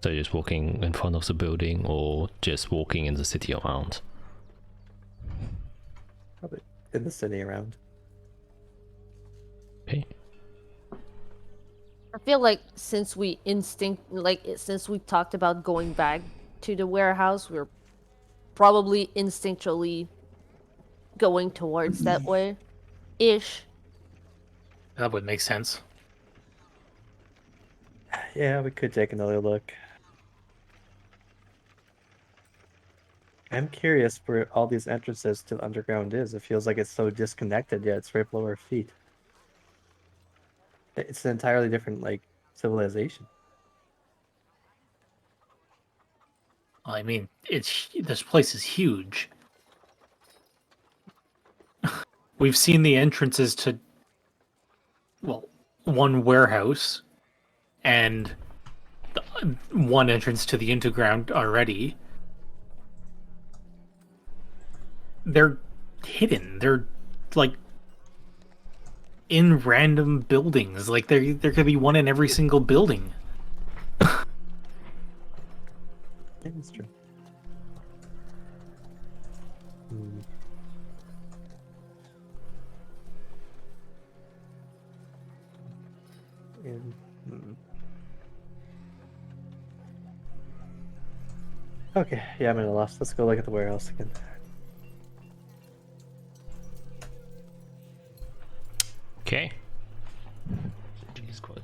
So you're just walking in front of the building or just walking in the city around? Probably in the city around. Okay. I feel like since we talked about going back to the warehouse, we're probably instinctually going towards that way. Ish. That would make sense. Yeah, we could take another look. I'm curious where all these entrances to the underground is. It feels like it's so disconnected, yet it's right below our feet. It's an entirely different, like, civilization. I mean, this place is huge. We've seen the entrances to, well, one warehouse and one entrance to the underground already. They're hidden. They're like in random buildings. Like there could be one in every single building. Yeah, that's true. Okay, yeah, I'm at a loss. Let's go look at the warehouse again. Okay. Jeez, God.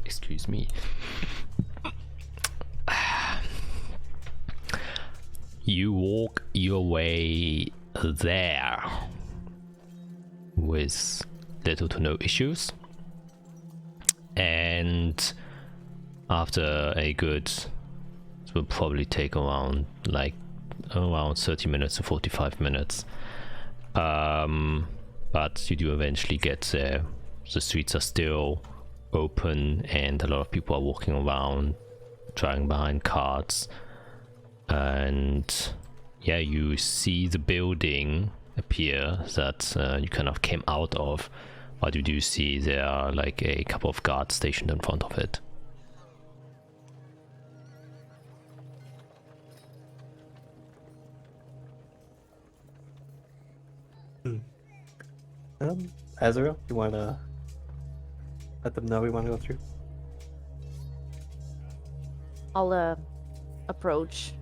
Excuse me. You walk your way there with little to no issues, and after a good, it will probably take around 30 minutes to 45 minutes, but you do eventually get there. the streets are still open and a lot of people are walking around, driving behind carts. And yeah, you see the building appear that you kind of came out of, but you do see there are like a couple of guards stationed in front of it. Azrael, you want to let them know we want to go through? I'll approach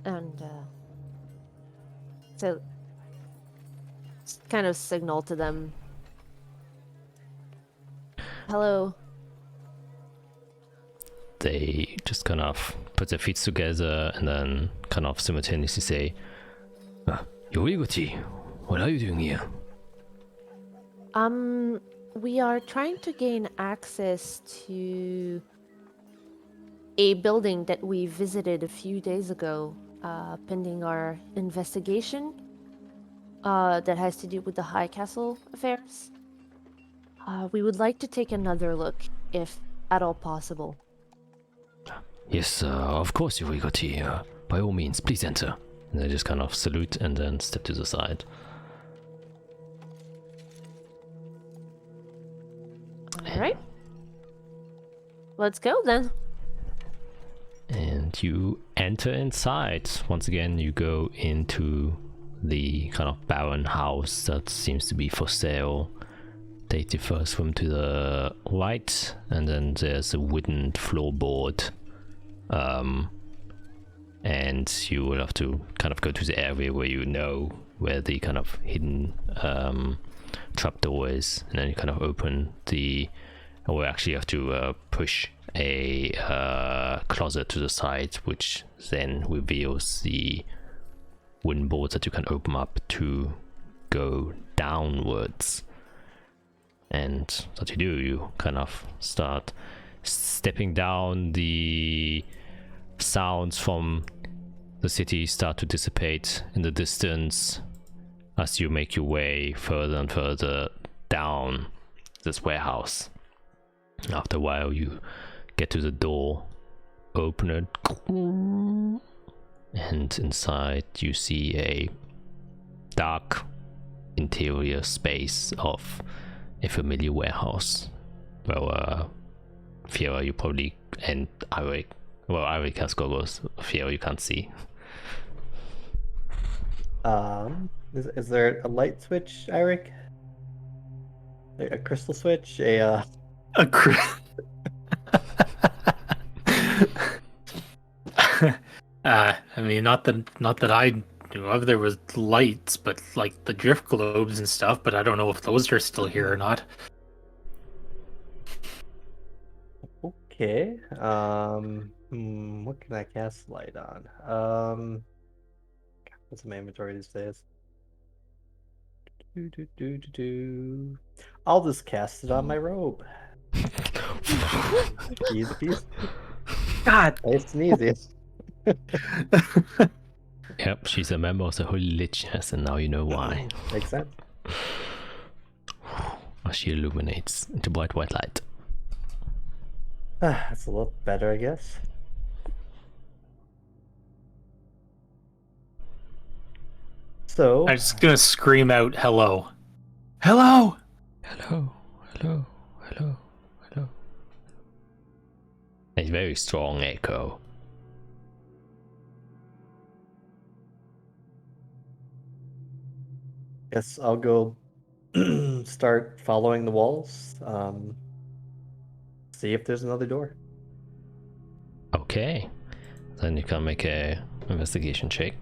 and so kind of signal to them. Hello. They just kind of put their feet together and then kind of simultaneously say, Yoriguchi, what are you doing here? We are trying to gain access to a building that we visited a few days ago, pending our investigation, that has to do with the High Castle affairs. We would like to take another look, if at all possible. Yes, of course, Yoriguchi. By all means, please enter. And they just kind of salute and then step to the side. Alright. Let's go then. And you enter inside. Once again, you go into the kind of barren house that seems to be for sale. Take the first room to the right, and then there's a wooden floorboard. And you will have to kind of go to the area where you know where the kind of hidden trapdoor is, and then you kind of open the, or actually you have to push a closet to the side, which then reveals the wooden boards that you can open up to go downwards. And what you do, you kind of start stepping down. The sounds from the city start to dissipate in the distance as you make your way further and further down this warehouse. After a while, you get to the door, open it, and inside you see a dark interior space of a familiar warehouse. Well, Fiera, you probably, and Irik, well, Irik has goggles, Fiera you can't see. Is there a light switch, Irik? A crystal switch? A I mean, not that I knew of. There was lights, but like the drift globes and stuff. But I don't know if those are still here or not. Okay. What can I cast light on? What's in my inventory these days? I'll just cast it on my robe. Easy peasy. God, Nice and easy. Yep, she's a member of the Holy Lichess, and now you know why. Makes sense. As she illuminates into bright white light. That's a little better, I guess. So I'm just gonna scream out, "Hello, hello!" Hello, hello, hello, hello. A very strong echo. guess I'll go start following the walls. See if there's another door. Okay, then you can make a investigation check.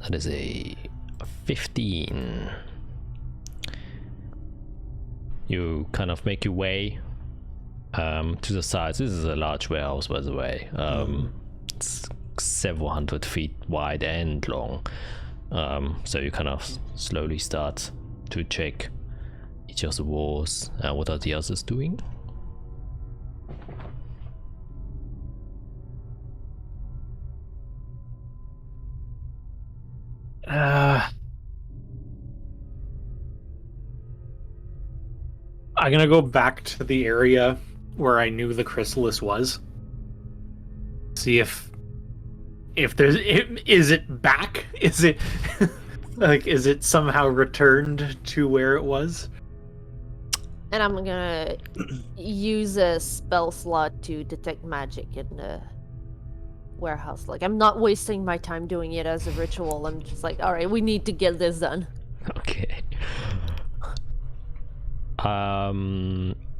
That is a 15. You kind of make your way to the sides. This is a large warehouse, by the way. It's several hundred feet wide and long. So you kind of slowly start to check each of the walls. What are the others doing? I'm gonna go back to the area where I knew the chrysalis was. See if there's is it back? Is it like is it somehow returned to where it was? And I'm gonna use a spell slot to detect magic in the warehouse. Like, I'm not wasting my time doing it as a ritual. I'm just like, all right, we need to get this done. Okay.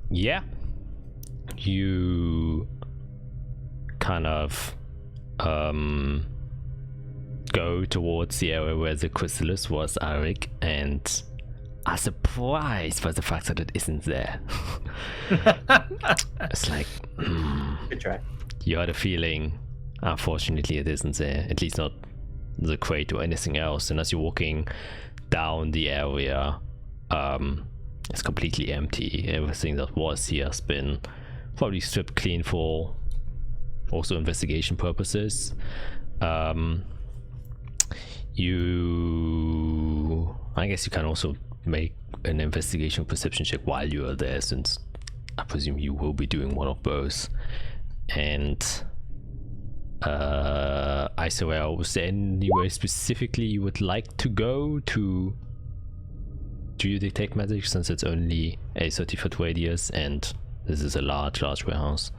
Yeah. You kind of go towards the area where the chrysalis was, Arik, and are surprised by the fact that it isn't there. It's like, Good try. you had a feeling, unfortunately it isn't there, at least not the crate or anything else. And as you're walking down the area, it's completely empty. Everything that was here has been probably stripped clean for also investigation purposes. I guess you can also make an investigation perception check while you are there, since I presume you will be doing one of both. And Isorel, was there anywhere specifically you would like to go to? Do you detect magic, since it's only a 30-foot radius and this is a large warehouse?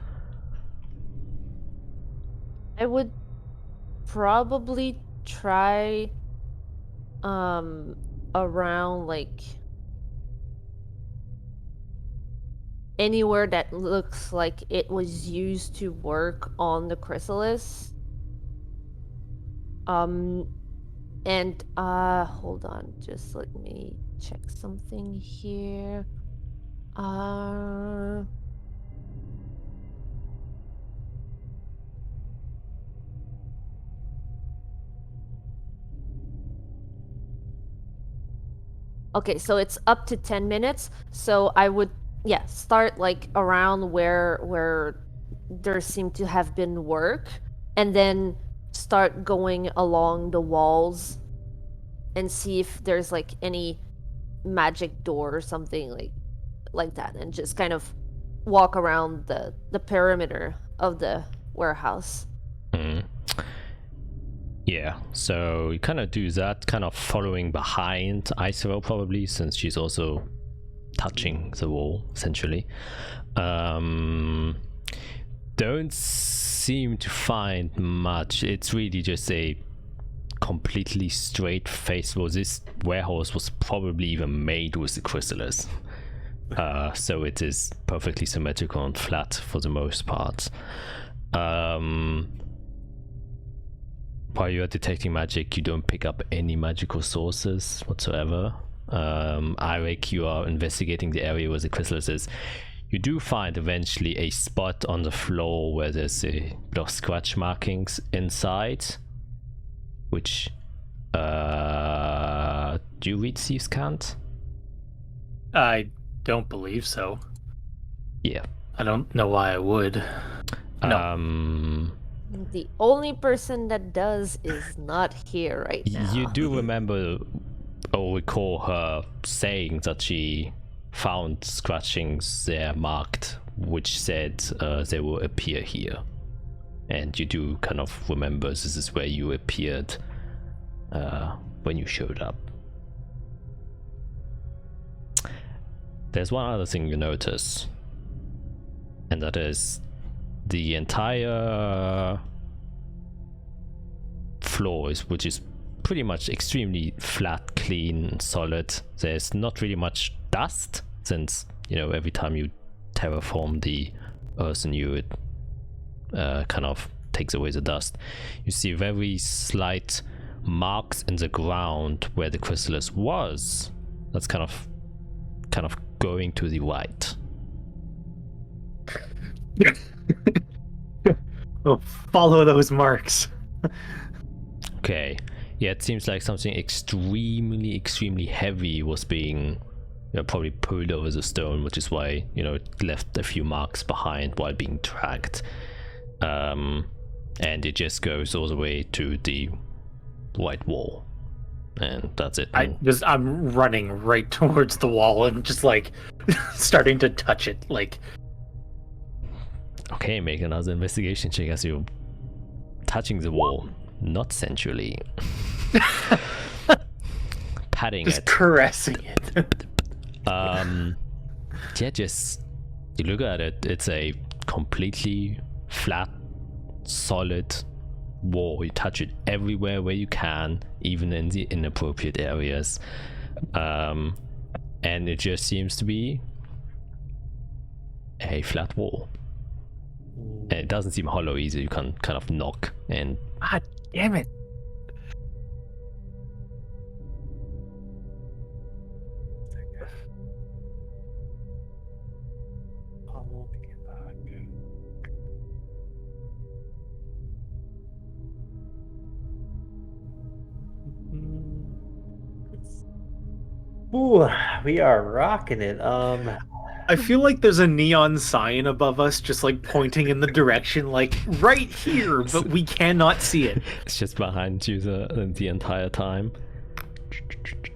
I would probably try around like anywhere that looks like it was used to work on the chrysalis. And hold on, just let me check something here. Okay, so it's up to 10 minutes. So I would, yeah, start like around where there seemed to have been work, and then start going along the walls and see if there's like any magic door or something like that, and just kind of walk around the perimeter of the warehouse. Yeah, so you kind of do that, kind of following behind Isorel probably, since she's also touching the wall, essentially. Don't seem to find much. It's really just a completely straight face. Well, this warehouse was probably even made with the chrysalis. So it is perfectly symmetrical and flat for the most part. While you are detecting magic, you don't pick up any magical sources whatsoever. Arik, you are investigating the area where the chrysalis is. You do find eventually a spot on the floor where there's a lot of scratch markings inside, which do you read Thieves' Cant? I don't believe so. Yeah. I don't know why I would. No. The only person that does is not here right now. You do remember or recall her saying that she found scratchings there marked, which said they will appear here. And you do kind of remember this is where you appeared when you showed up. There's one other thing you notice, and that is the entire floor which is pretty much extremely flat, clean, solid. There's not really much dust, since, you know, every time you terraform the earth anew, it kind of takes away the dust. You see very slight marks in the ground where the chrysalis was. That's kind of going to the right. Oh, follow those marks. Okay. Yeah, it seems like something extremely heavy was being, you know, probably pulled over the stone, which is why, you know, it left a few marks behind while being dragged. And it just goes all the way to the white wall. And that's it. I'm running right towards the wall and just like starting to touch it. Like, Okay, make another investigation check as you're touching the wall, not sensually. Patting just it. caressing it. Yeah, just you look at it, it's a completely flat, solid wall. You touch it everywhere where you can, even in the inappropriate areas. And it just seems to be a flat wall. And it doesn't seem hollow either. You can kind of knock and God damn it. Ooh, we are rocking it. I feel like there's a neon sign above us just like pointing in the direction like right here, but we cannot see it. it's just behind you the entire time.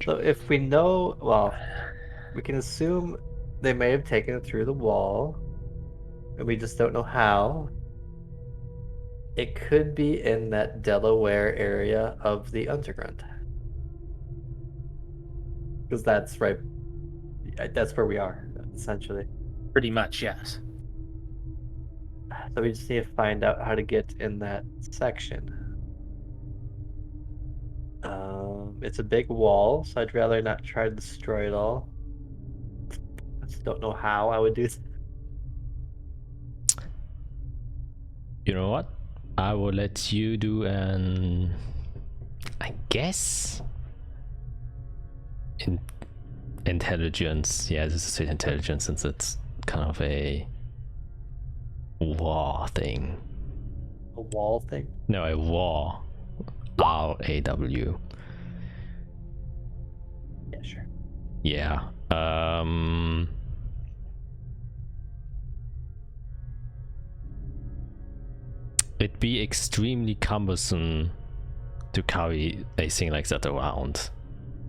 So if we know, well, we can assume they may have taken it through the wall, and we just don't know how. It could be in that Delaware area of the underground. Because that's right. That's where we are, essentially. Pretty much, yes. So we just need to find out how to get in that section. It's a big wall, so I'd rather not try to destroy it all. I just don't know how I would do that. You know what? I will let you do an, I guess, intelligence. Yeah, this is intelligence since it's kind of a war thing. A wall thing? No, a war. RAW. Yeah, sure. Yeah. It'd be extremely cumbersome to carry a thing like that around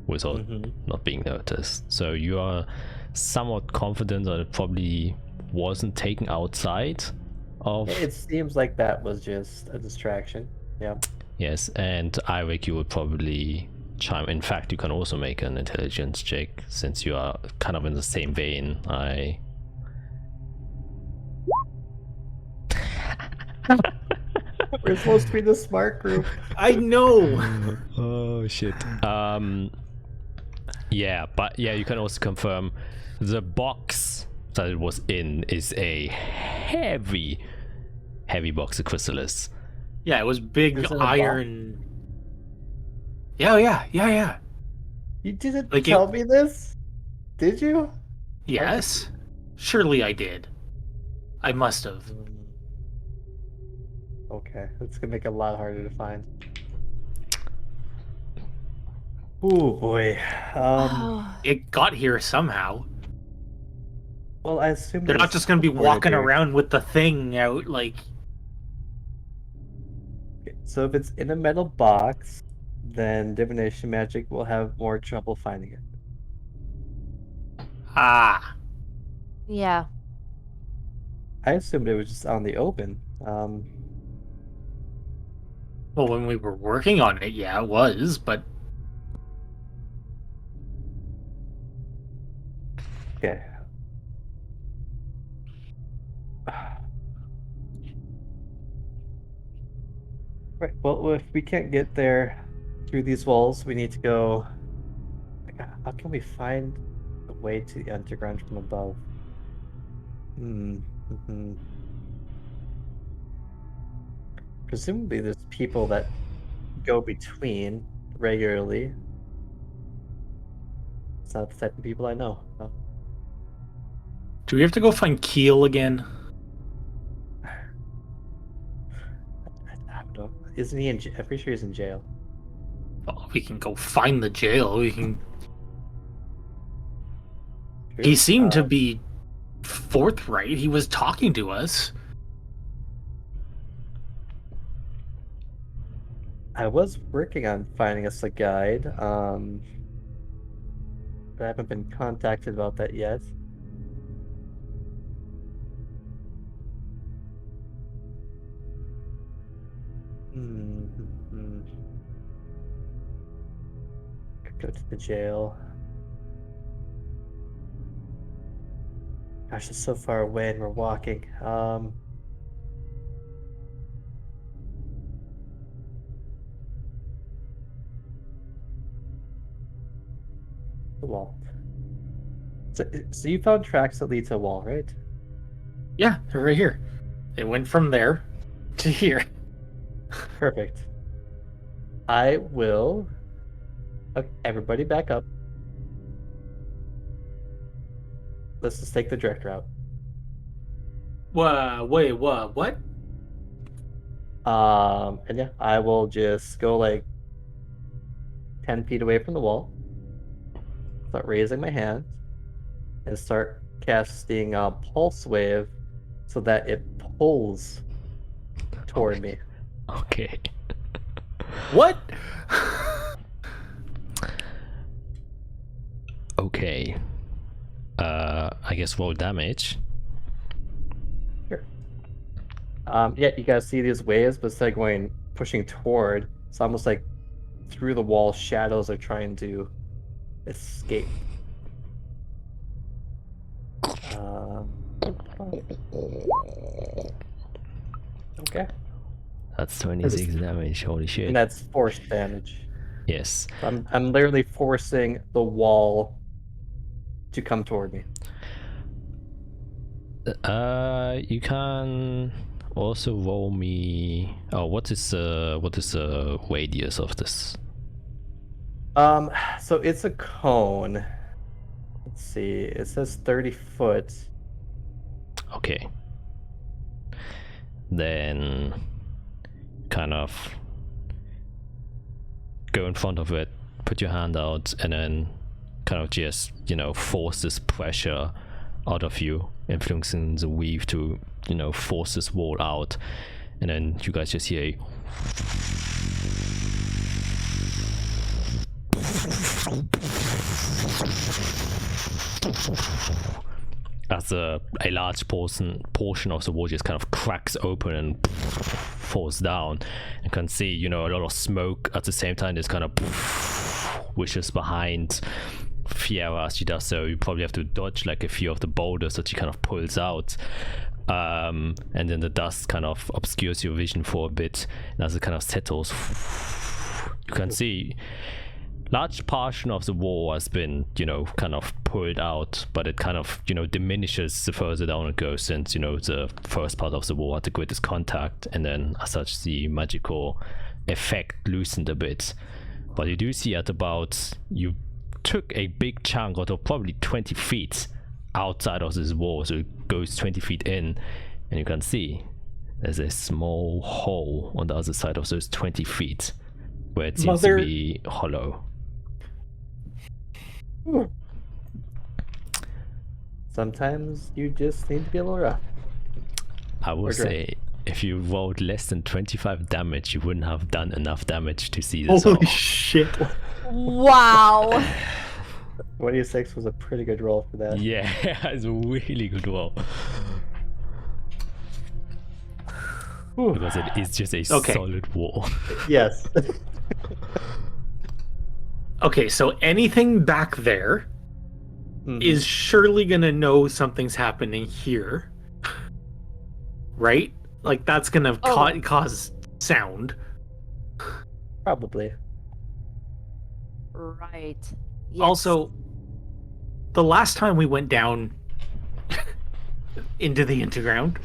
without not being noticed. So you are somewhat confident that it probably wasn't taken outside of. It seems like that was just a distraction. Yeah. Yes, and Irik, you would probably chime. In fact, you can also make an intelligence check since you are kind of in the same vein. We're supposed to be the smart group. I know. Oh shit. Yeah, but yeah, you can also confirm the box that it was in is a heavy box of chrysalis. Yeah, it was big Is it a iron. Yeah. You didn't Like tell me this? Did you? Yes. Surely I did. I must have. Okay, that's gonna make it a lot harder to find. Ooh boy. It got here somehow. Well, I assume They're not just going to be walking around with the thing out like. Okay, so if it's in a metal box, then divination magic will have more trouble finding it. Ah. Yeah. I assumed it was just on the open. Well, when we were working on it, yeah, it was, but. Okay. Right. Well, if we can't get there through these walls, we need to go. How can we find a way to the underground from above? Presumably, there's people that go between regularly. It's not the type of people I know. No. Do we have to go find Keel again? I don't know. Isn't he in jail? I'm pretty sure he's in jail. Well, we can go find the jail. We can. He seemed to be forthright. He was talking to us. I was working on finding us a guide, but I haven't been contacted about that yet. Mm-hmm. Could go to the jail. Gosh, it's so far away and we're walking. The wall. So you found tracks that lead to a wall, right? Yeah, they're right here. It went from there to here. Perfect. I will. Okay, everybody back up. Let's just take the direct route. Wait, what? And yeah, I will just go like 10 feet away from the wall. Start raising my hand and start casting a pulse wave so that it pulls toward me. Okay. What? Okay. I guess roll damage. Sure. Yeah, you guys see these waves, but instead of pushing toward, it's almost like through the wall, shadows are trying to escape. Okay. That's 26 damage. Holy shit. And that's force damage. Yes. I'm literally forcing the wall to come toward me. You can also roll me. Oh, what is the radius of this? So it's a cone. Let's see. It says 30 foot. Okay. Then kind of go in front of it, put your hand out, and then kind of just, force this pressure out of you, influencing the weave to, force this wall out. And then you guys just hear as a large portion of the wall just kind of cracks open and falls down. You can see, a lot of smoke at the same time. This kind of wishes behind Fiera as she does so. You probably have to dodge like a few of the boulders that she kind of pulls out. And then the dust kind of obscures your vision for a bit, and as it kind of settles, you can see large portion of the wall has been, kind of pulled out, but it kind of, diminishes the further down it goes, since, the first part of the wall had the greatest contact, and then as such the magical effect loosened a bit. But you do see you took a big chunk out of probably 20 feet outside of this wall, so it goes 20 feet in, and you can see there's a small hole on the other side of those 20 feet where it seems to be hollow. Sometimes you just need to be a little rough. I will say, if you rolled less than 25 damage, you wouldn't have done enough damage to see this. Holy shit. Wow. 26 was a pretty good roll for that. Yeah, it's a really good roll. Because it is just a solid wall. Yes. Okay, so anything back there is surely gonna know something's happening here. Right? Like, that's gonna cause sound. Probably. Right. Yes. Also, the last time we went down into the underground,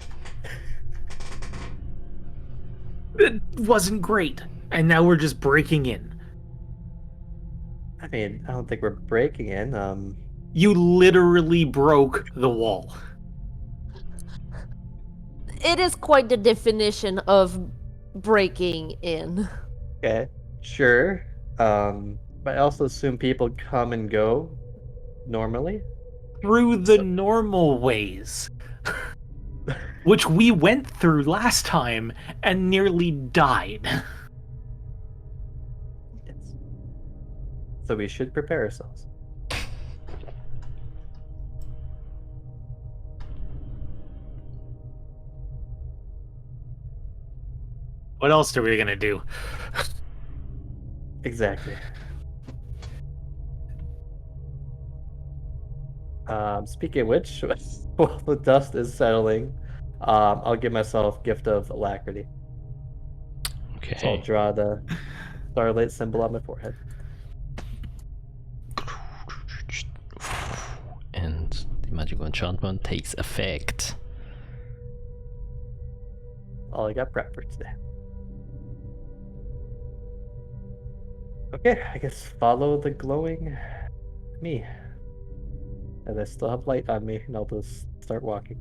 it wasn't great. And now we're just breaking in. I mean, I don't think we're breaking in. You literally broke the wall. It is quite the definition of breaking in. Okay, sure. But I also assume people come and go normally. Through the normal ways. Which we went through last time and nearly died. Yes. So we should prepare ourselves. What else are we gonna do? Exactly. Speaking of which, while the dust is settling, I'll give myself gift of alacrity. So I'll Okay. draw the starlight symbol on my forehead. And the magical enchantment takes effect. All I got prepped for today. Okay, I guess follow the glowing me. And I still have light on me, and I'll just start walking.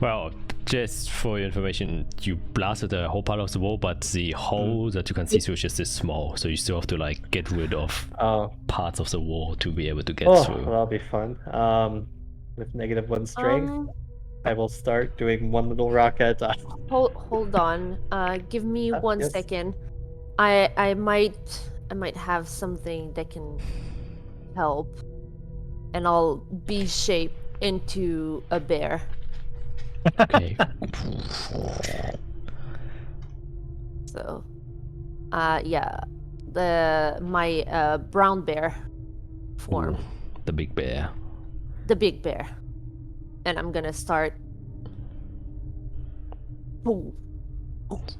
Well, just for your information, you blasted a whole part of the wall, but the hole that you can see through is just this small, so you still have to like get rid of parts of the wall to be able to get Oh, through. that'll be fun. With -1 strength, I will start doing one little rock at a time. Hold on. Give me one yes. second. I might have something that can help, and I'll be shaped into a bear. Okay. So, yeah, my brown bear form, Ooh, the big bear. the big bear, and I'm gonna start. Ooh,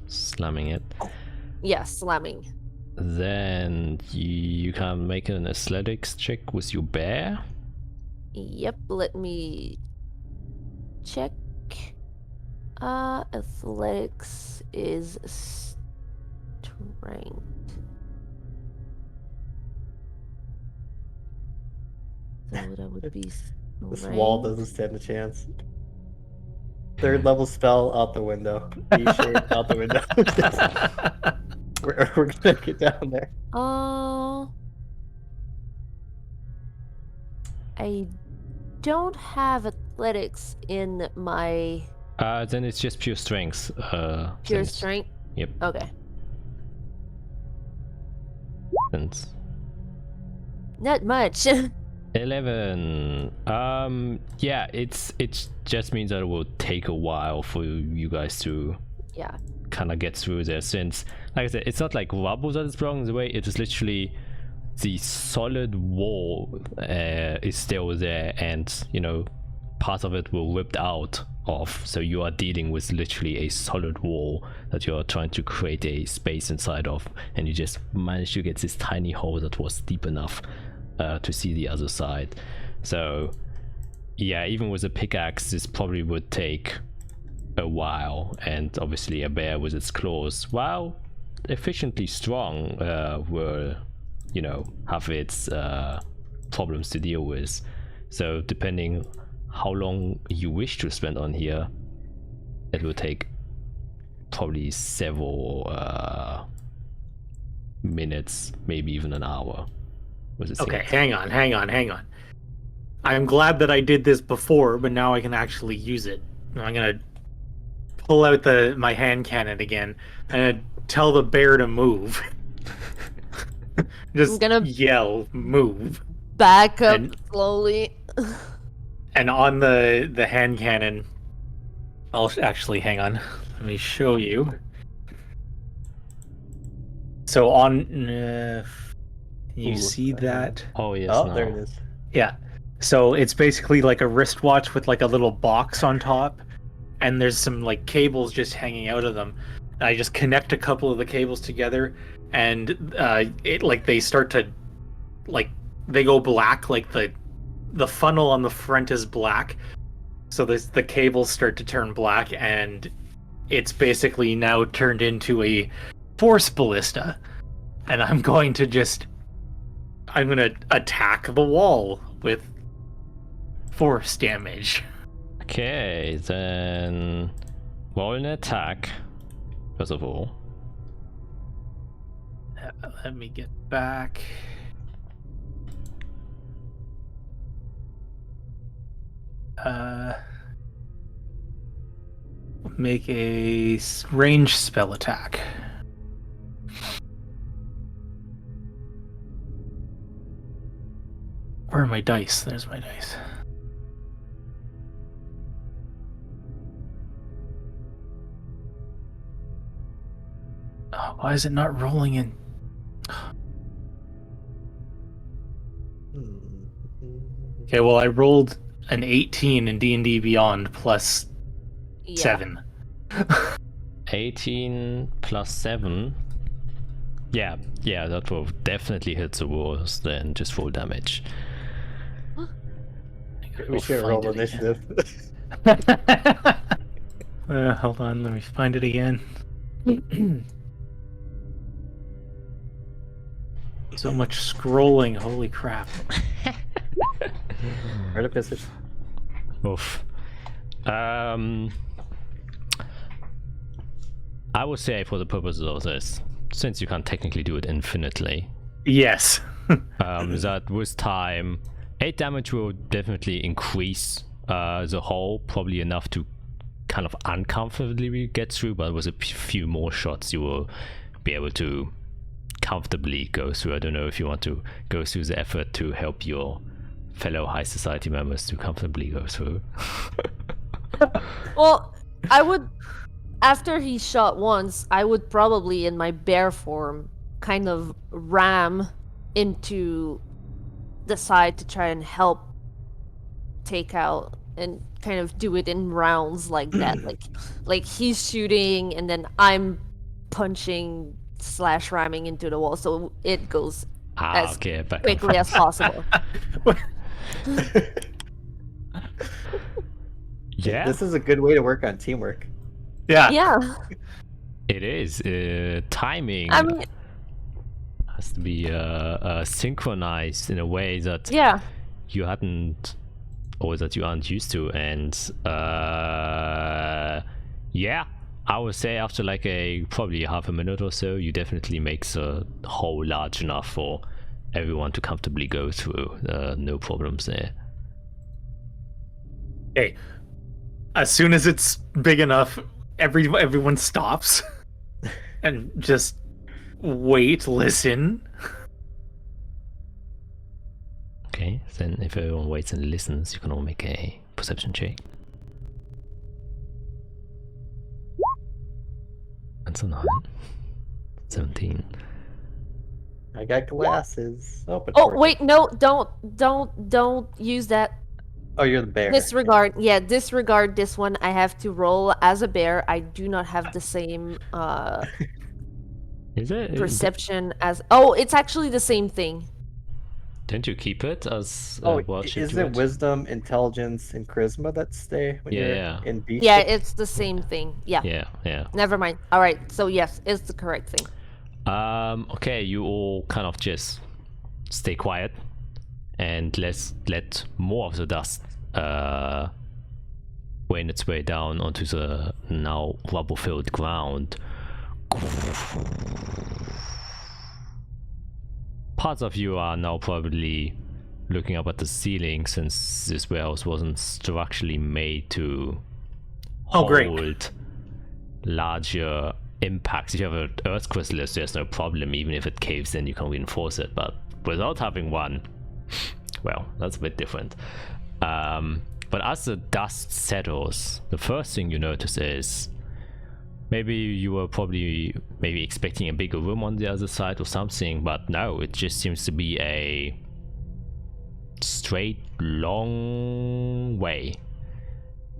Slamming it. yeah, slamming. Then you can make an athletics check with your bear. Yep, let me check. Athletics is strength. So that would be This wall strength. doesn't stand a chance. Third level spell out the window. E-shape out the window. we're gonna get down there. I don't have athletics in my Then it's just pure strength. pure strength. Yep. Okay. And Not much. 11. Yeah, it just means that it will take a while for you guys to Yeah. kind of get through there, since like I said, it's not like rubble that is blocking the way, it is literally the solid wall is still there, and you know, part of it will ripped out of, so you are dealing with literally a solid wall that you are trying to create a space inside of, and you just managed to get this tiny hole that was deep enough to see the other side. So yeah, even with a pickaxe this probably would take a while, and obviously a bear with its claws, while efficiently strong, will, you know, have its problems to deal with. So depending how long you wish to spend on here, it will take probably several minutes, maybe even an hour. Okay, hang on. I'm glad that I did this before, but now I can actually use it. I'm gonna pull out my hand cannon again and tell the bear to move. Just gonna yell, move. Back up slowly. And on the hand cannon, I'll actually hang on. Let me show you. So on, you see that? Oh yes. Oh, now. there it is. Yeah. So it's basically like a wristwatch with like a little box on top, and there's some like cables just hanging out of them. And I just connect a couple of the cables together, and it like they start to like they go black. Like the funnel on the front is black, so the cables start to turn black, and it's basically now turned into a force ballista. And I'm going to attack the wall with force damage. Okay, then roll an attack first of all. Let me get back. Make a range spell attack. Where are my dice? There's my dice. Why is it not rolling in? Okay, well, I rolled an 18 in D&D Beyond plus Yeah. 7. 18 plus 7. Yeah, that will definitely hit the walls, then just full damage. We should roll initiative. Hold on, let me find it again. So much scrolling, holy crap. Artificers. Oof. I would say for the purposes of this, since you can't technically do it infinitely, Yes. that with time, 8 damage will definitely increase the whole, probably enough to kind of uncomfortably get through, but with a few more shots you will be able to comfortably go through. I don't know if you want to go through the effort to help your fellow high society members to comfortably go through. Well, I would, after he shot once, I would probably, in my bear form, kind of ram into the side to try and help take out and kind of do it in rounds like that. like he's shooting and then I'm punching / ramming into the wall, so it goes as Okay, back and quickly as possible. Yeah, This is a good way to work on teamwork. Yeah. Yeah. it is. Timing I mean, has to be synchronized in a way that yeah. you hadn't, or that you aren't used to. And yeah, I would say after like probably half a minute or so, you definitely make the hole large enough for everyone to comfortably go through. No problems there. Okay. As soon as it's big enough, everyone stops and just wait, listen. Okay, then if everyone waits and listens, you can all make a perception check. That's a 9. 17. I got glasses. Open. Oh wait, no, don't use that. Oh, you're the bear. Disregard. Yeah, disregard this one. I have to roll as a bear. I do not have the same Is it? perception as. Oh, it's actually the same thing. Don't you keep it as Oh, what is it wisdom, intelligence, and charisma that stay when you're Yeah. in beast? Yeah, it's the same thing. Yeah. Yeah. Never mind. All right. So yes, it's the correct thing. Okay, you all kind of just stay quiet and let more of the dust wane its way down onto the now rubble-filled ground. Parts of you are now probably looking up at the ceiling, since this warehouse wasn't structurally made to hold larger impacts. If you have an earth crystallis, there's no problem. Even if it caves in, you can reinforce it. But without having one, well, that's a bit different. But as the dust settles, the first thing you notice is maybe you were probably expecting a bigger room on the other side or something, but no, it just seems to be a straight, long way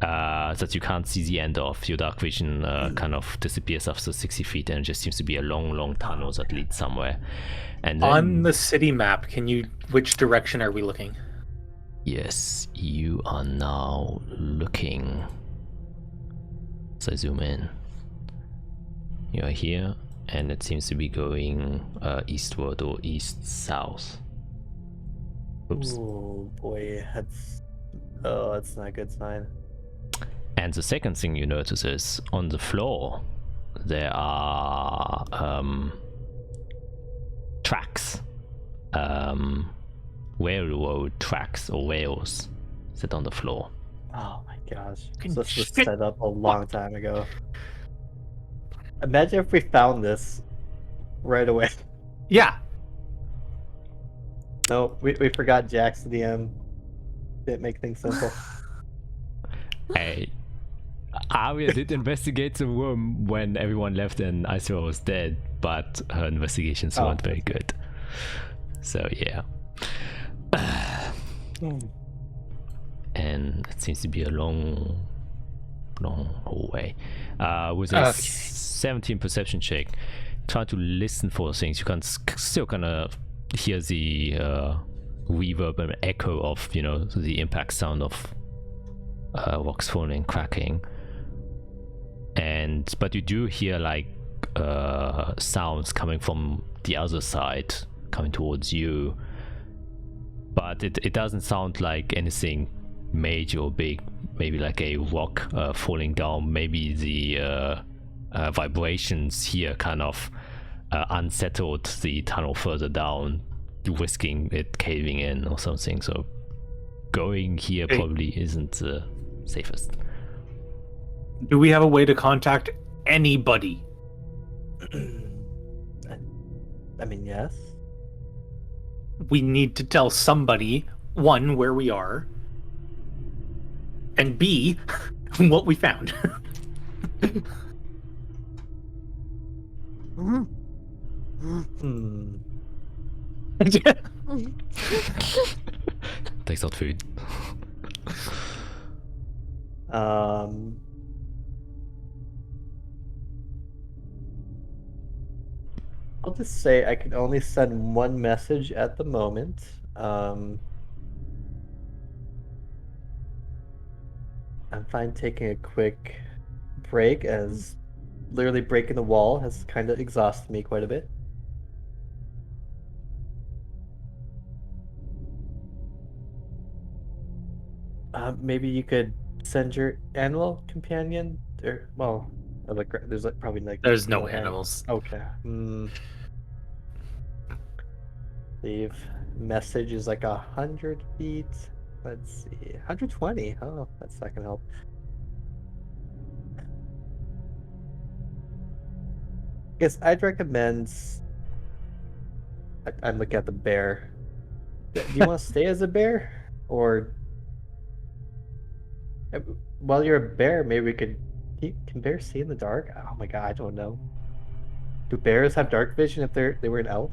that you can't see the end of. Your dark vision kind of disappears after 60 feet, and it just seems to be a long tunnel that leads somewhere. And then, On the city map, which direction are we looking? yes, you are now looking. So I zoom in. You are here, and it seems to be going eastward or east-south. Oops. Oh boy, that's not a good sign. And the second thing you notice is on the floor there are tracks, railroad tracks or rails sit on the floor. Oh my gosh, Can this was shit- set up a long time ago. Imagine if we found this right away. Yeah. No, we forgot Jack's DM. Didn't make things simple. Arya did investigate the room when everyone left and Isra was dead, but her investigations Oh, weren't very that's good. So yeah. And it seems to be a long hallway. With a 17 perception check, try to listen for things. You can still kind of hear the reverb and echo of, you know, the impact sound of rocks falling and cracking. But you do hear like sounds coming from the other side, coming towards you. But it doesn't sound like anything major or big. Maybe like a rock falling down. Maybe the vibrations here kind of unsettled the tunnel further down, risking it caving in or something. So going here probably isn't the safest. Do we have a way to contact anybody? I mean, yes. We need to tell somebody, one, where we are, and B, what we found. Hmm. Takes out food. I'll just say I can only send one message at the moment. I'm fine taking a quick break, as literally breaking the wall has kind of exhausted me quite a bit. Maybe you could send your animal companion, or well, like there's like probably like There's no animals. Okay. Leave message is like 100 feet. Let's see, 120. Oh, that's not gonna help. Guess I'd recommend. I'm looking at the bear. Do you want to stay as a bear, or while you're a bear, maybe we could? Can bears see in the dark? Oh my god, I don't know. Do bears have dark vision if they were an elf?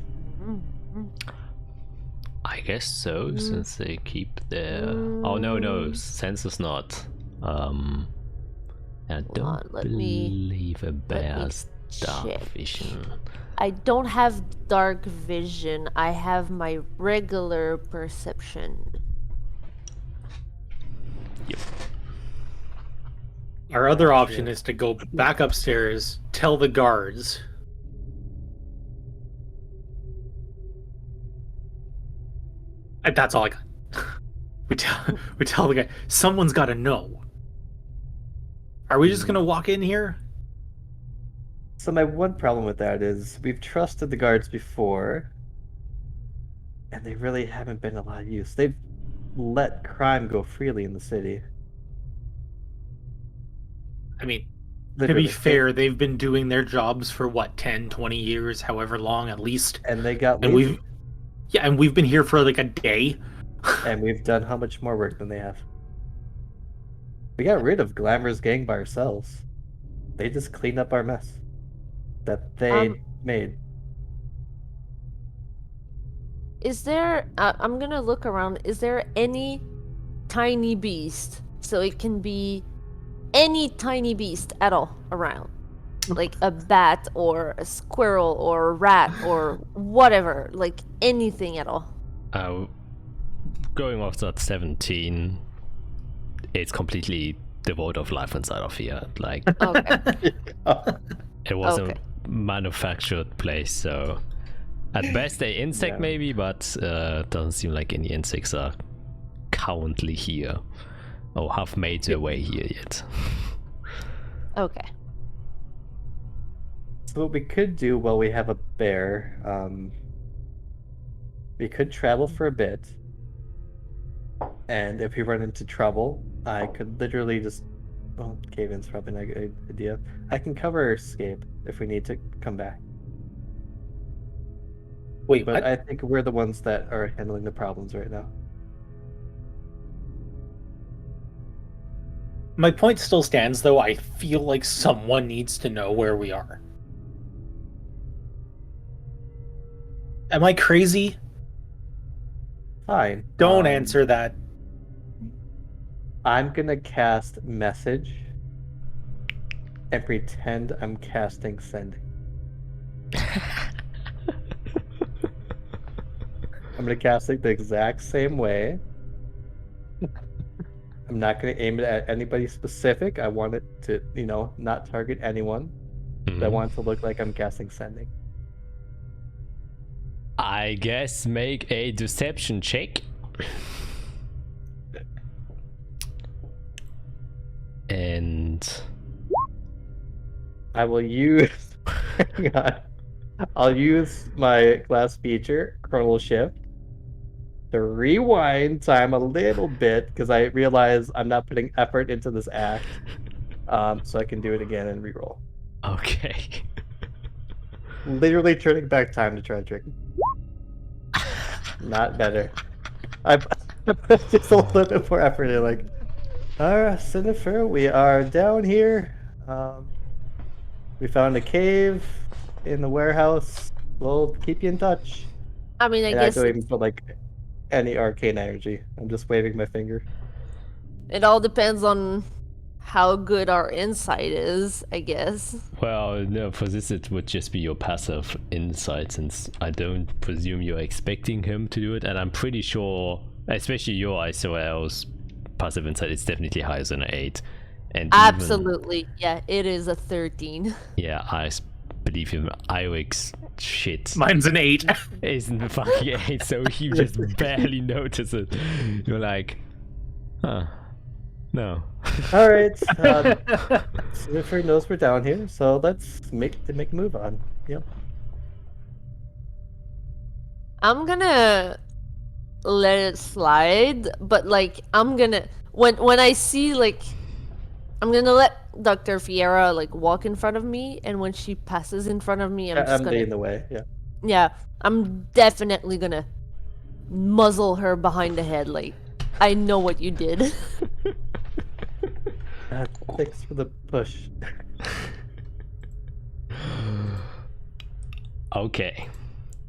I guess so, since they keep their... Oh no, sense is not. I don't believe a bear has dark vision. I don't have dark vision. I have my regular perception. Yep. Our other option is to go back upstairs, tell the guards. And that's all I got. we tell the guy, someone's got to know. Are we just gonna walk in here? So my one problem with that is we've trusted the guards before, and they really haven't been a lot of use. They've let crime go freely in the city. I mean, Literally. to be fair, they've been doing their jobs for what, 10, 20 years, however long at least. And they got and lazy. we've been here for like a day. And we've done how much more work than they have. We got rid of Glamour's gang by ourselves. They just cleaned up our mess that they made. Is there... I'm gonna look around. Is there any tiny beast? So it can be any tiny beast at all around. Like a bat or a squirrel or a rat or whatever. Like anything at all. Going off that 17, it's completely devoid of life inside of here. Like, Okay. it was Okay. a manufactured place, so at best a insect maybe, but doesn't seem like any insects are currently here or have made their way here yet. Okay. So what we could do while we have a bear, we could travel for a bit, and if we run into trouble, I could literally just... Well, cave-in's probably not a good idea. I can cover our escape if we need to come back. Wait, But what? I think we're the ones that are handling the problems right now. My point still stands, though. I feel like someone needs to know where we are. Am I crazy? Fine. Don't answer that. I'm gonna cast message and pretend I'm casting sending. I'm gonna cast it the exact same way. I'm not gonna aim it at anybody specific. I want it to, not target anyone. But I want it to look like I'm casting sending. I guess make a deception check. And I will use. Hang on. I'll use my class feature, Chronal Shift, to rewind time a little bit because I realize I'm not putting effort into this act. So I can do it again and reroll. okay. Literally turning back time to try to trick me. Not better. I put just a little bit more effort in, like, Cinepher, we are down here. We found a cave in the warehouse. We'll keep you in touch. I mean, I And guess I don't even put like any arcane energy. I'm just waving my finger. it all depends on how good our insight is, I guess. Well, no, for this it would just be your passive insight, since I don't presume you're expecting him to do it, and I'm pretty sure, especially your ISOL's passive insight, it's definitely higher than an 8. And Absolutely. Yeah, it is a 13. Yeah, believe him. Ioric's shit Mine's an 8. isn't the fucking 8, so you just barely notice it. You're like, huh, no. Alright. Cinepher knows we're down here, so let's make a move on. Yep. I'm gonna let it slide, but like I'm gonna when I see like I'm gonna let Dr. Fiera like walk in front of me, and when she passes in front of me, I'm just gonna in the way, yeah. yeah, I'm definitely gonna muzzle her behind the head. Like, I know what you did. Thanks for the push. Okay,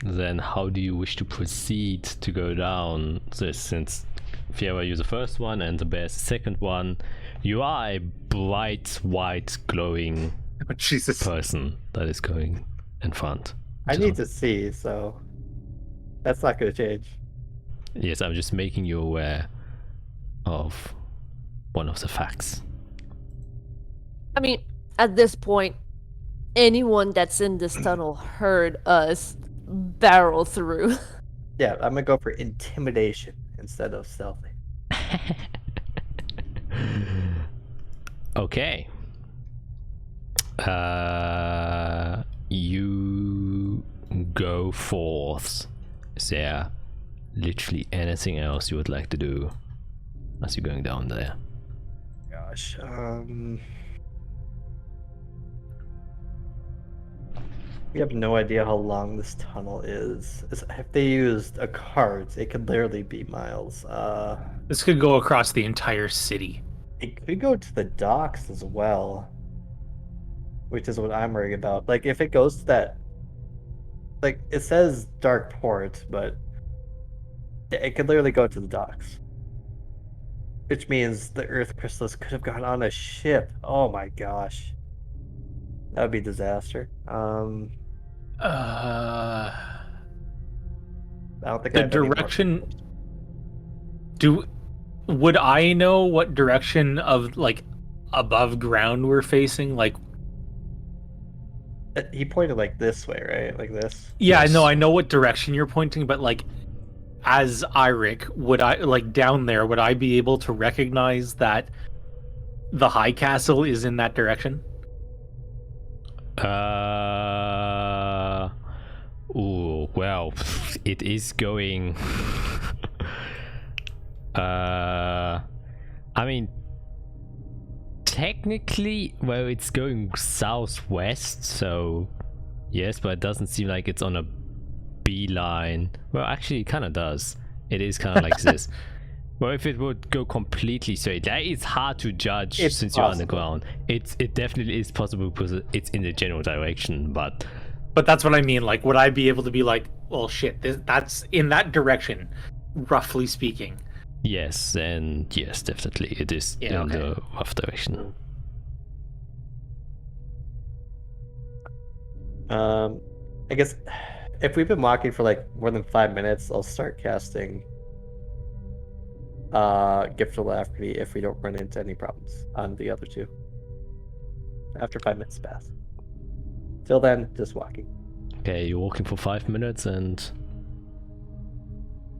then how do you wish to proceed to go down this, since Fiera used the first one and the bear's the second one? You are a bright white glowing Oh, Jesus. person that is going in front. I So- need to see, so that's not gonna change. Yes, I'm just making you aware of one of the facts. I mean, at this point, anyone that's in this tunnel heard us barrel through. Yeah, I'm gonna go for intimidation instead of stealthy. Okay. You go forth. Is there literally anything else you would like to do as you're going down there? Gosh, we have no idea how long this tunnel is. If they used a cart, it could literally be miles. This could go across the entire city. It could go to the docks as well, which is what I'm worried about. Like, if it goes to that, like, it says dark port, but it could literally go to the docks, which means the Earth Chrysalis could have gone on a ship. Oh my gosh, that would be disaster. I don't think I The have any more- direction. Would I know what direction of like above ground we're facing? Like, He pointed like this way, right? Like this. yeah, Yes. no, I know what direction you're pointing, but like, as Eirik, would I like down there? Would I be able to recognize that the High Castle is in that direction? Oh, well, it is going. I mean, technically, well, it's going southwest, so yes, but it doesn't seem like it's on a beeline. Well, actually, it kind of does. It is kind of like this. Well, if it would go completely straight, that is hard to judge It's since you're on the possible. ground. It definitely is possible because it's in the general direction, but But that's what I mean. Like, would I be able to be like, well, shit, that's in that direction, roughly speaking? yes, and yes, definitely it is Yeah, in okay. the rough direction. I guess if we've been walking for like more than 5 minutes, I'll start casting Gift of Alacrity if we don't run into any problems on the other two. After 5 minutes pass. Till then, just walking. Okay, you're walking for 5 minutes and.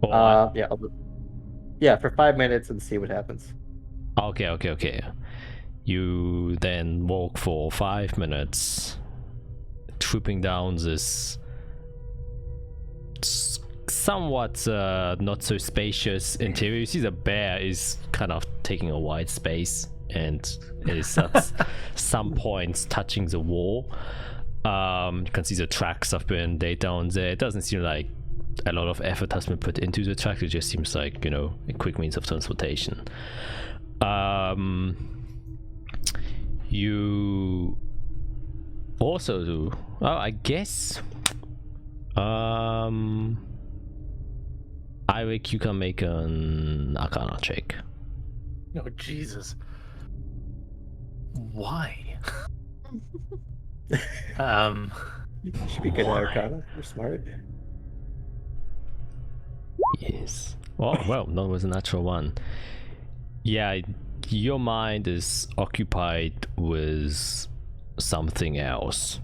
Oh, Yeah, yeah, for 5 minutes and see what happens. okay. You then walk for 5 minutes, trooping down this somewhat not so spacious interior. You see the bear is kind of taking a wide space and it is at some points touching the wall. You can see the tracks have been laid down there. It doesn't seem like a lot of effort has been put into the track. It just seems like, you know, a quick means of transportation. You also do. Oh, I guess. Irik, you can make an Arcana check. Oh, Jesus. Why? You should be good at Why? Arcana. You're smart. Yes. Oh, well, that was a natural one. Yeah, your mind is occupied with something else.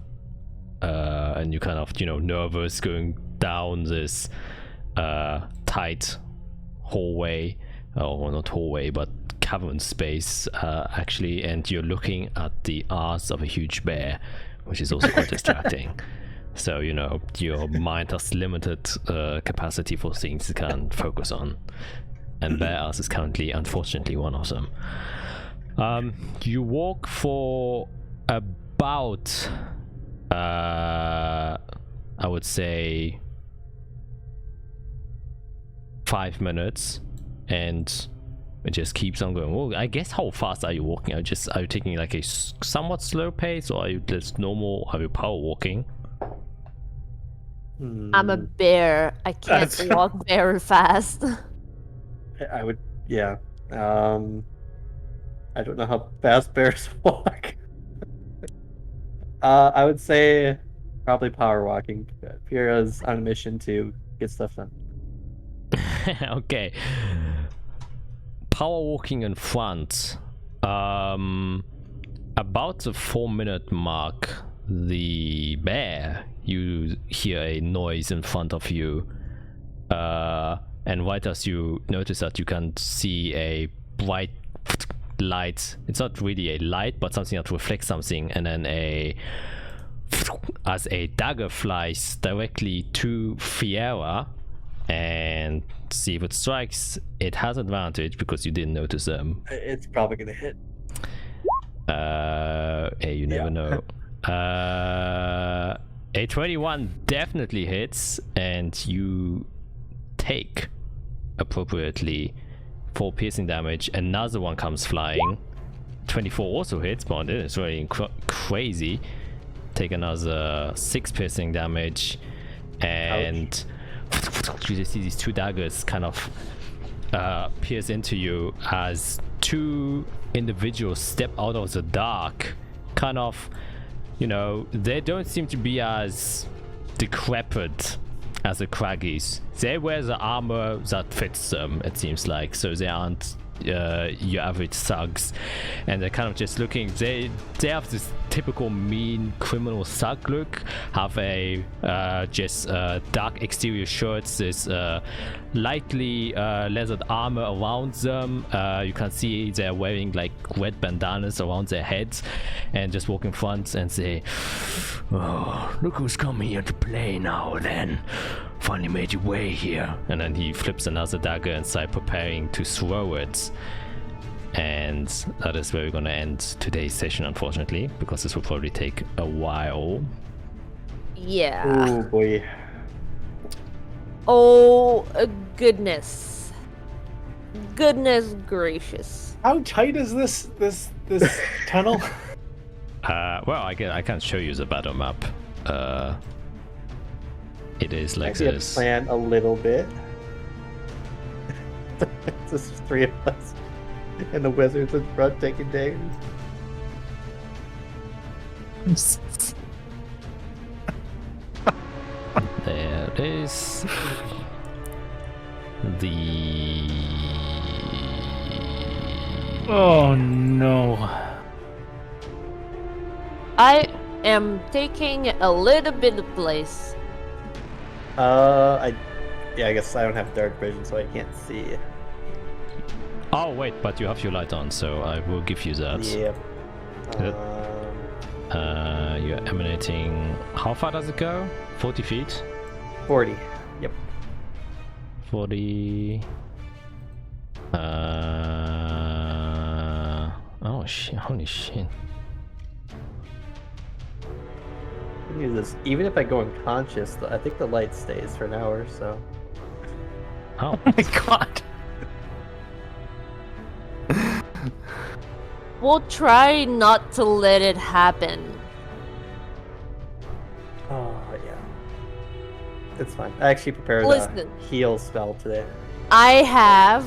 And you kind of, you know, nervous going down this tight hallway. Oh, well, not hallway, but cavern space, actually. And you're looking at the arse of a huge bear, which is also quite distracting. So, you know, your mind has limited capacity for things it can focus on. And bear arse is currently, unfortunately, one of them. You walk for about, I would say, 5 minutes, and it just keeps on going. Well, I guess how fast are you walking? Are you taking like a somewhat slow pace, or are you just normal? Are you power walking? I'm a bear. I can't That's- walk very fast. I would, yeah. I don't know how fast bears walk. I would say probably power walking. Pyrrha's on a mission to get stuff done. Okay. Power walking in front. About the 4-minute mark, the bear, you hear a noise in front of you. And right as you notice that, you can see a bright light. It's not really a light, but something that reflects something, and then as a dagger flies directly to Fiera, and see if it strikes. It has advantage because you didn't notice them. It's probably gonna hit. Hey, you never know. A 21 definitely hits, and you take appropriately 4 piercing damage. Another one comes flying. 24 also hits, but it is really crazy. Take another 6 piercing damage, and you just see these 2 daggers kind of pierce into you as 2 individuals step out of the dark. Kind of, you know, they don't seem to be as decrepit as the Craggies. They wear the armor that fits them, it seems like, so they aren't your average thugs, and they're kind of just looking. They have this typical mean criminal thug look. Have a just dark exterior shirts. This lightly leathered armor around them. You can see they're wearing like red bandanas around their heads, and just walk in front and say, "Oh, look who's coming here to play now then. Finally made your way here." And then he flips another dagger and starts preparing to throw it. And that is where we're gonna end today's session, unfortunately, because this will probably take a while. Yeah. Oh boy. Oh, goodness. Goodness gracious. How tight is this tunnel? Well, I can't show you the battle map. It is I like see a this. plan a little bit. It's just 3 of us. And the wizards in front taking daggers. There is the. Oh no. I am taking a little bit of place. I guess I don't have dark vision, so I can't see. Oh wait, but you have your light on, so I will give you that. Yeah. Good. You're emanating. How far does it go? 40 feet. 40. Yep. 40. Oh shit! Holy shit! Use this. Even if I go unconscious, I think the light stays for an hour. So. Oh. Oh my god. We'll try not to let it happen. Oh yeah. It's fine. I actually prepared a Listen. heal spell today. I have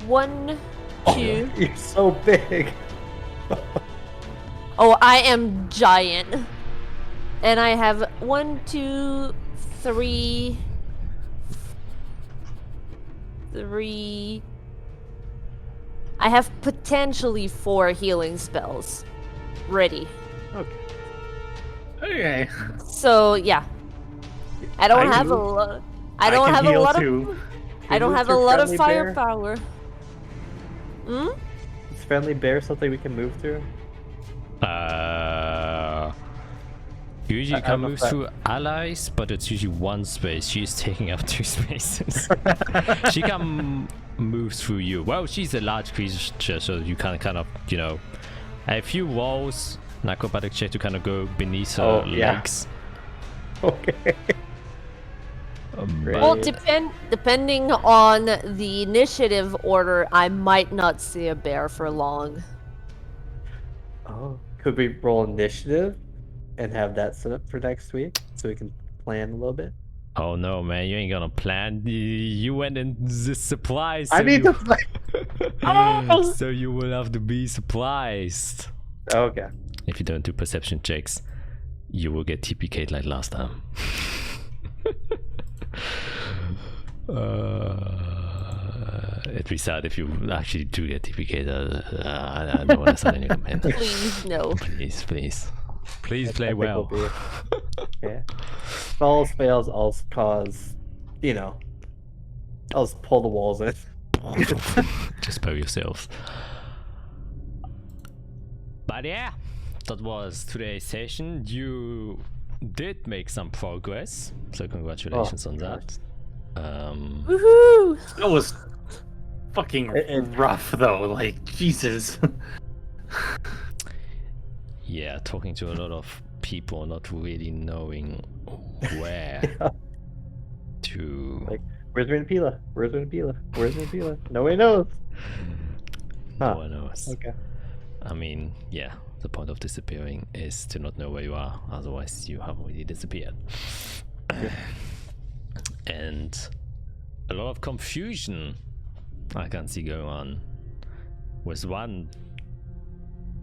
1, 2. You're so big. Oh, I am giant. And I have 1, 2, 3. I have potentially 4 healing spells ready. Okay. So yeah, I don't I have do. a lot. I don't can have a heal lot too. of. I don't move have a through lot of friendly bear? firepower. Hmm. Is friendly bear something we can move through? Usually I can don't know move if that- through allies, but it's usually one space. She's taking up 2 spaces. She can move through you. Well, she's a large creature, so you can kind of, a few walls, an acrobatic check to kind of go beneath her Oh, yeah. legs. Okay. But- Well, Right. depending on the initiative order, I might not see a bear for long. Oh, could we roll initiative and have that set up for next week so we can plan a little bit? Oh no, man, you ain't gonna plan. You went in the supplies. I so need you... to plan. So you will have to be surprised. Okay. If you don't do perception checks, you will get TPK'd like last time. It'd be sad if you actually do get TPK'd. I don't want to sign any comment. Please, no. Please I play think well. we'll be- Yeah. Falls fails, I'll cause, I'll just pull the walls in. Just bow yourselves. But yeah, that was today's session. You did make some progress, so congratulations on that. Woohoo! That was fucking rough though. Like Jesus. Yeah, talking to a lot of people, not really knowing where to. Like, where's Renpila? Where's Renpila? Where's Renpila? Nobody knows. No Huh. one knows. Okay. I mean, yeah, the point of disappearing is to not know where you are, otherwise you have already disappeared. And a lot of confusion I can see going on. With one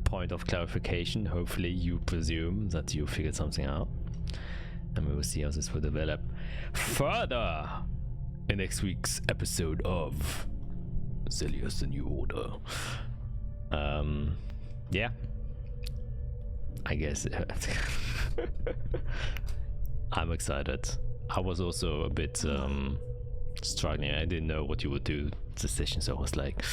point of clarification, hopefully you presume that you figured something out. And we will see how this will develop further in next week's episode of Zelia's The New Order. Yeah. I guess I'm excited. I was also a bit struggling. I didn't know what you would do this session, so I was like,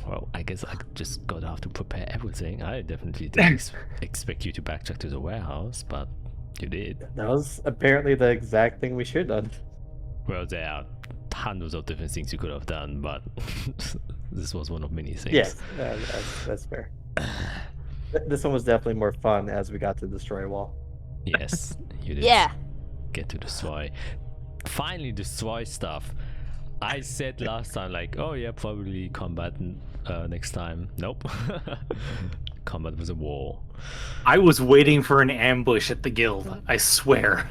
well, I guess I just gotta have to prepare everything. I definitely didn't expect you to backtrack to the warehouse, but you did. That was apparently the exact thing we should have done. Well, there are hundreds of different things you could have done, but this was one of many things. Yes, that's fair. This one was definitely more fun as we got to destroy wall. Yes, you did. Yeah. get to destroy. Finally destroy stuff. I said last time, like, oh yeah, probably combat next time. Nope. Combat was a war. I was waiting for an ambush at the guild, I swear.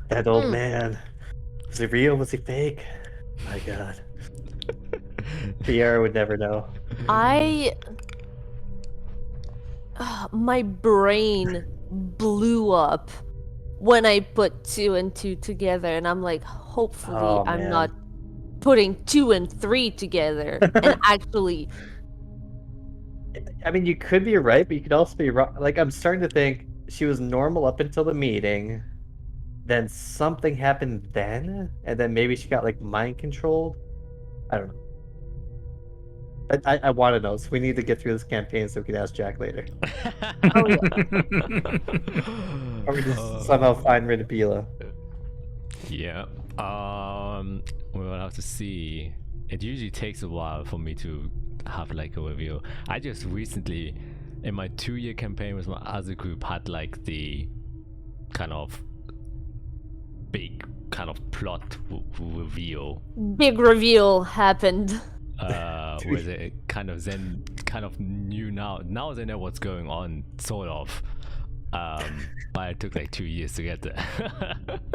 That old man. Was he real? Was he fake? My god. PR would never know. My brain blew up when I put 2 and 2 together, and I'm like, hopefully Oh, I'm man. not putting 2 and 3 together and actually. I mean, you could be right, but you could also be wrong. Like, I'm starting to think she was normal up until the meeting, then something happened then, and then maybe she got, like, mind controlled. I don't know. I want to know, so we need to get through this campaign so we can ask Jack later. Oh, yeah. Or we just somehow find Ridapila. Yeah. We'll have to see. It usually takes a while for me to have like a review. I just recently, in my 2-year campaign with my other group, had like the kind of big kind of plot reveal. Big reveal happened. Where they kind of knew now they know what's going on, sort of. But it took like 2 years to get there.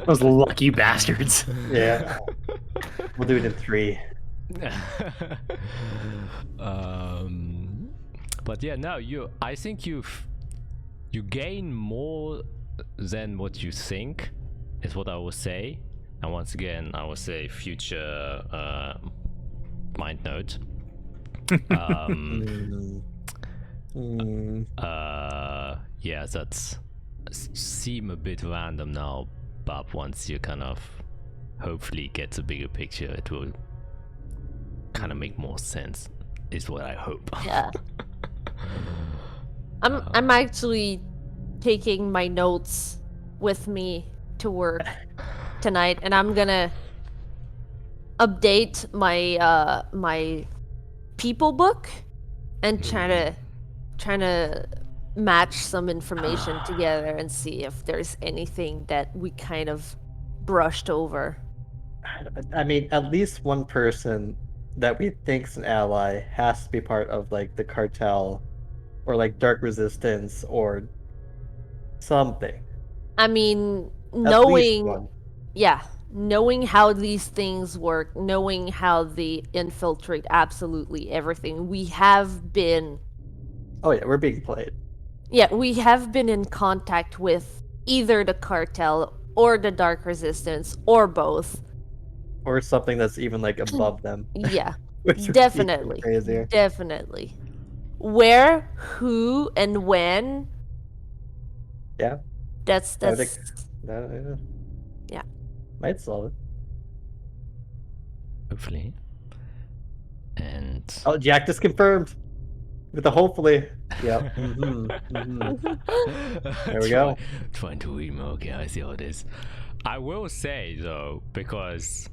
Those lucky bastards. Yeah. We'll do it in 3. But yeah, no, I think you gain more than what you think, is what I would say. And once again, I would say future mind note. Yeah, that's seem a bit random now, but once you kind of hopefully get a bigger picture, it will kind of make more sense, is what I hope. Yeah. I'm actually taking my notes with me to work tonight, and I'm gonna update my my people book and trying to match some information together and see if there's anything that we kind of brushed over. I mean, at least one person that we think's an ally has to be part of like the cartel or like dark resistance or something. I mean, At least knowing one. knowing how these things work, knowing how they infiltrate absolutely everything. We have been Oh yeah, we're being played. Yeah, we have been in contact with either the cartel or the dark resistance or both. Or something that's even like above them. Yeah, Which would be definitely. crazier. Definitely. Where, who, and when? Yeah. That's Yeah. Might solve it. Hopefully. And Oh, Jack just confirmed. With the hopefully. Yep. There we go. Trying to read more. Okay, I see how it is. I will say though, because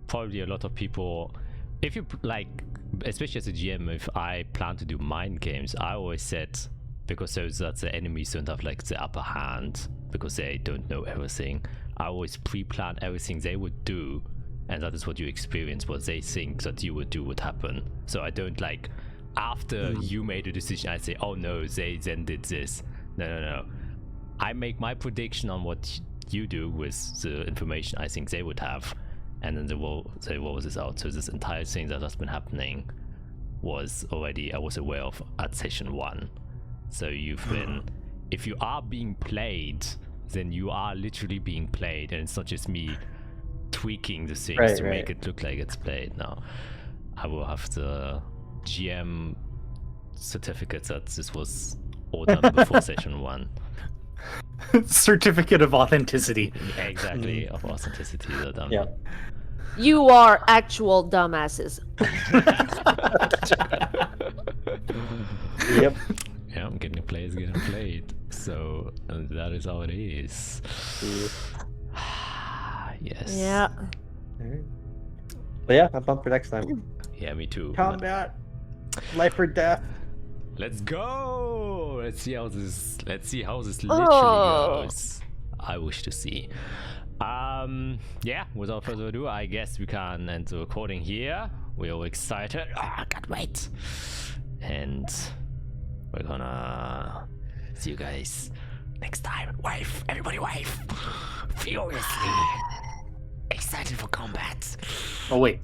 probably a lot of people, if you like, especially as a GM, if I plan to do mind games, I always said, because so that the enemies don't have like the upper hand, because they don't know everything, I always pre-plan everything they would do, and that is what you experience, what they think that you would do would happen. So I don't like, after you made a decision, I say, oh no, they then did this. No. I make my prediction on what you do with the information I think they would have, and then they roll this out. So this entire thing that has been happening was already, I was aware of at session 1. So you've been, if you are being played, then you are literally being played, and it's not just me tweaking the things to make it look like it's played. Now I will have the GM certificate that this was all done before session 1. Certificate of authenticity. Yeah, exactly, of authenticity. That Yeah. You are actual dumbasses. Yep. Yeah, I'm getting played. So that is how it is. Yes. Yeah. Alright. But yeah, I'm pumped for next time. Yeah, me too. Combat. Life or death. Let's go. Let's see how this literally Oh. goes. I wish to see. Yeah, without further ado, I guess we can end the recording here. We're all excited. I can't wait. And we're gonna see you guys next time. Wave, everybody wave. Furiously excited for combat. Oh wait.